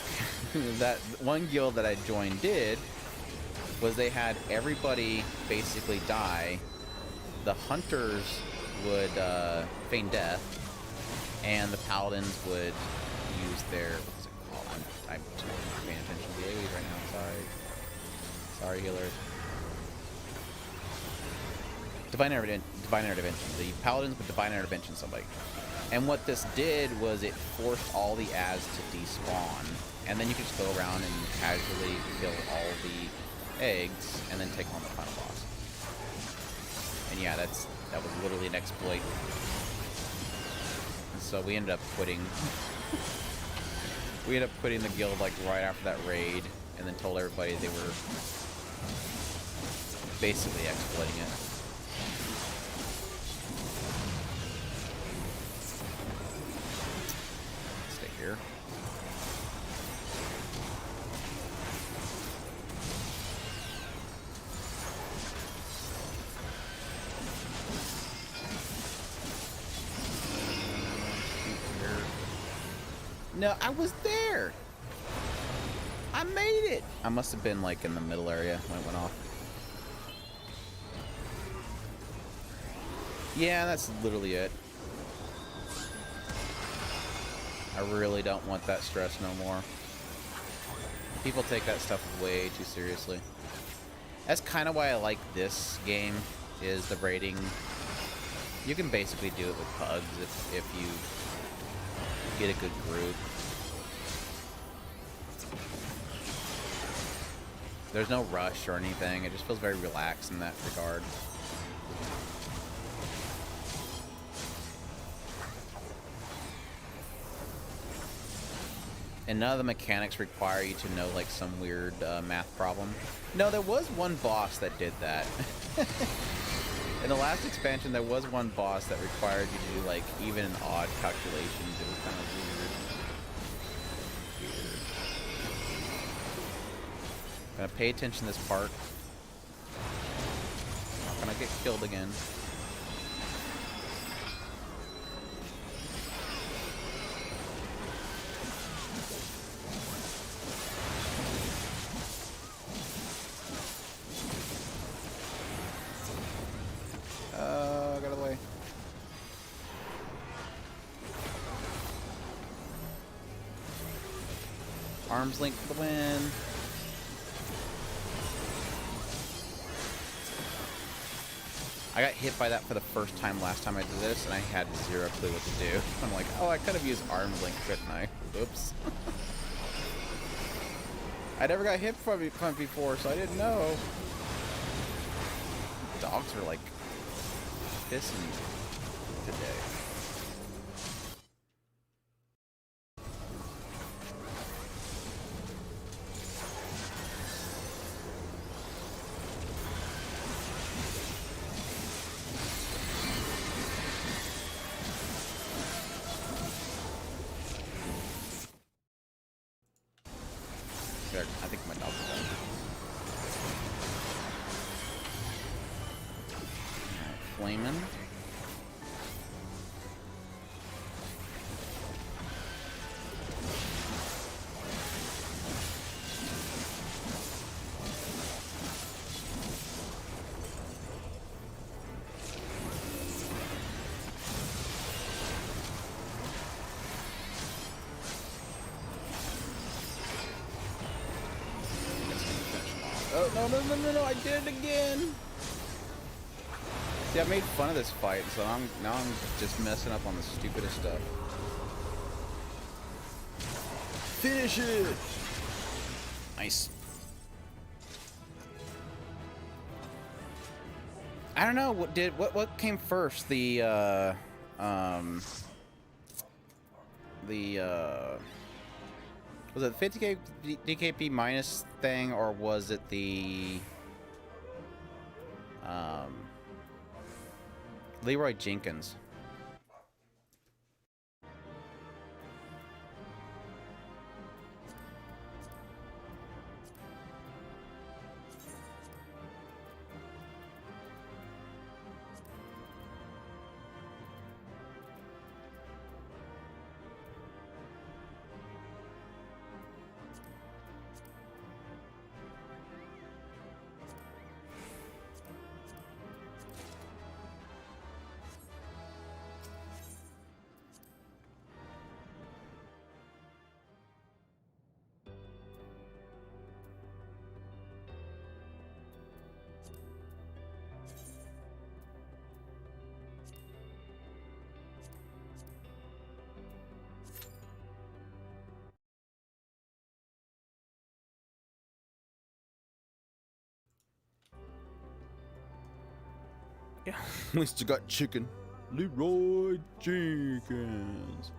that one guild that I joined did was they had everybody basically die. The hunters would feign death, and the paladins would use their, what's it called? I'm too paying attention to the AoEs right now. Sorry, healers. Divine Intervention. The paladins would Divine Intervention somebody. And what this did was it forced all the ads to despawn, and then you could just go around and casually kill all the eggs, and then take on the final boss. And yeah, that was literally an exploit. And so we ended up quitting. We ended up quitting the guild like right after that raid, and then told everybody they were basically exploiting it. Stay here. No, I was there. I made it. I must have been like in the middle area when it went off. Yeah, that's literally it. I really don't want that stress no more. People take that stuff way too seriously. That's kind of why I like this game, is the raiding. You can basically do it with pugs if you get a good group. There's no rush or anything. It just feels very relaxed in that regard. And none of the mechanics require you to know like some weird math problem. No, there was one boss that did that. In the last expansion, there was one boss that required you to do like even and odd calculations. It was kind of weird. Gonna pay attention to this part. Not gonna get killed again. Got away. Arms length for the win. I got hit by that for the first time last time I did this, and I had zero clue what to do. I'm like, oh, I could have used arms length, couldn't I? Oops. I never got hit from it before, so I didn't know. Dogs are like pissing today. I think my dog is dead. Flamin'. Oh, no, I did it again! See, I made fun of this fight, so now I'm just messing up on the stupidest stuff. Finish it! Nice. I don't know, what came first? Was it the 50k DKP minus thing, or was it the Leroy Jenkins? Yeah. At least you got chicken. Leroy Jenkins.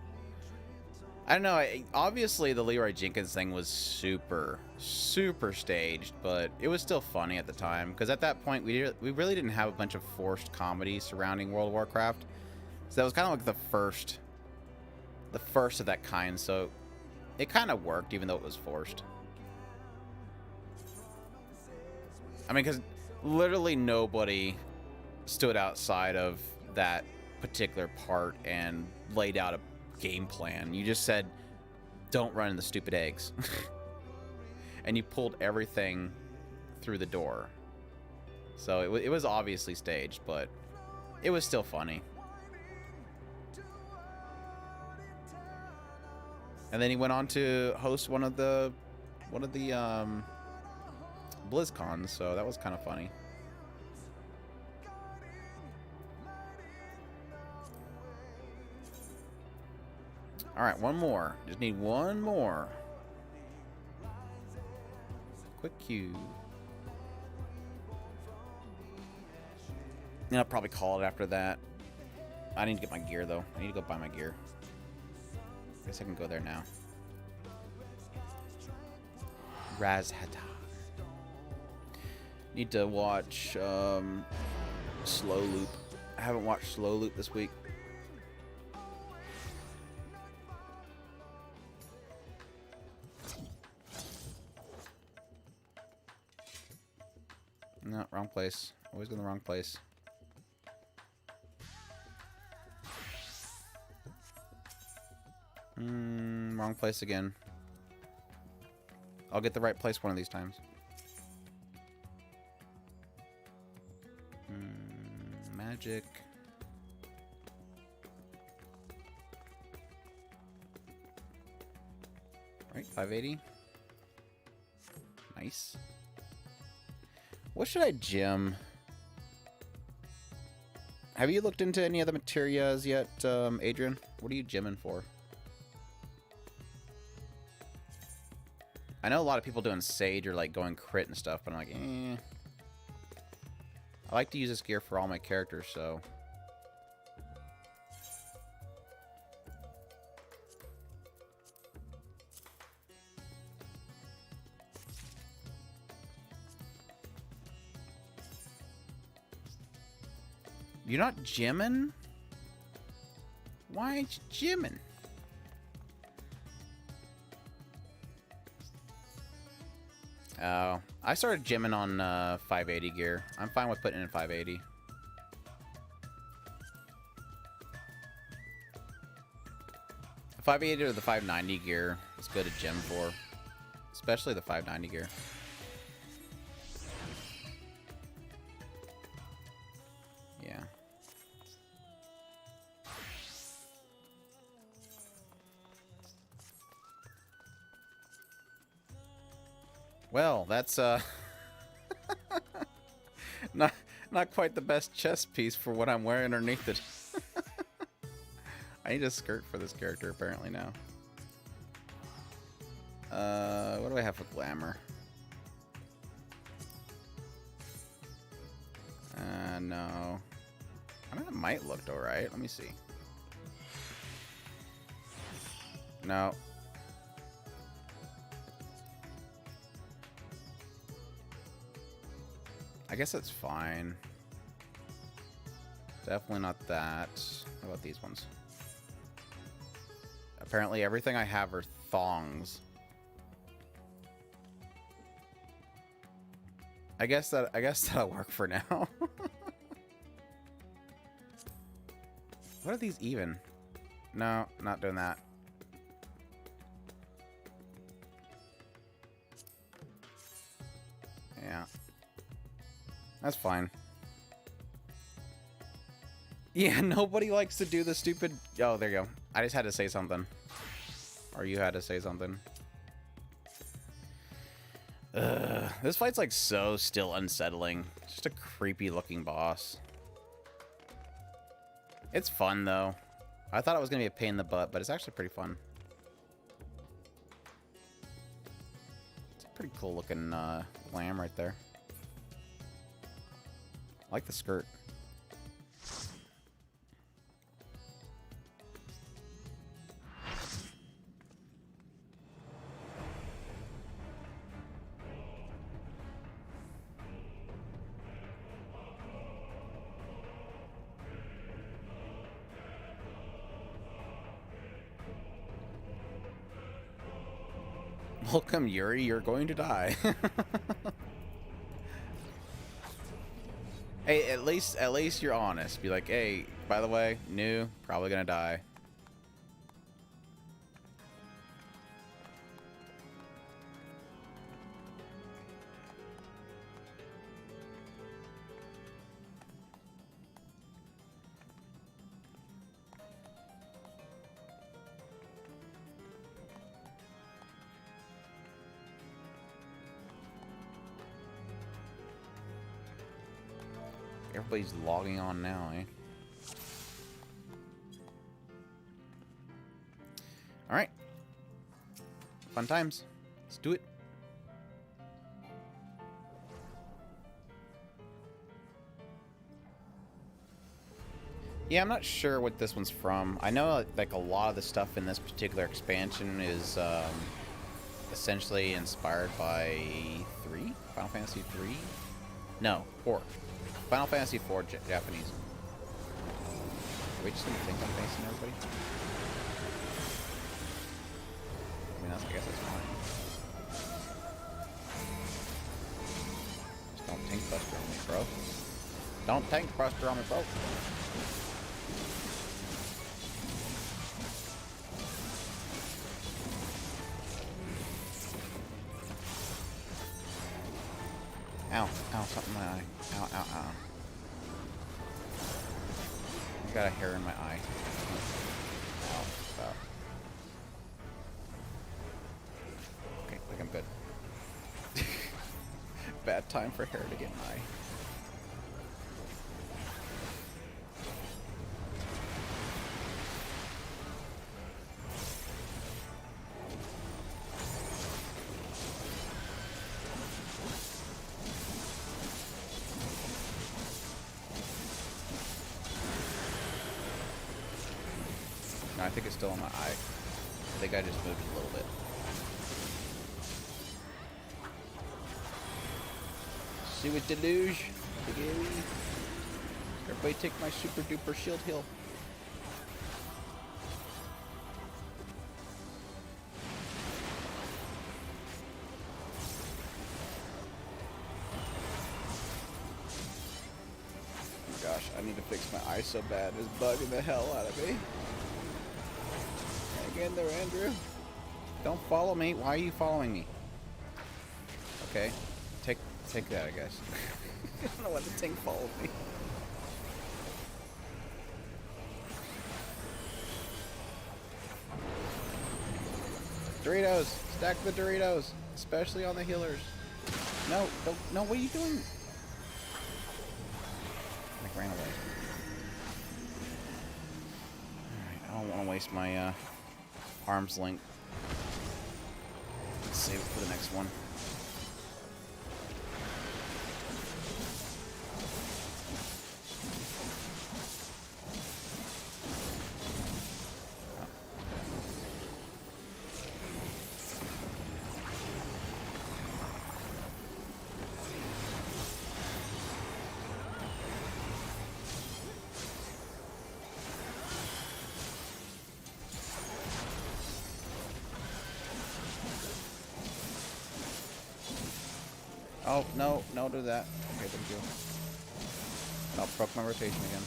I don't know. Obviously, the Leroy Jenkins thing was super staged, but it was still funny at the time. Because at that point, we really didn't have a bunch of forced comedy surrounding World of Warcraft. So that was kind of like the first of that kind. So it kind of worked, even though it was forced. I mean, because literally nobody stood outside of that particular part and laid out a game plan. You just said, don't run in the stupid eggs. And you pulled everything through the door. So it was obviously staged, but it was still funny. And then he went on to host one of the BlizzCons, so that was kind of funny. All right, one more. Just need one more. Quick queue. And I'll probably call it after that. I need to get my gear, though. I need to go buy my gear. Guess I can go there now. Razhata. Need to watch Slow Loop. I haven't watched Slow Loop this week. No, wrong place. Always go in the wrong place. Wrong place again. I'll get the right place one of these times. Magic. Right, 580. Nice. What should I gem? Have you looked into any of the materias yet, Adrian? What are you gemming for? I know a lot of people doing Sage or like going crit and stuff, but I'm like, eh. I like to use this gear for all my characters, so. You're not gemming? Why ain't you gemming? Oh, I started gemming on 580 gear. I'm fine with putting in 580. The 580 or the 590 gear is good to gem for, especially the 590 gear. Yeah. Well, that's not quite the best chest piece for what I'm wearing underneath it. I need a skirt for this character apparently now. What do I have for glamour? No. I mean, it might look alright. Let me see. No. I guess it's fine. Definitely not that. How about these ones? Apparently everything I have are thongs. I guess that'll work for now. What are these even? No, not doing that. Yeah. That's fine. Yeah, nobody likes to do the stupid... Oh, there you go. I just had to say something. Or you had to say something. This fight's like so still unsettling. Just a creepy looking boss. It's fun though. I thought it was going to be a pain in the butt, but it's actually pretty fun. It's a pretty cool looking lamb right there. I like the skirt. Welcome, Yuri. You're going to die. Hey, at least you're honest. Be like, hey, by the way, new, probably gonna die. Everybody's logging on now, eh? Alright. Fun times. Let's do it. Yeah, I'm not sure what this one's from. I know like a lot of the stuff in this particular expansion is essentially inspired by 3? Final Fantasy 3? No, 4. Final Fantasy 4 Japanese. Are we just gonna think I'm facing everybody? I mean, I guess that's fine. Just don't tank buster on me, bro. Don't tank buster on me, bro. Ow, ow, something in my eye. Ow, ow, ow. I got a hair in my eye. Ow, stop. Okay, I think I'm good. Bad time for hair to get in my eye. No, I think it's still on my eye. I think I just moved it a little bit. See what deluge? Everybody take my super duper shield heal. Oh gosh, I need to fix my eye so bad. It's bugging the hell out of me. Again there, Andrew. Don't follow me. Why are you following me? Okay. Take that, I guess. I don't know why the thing followed me. Doritos! Stack the Doritos! Especially on the healers. No, don't, no, what are you doing? Like, ran away. Alright, I don't want to waste my, arm's length. Let's save it for the next one. Oh, no, no to that. Okay, thank you. Oh, broke my rotation again.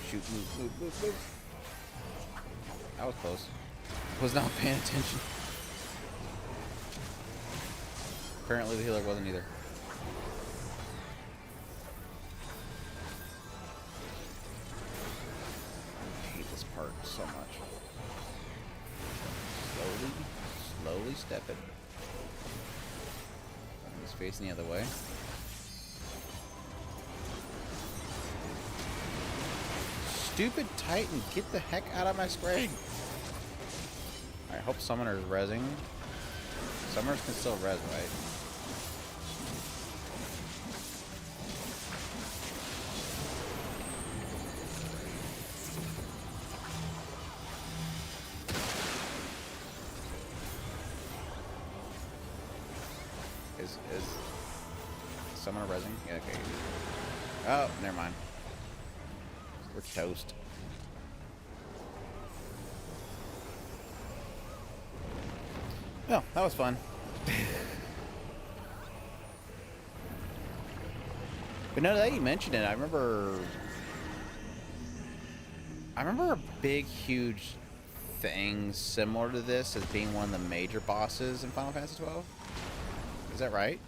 Shoot, move. That was close. Was not paying attention. Apparently the healer wasn't either. facing the other way. Stupid Titan, get the heck out of my screen! I hope Summoner's rezzing. Summoners can still res, right? Is Summoner rezzing? Yeah, okay. Oh, never mind. We're toast. Well, that was fun. But now that you mentioned it, I remember a big, huge thing similar to this as being one of the major bosses in Final Fantasy XII. Is that right?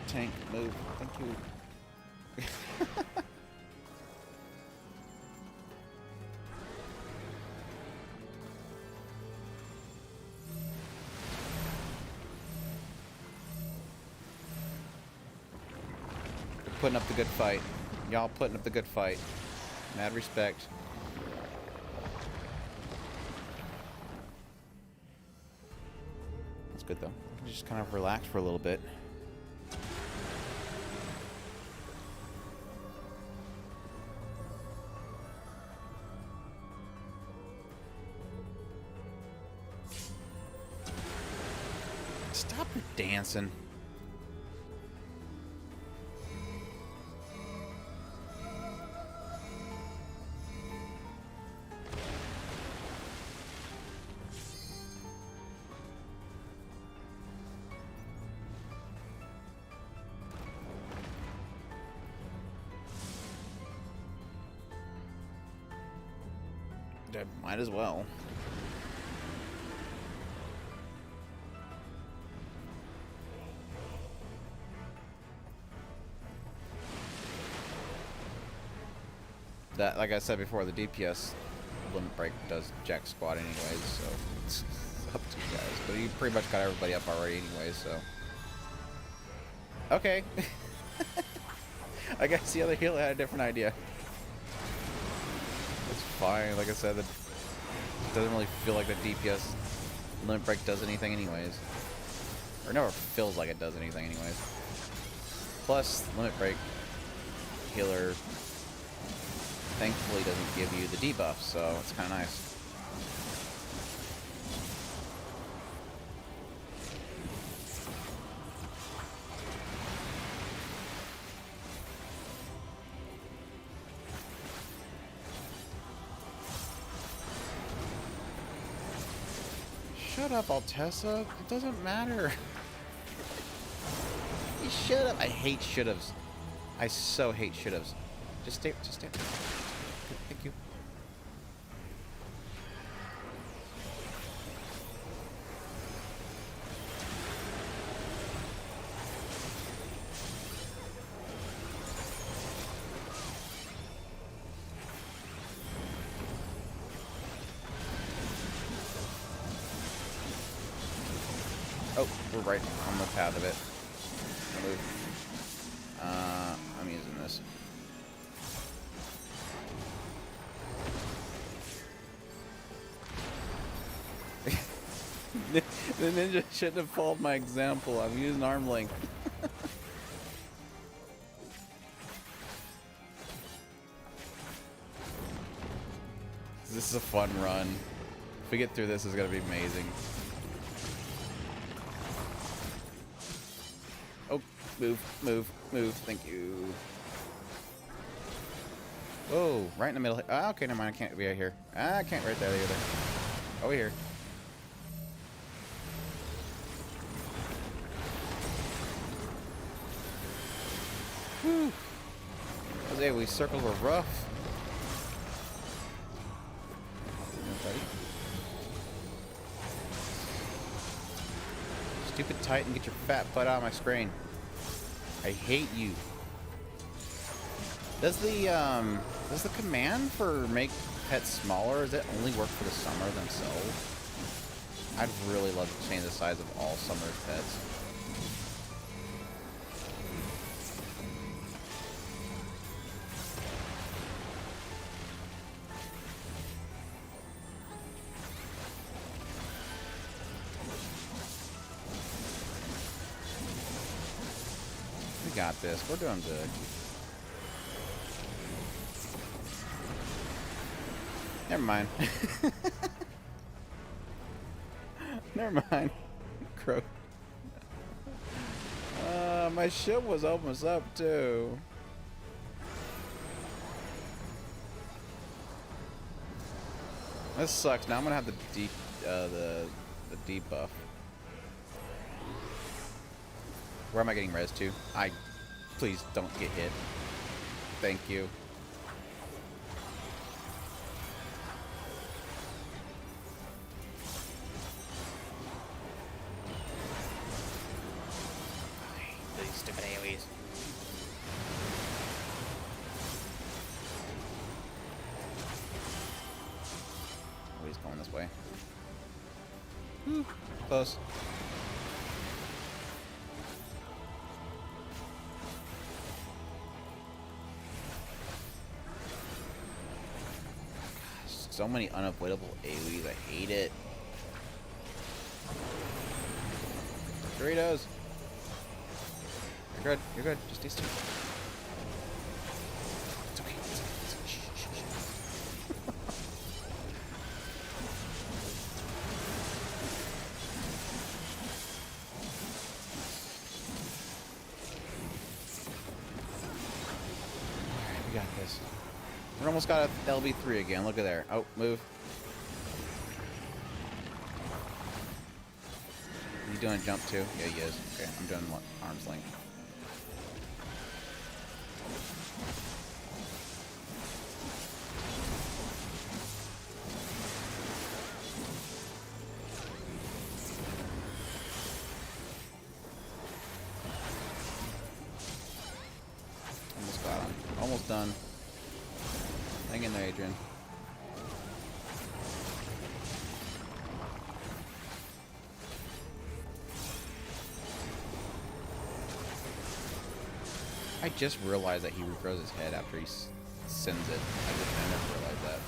Tank, move. Thank you. Putting up the good fight. Y'all putting up the good fight. Mad respect. That's good though. Just kind of relax for a little bit. Stop your dancing. Might as well. That, like I said before, the DPS limit break does jack squat anyways, so it's up to you guys. But you pretty much got everybody up already anyways, so. Okay. I guess the other healer had a different idea. It's fine, like I said, it doesn't really feel like the DPS limit break does anything anyways. Or never feels like it does anything anyways. Plus, limit break healer thankfully doesn't give you the debuff, so it's kind of nice. Shut up, Altessa. It doesn't matter. You shut up. I hate should-haves. I so hate should-haves. Just stay. Good, thank you. Oh, we're right on the path of it. I'll move. I'm using this. The ninja shouldn't have followed my example. I'm using arm length. This is a fun run. If we get through this, it's gonna be amazing. Oh, move. Thank you. Whoa, right in the middle. Ah, okay, never mind. I can't be right here. Ah, I can't right there either. Over here. Whew. Jose, we circles were rough. Stupid Titan, get your fat butt out of my screen. I hate you. Does the command for make pets smaller, does it only work for the summer themselves? I'd really love to change the size of all summer's pets. We got this. We're doing good. Never mind. Never mind. Crow. My ship was almost up too. This sucks. Now I'm gonna have the debuff. Where am I getting res to? Please don't get hit. Thank you. These stupid AoEs. Oh, he's going this way. Close. So many unavoidable AoEs. I hate it. Doritos. You're good. You're good. Just stay still. It's okay. It's okay. It's okay. Shh, shh, shh. Alright, we got this. We almost got a LB3 again. Look at there. Oh, move. You doing jump too? Yeah, he is. Okay, I'm doing what? Arm's length. Almost got him. Almost done. Hang in there, Adrian. I just realized that he regrows his head after he sends it. I never realized that.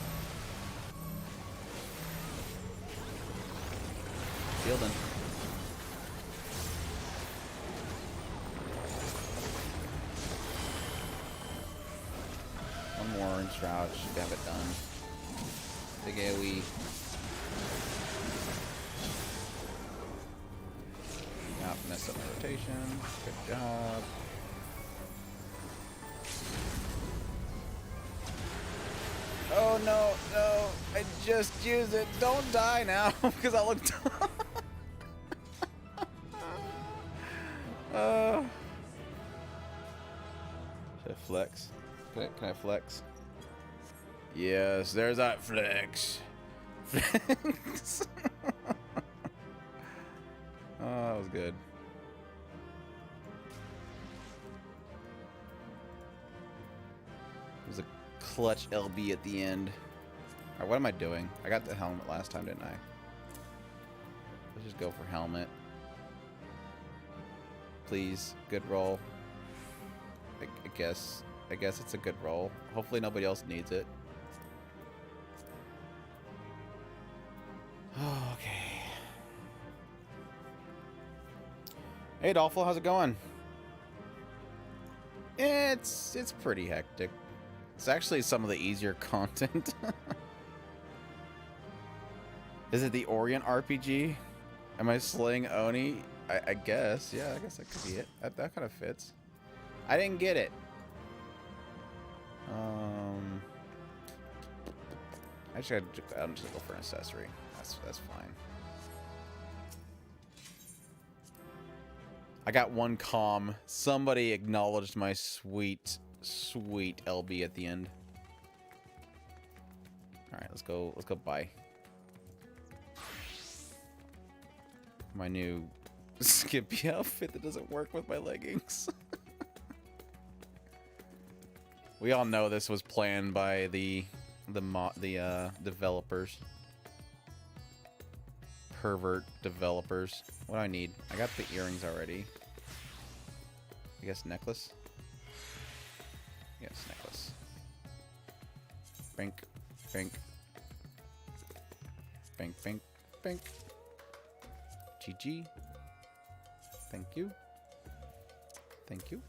Fielding. One more and Shroud should have it done. Big AoE. Not mess up my rotation. Good job. Oh no, no, I just used it. Don't die now, because I look dumb. Should I flex? Can I flex? Yes, there's that flex. Flex. Oh, that was good. It was a clutch LB at the end. Alright, what am I doing? I got the helmet last time, didn't I? Let's just go for helmet. Please, good roll. I guess it's a good roll. Hopefully nobody else needs it. Okay. Hey Dolphin, how's it going? It's pretty hectic. It's actually some of the easier content. Is it the Orient RPG? Am I slaying Oni? I guess. Yeah, I guess that could be it. That kind of fits. I didn't get it. I just gotta just go for an accessory. That's fine. I got one comm. Somebody acknowledged my sweet LB at the end. All right, let's go buy my new Skippy outfit that doesn't work with my leggings. We all know this was planned by the developers. Pervert developers. What do I need? I got the earrings already. I guess necklace? Yes, necklace. Bink. Bink. Bink, bink, bink. GG. Thank you. Thank you.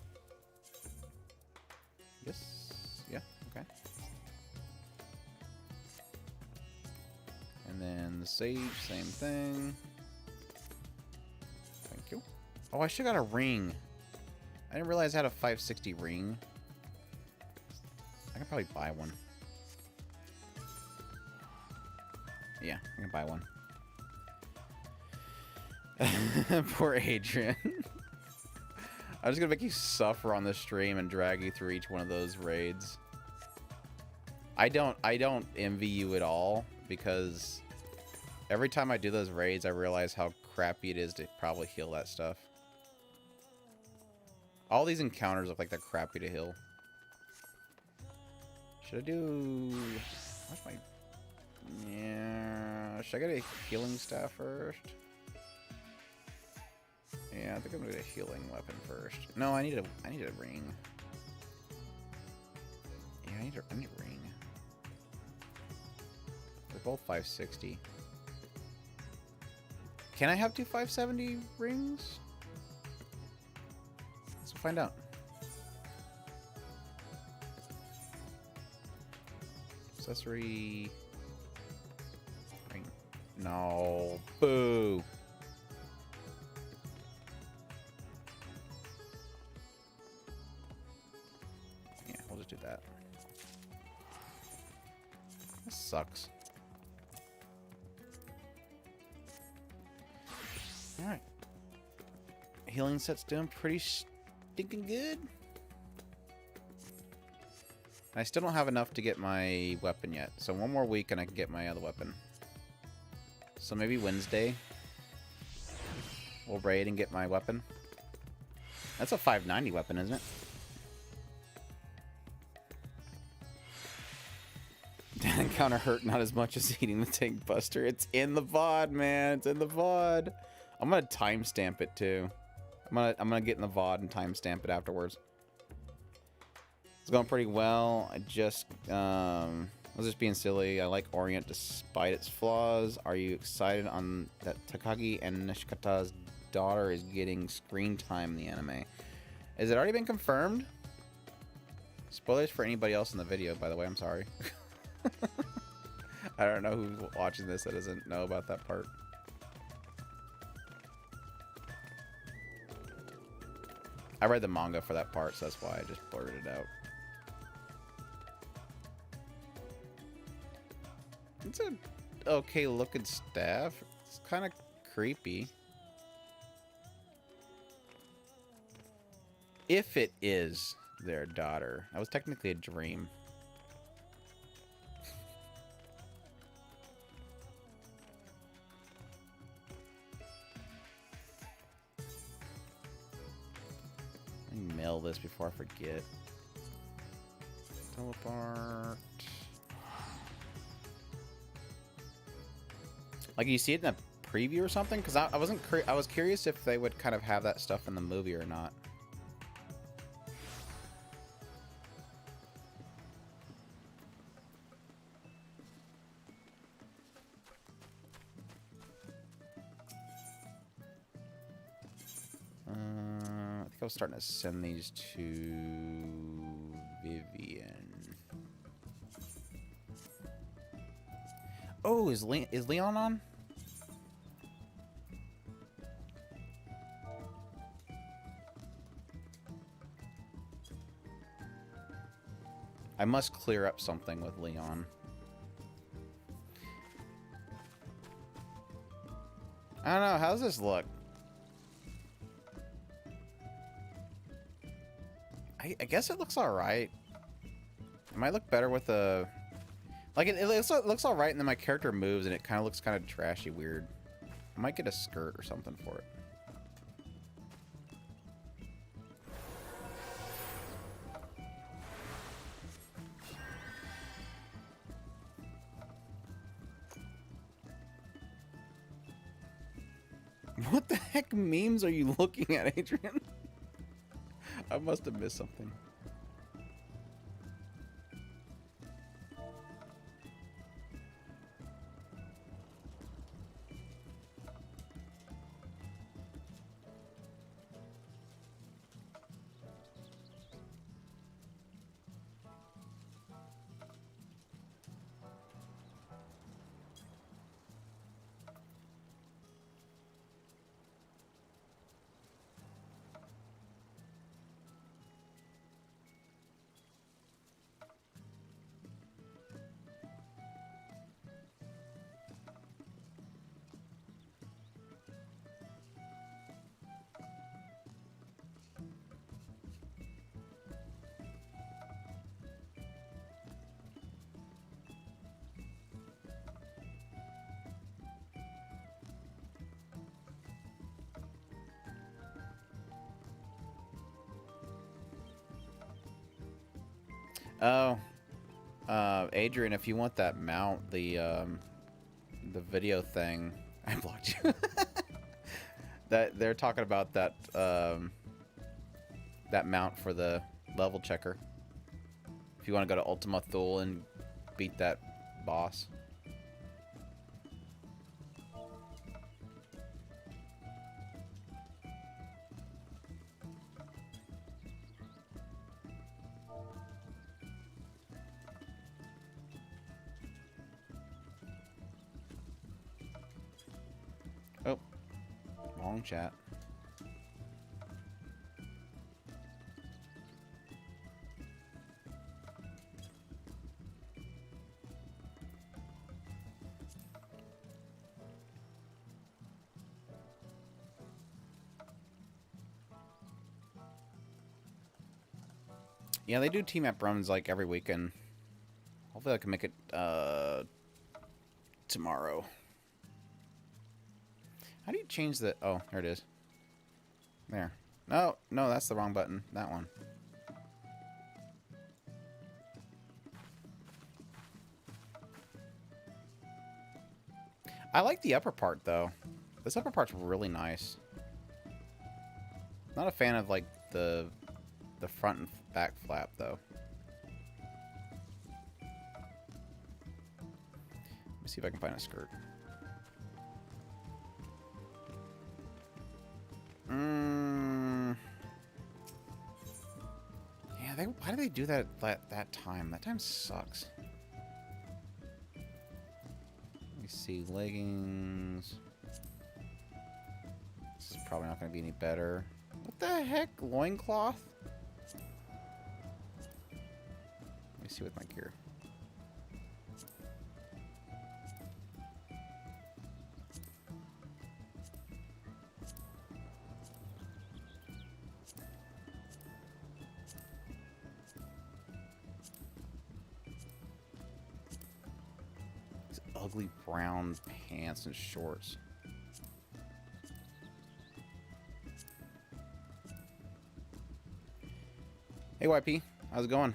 Yes. Yeah, okay. And then the sage, same thing. Thank you. Oh, I should have got a ring. I didn't realize I had a 560 ring. I can probably buy one. Yeah, I can buy one. Poor Adrian. I'm just gonna make you suffer on this stream and drag you through each one of those raids. I don't envy you at all, because every time I do those raids I realize how crappy it is to probably heal that stuff. All these encounters look like they're crappy to heal. Should I do... What's my... Yeah... Should I get a healing staff first? Yeah, I think I'm gonna get a healing weapon first. No, I need a ring. Yeah, I need a ring. They're both 560. Can I have two 570 rings? Let's find out. Accessory ring. No. Boo. Yeah, we'll just do that. This sucks. Alright. Healing set's doing pretty stinking good. I still don't have enough to get my weapon yet. So one more week and I can get my other weapon. So maybe Wednesday we'll raid and get my weapon. That's a 590 weapon, isn't it? That encounter hurt not as much as eating the tank buster. It's in the VOD, man. It's in the VOD. I'm gonna timestamp it too. I'm gonna get in the VOD and timestamp it afterwards. It's going pretty well. I was just being silly. I like Orient despite its flaws. Are you excited on that Takagi and Nishikata's daughter is getting screen time in the anime? Has it already been confirmed? Spoilers for anybody else in the video, by the way. I'm sorry. I don't know who's watching this that doesn't know about that part. I read the manga for that part, so that's why I just blurted it out. It's a okay looking staff. It's kind of creepy. If it is their daughter. That was technically a dream. Let me mail this before I forget. Teleport. Like, you see it in a preview or something? Because I was curious if they would kind of have that stuff in the movie or not. I think I was starting to send these to Vivian. Oh, is Leon on? I must clear up something with Leon. I don't know. How's this look? I guess it looks alright. It might look better with a... Like, it looks alright, and then my character moves, and it kind of looks kind of trashy weird. I might get a skirt or something for it. What the heck memes are you looking at, Adrian? I must have missed something. Oh, Adrian, if you want that mount, the video thing, I blocked you. That they're talking about that that mount for the level checker. If you want to go to Ultima Thule and beat that boss. Oh, wrong chat. Yeah, they do team app runs like every weekend. Hopefully I can make it tomorrow. How do you change the... Oh, there it is. There. No, no, that's the wrong button. That one. I like the upper part, though. This upper part's really nice. Not a fan of, like, the front and back flap, though. Let me see if I can find a skirt. Yeah, why do they do that that time? That time sucks. Let me see, leggings. This is probably not going to be any better. What the heck? Loincloth? Let me see with my gear. These ugly brown pants and shorts. Hey YP, how's it going?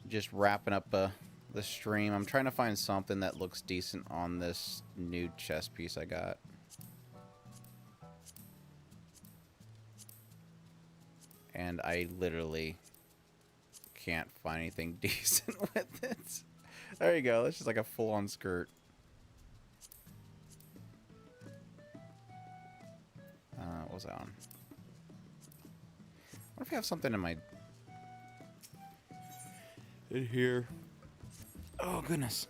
Just wrapping up the stream. I'm trying to find something that looks decent on this new chest piece I got. And I literally can't find anything decent with it. There you go. That's just like a full-on skirt. What was that on? What if I have something in my... in here? Oh, goodness.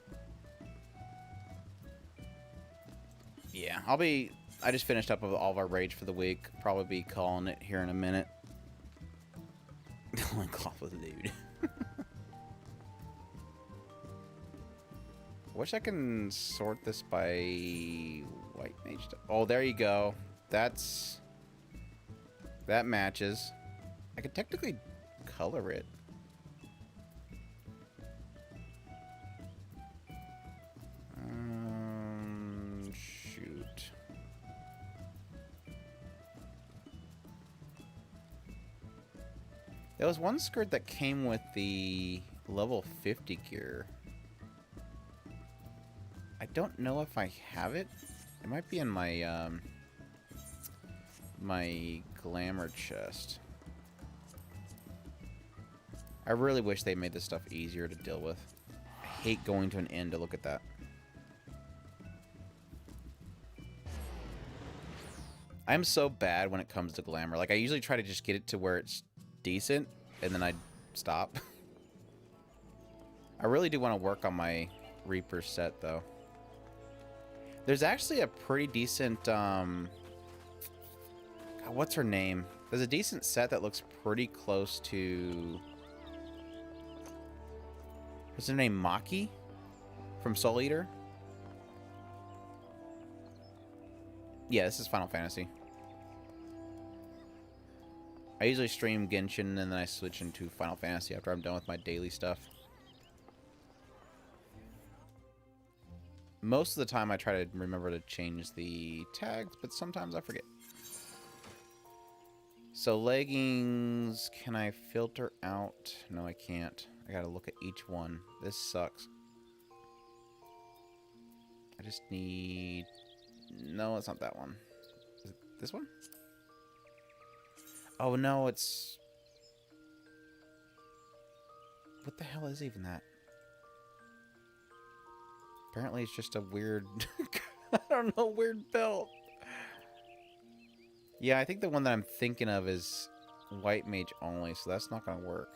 Yeah, I just finished up with all of our rage for the week. Probably be calling it here in a minute. Loincloth with a dude. Wish I can sort this by white mage. Oh, there you go. That matches. I could technically color it. Shoot. There was one skirt that came with the level 50 gear. I don't know if I have it. It might be in my, my glamour chest. I really wish they made this stuff easier to deal with. I hate going to an inn to look at that. I'm so bad when it comes to glamour. Like, I usually try to just get it to where it's decent, and then I stop. I really do want to work on my Reaper set, though. There's actually a pretty decent, God, what's her name? There's a decent set that looks pretty close to... What's her name? Maki? From Soul Eater? Yeah, this is Final Fantasy. I usually stream Genshin and then I switch into Final Fantasy after I'm done with my daily stuff. Most of the time I try to remember to change the tags, but sometimes I forget. So leggings, can I filter out? No, I can't. I gotta look at each one. This sucks. I just need... No, it's not that one. Is it this one? Oh, no, it's... What the hell is even that? Apparently it's just a weird... I don't know, weird belt. Yeah, I think the one that I'm thinking of is white mage only, so that's not going to work.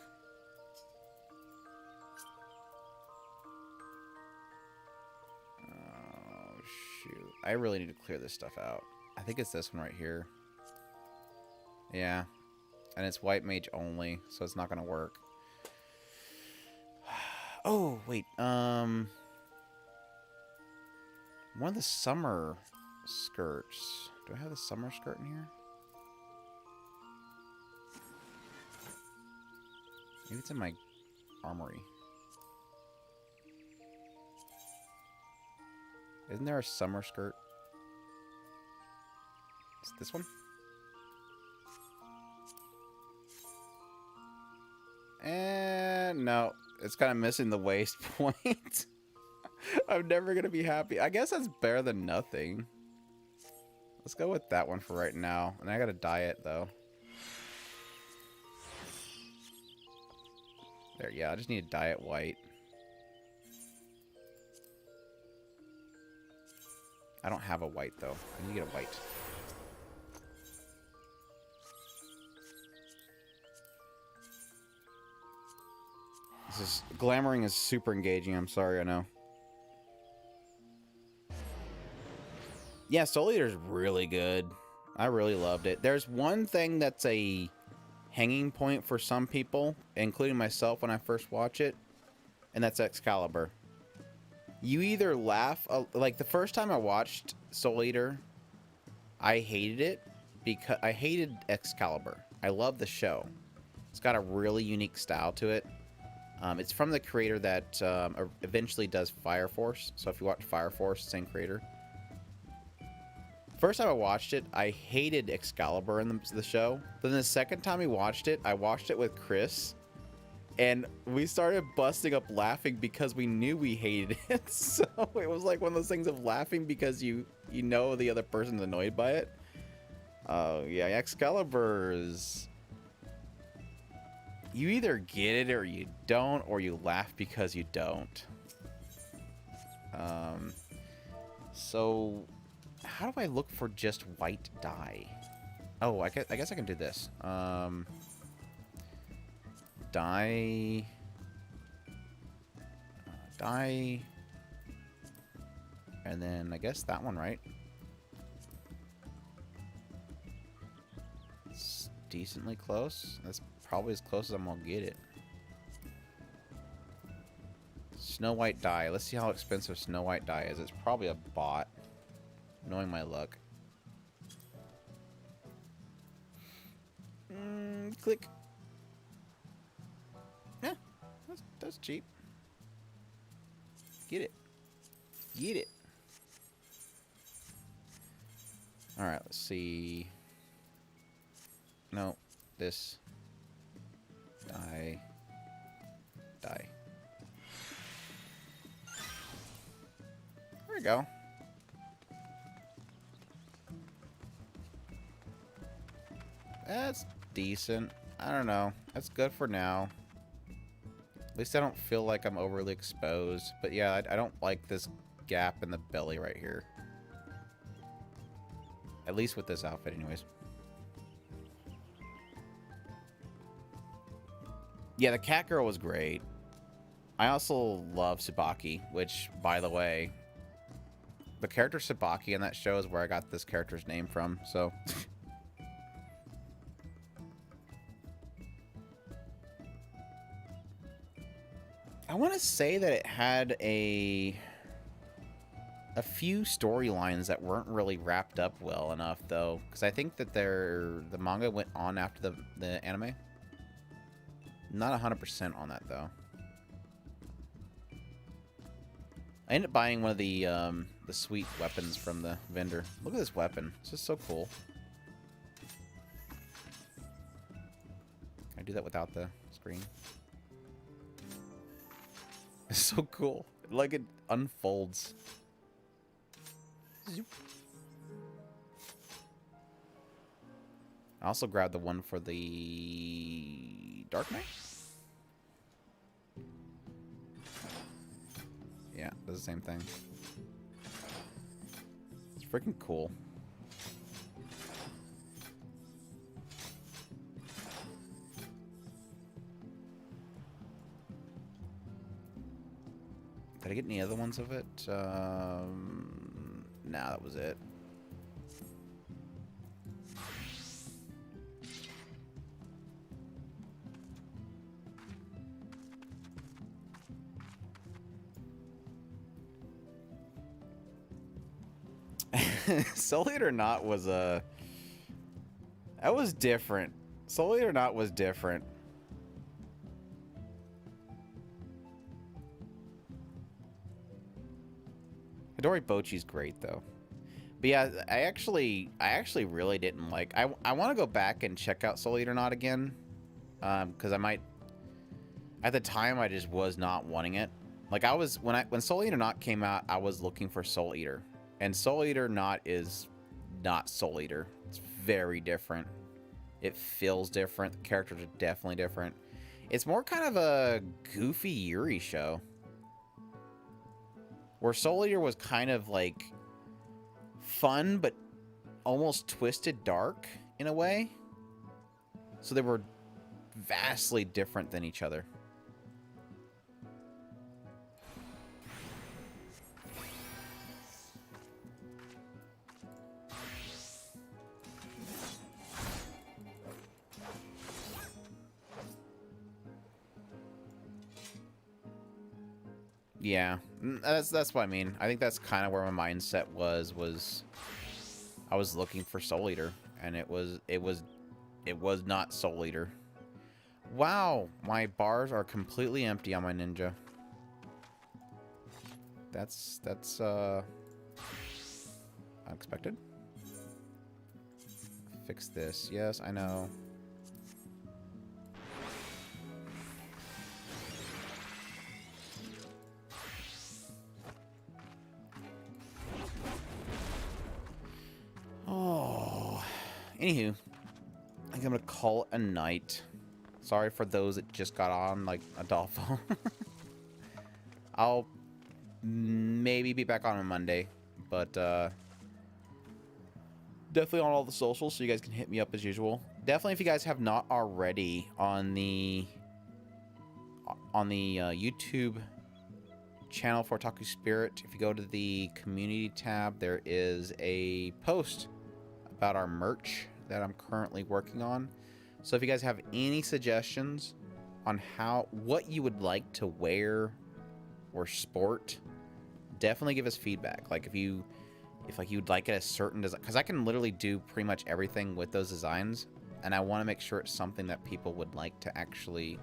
Oh, shoot. I really need to clear this stuff out. I think it's this one right here. Yeah. And it's white mage only, so it's not going to work. Oh, wait. One of the summer skirts. Do I have the summer skirt in here? Maybe it's in my armory. Isn't there a summer skirt? Is it this one? And no, it's kind of missing the waist point. I'm never going to be happy. I guess that's better than nothing. Let's go with that one for right now. And I got to dye it, though. There, yeah, I just need to dye it white. I don't have a white, though. I need to get a white. Glamoring is super engaging. I'm sorry, I know. Yeah, Soul Eater's really good. I really loved it. There's one thing that's a hanging point for some people, including myself when I first watch it, and that's Excalibur. You either laugh... Like, the first time I watched Soul Eater, I hated it because I hated Excalibur. I love the show. It's got a really unique style to it. It's from the creator that eventually does Fire Force. So if you watch Fire Force, same creator. First time I watched it, I hated Excalibur in the show. Then the second time we watched it, I watched it with Chris. And we started busting up laughing because we knew we hated it. So it was like one of those things of laughing because you know the other person's annoyed by it. Oh, yeah, Excalibur is... You either get it or you don't, or you laugh because you don't. So... How do I look for just white dye? Oh, I guess I can do this. Dye. Dye. And then I guess that one, right? It's decently close. That's probably as close as I'm gonna get it. Snow White dye. Let's see how expensive Snow White dye is. It's probably a bot. Knowing my luck. Click. Yeah, that's cheap. Get it. Get it. Alright, let's see. No, this. Die. Die. There we go. That's decent. I don't know. That's good for now. At least I don't feel like I'm overly exposed. But yeah, I don't like this gap in the belly right here. At least with this outfit anyways. Yeah, the cat girl was great. I also love Tsubaki, which, by the way, the character Tsubaki in that show is where I got this character's name from, so... I want to say that it had a few storylines that weren't really wrapped up well enough, though, because I think that the manga went on after the anime. Not 100% on that, though. I ended up buying one of the sweet weapons from the vendor. Look at this weapon. It's just so cool. Can I do that without the screen? It's so cool. Like it unfolds. Zoop. I also grabbed the one for the Dark Knight. Yeah, does the same thing. It's freaking cool. Did I get any other ones of it? Nah, that was it. Soul Eater or Not was that was different. Soul Eater or Not was different. Hidori Bochi's great though. But yeah, I actually really didn't like. I want to go back and check out Soul Eater or Not again, because I might. At the time, I just was not wanting it. Like I was when Soul Eater or Not came out, I was looking for Soul Eater. And Soul Eater or Not is not Soul Eater. It's very different. It feels different. The characters are definitely different. It's more kind of a goofy Yuri show. Where Soul Eater was kind of like fun, but almost twisted dark in a way. So they were vastly different than each other. Yeah, that's what I mean. I think that's kind of where my mindset was I was looking for Soul Eater, and it was not Soul Eater. Wow, my bars are completely empty on my ninja. That's unexpected. Fix this. Yes, I know. Oh, anywho, I think I'm gonna call it a night. Sorry for those that just got on like Adolfo. I'll maybe be back on Monday, but definitely on all the socials, so you guys can hit me up as usual. Definitely, if you guys have not already on the YouTube channel for Otaku Spirit, if you go to the community tab, there is a post about our merch that I'm currently working on. So if you guys have any suggestions on what you would like to wear or sport, definitely give us feedback. Like if you'd like it a certain design, because I can literally do pretty much everything with those designs, and I want to make sure it's something that people would like to actually,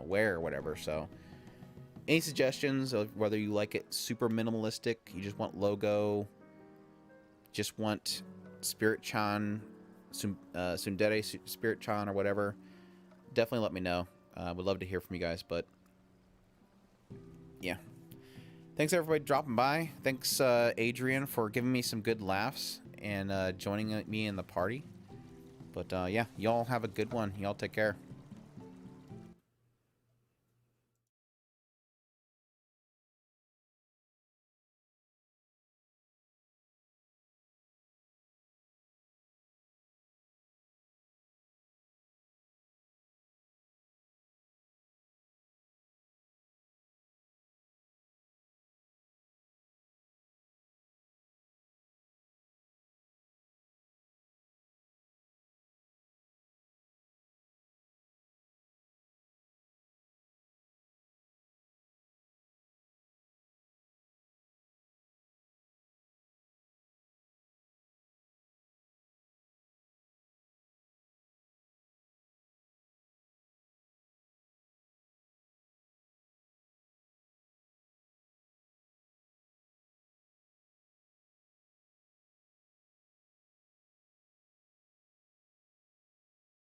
wear or whatever. So any suggestions of whether you like it super minimalistic, you just want logo, just want Spirit-chan, Tsundere Spirit-chan or whatever, definitely let me know. Would love to hear from you guys, but yeah. Thanks everybody dropping by. Thanks Adrian for giving me some good laughs and joining me in the party. But yeah, y'all have a good one. Y'all take care.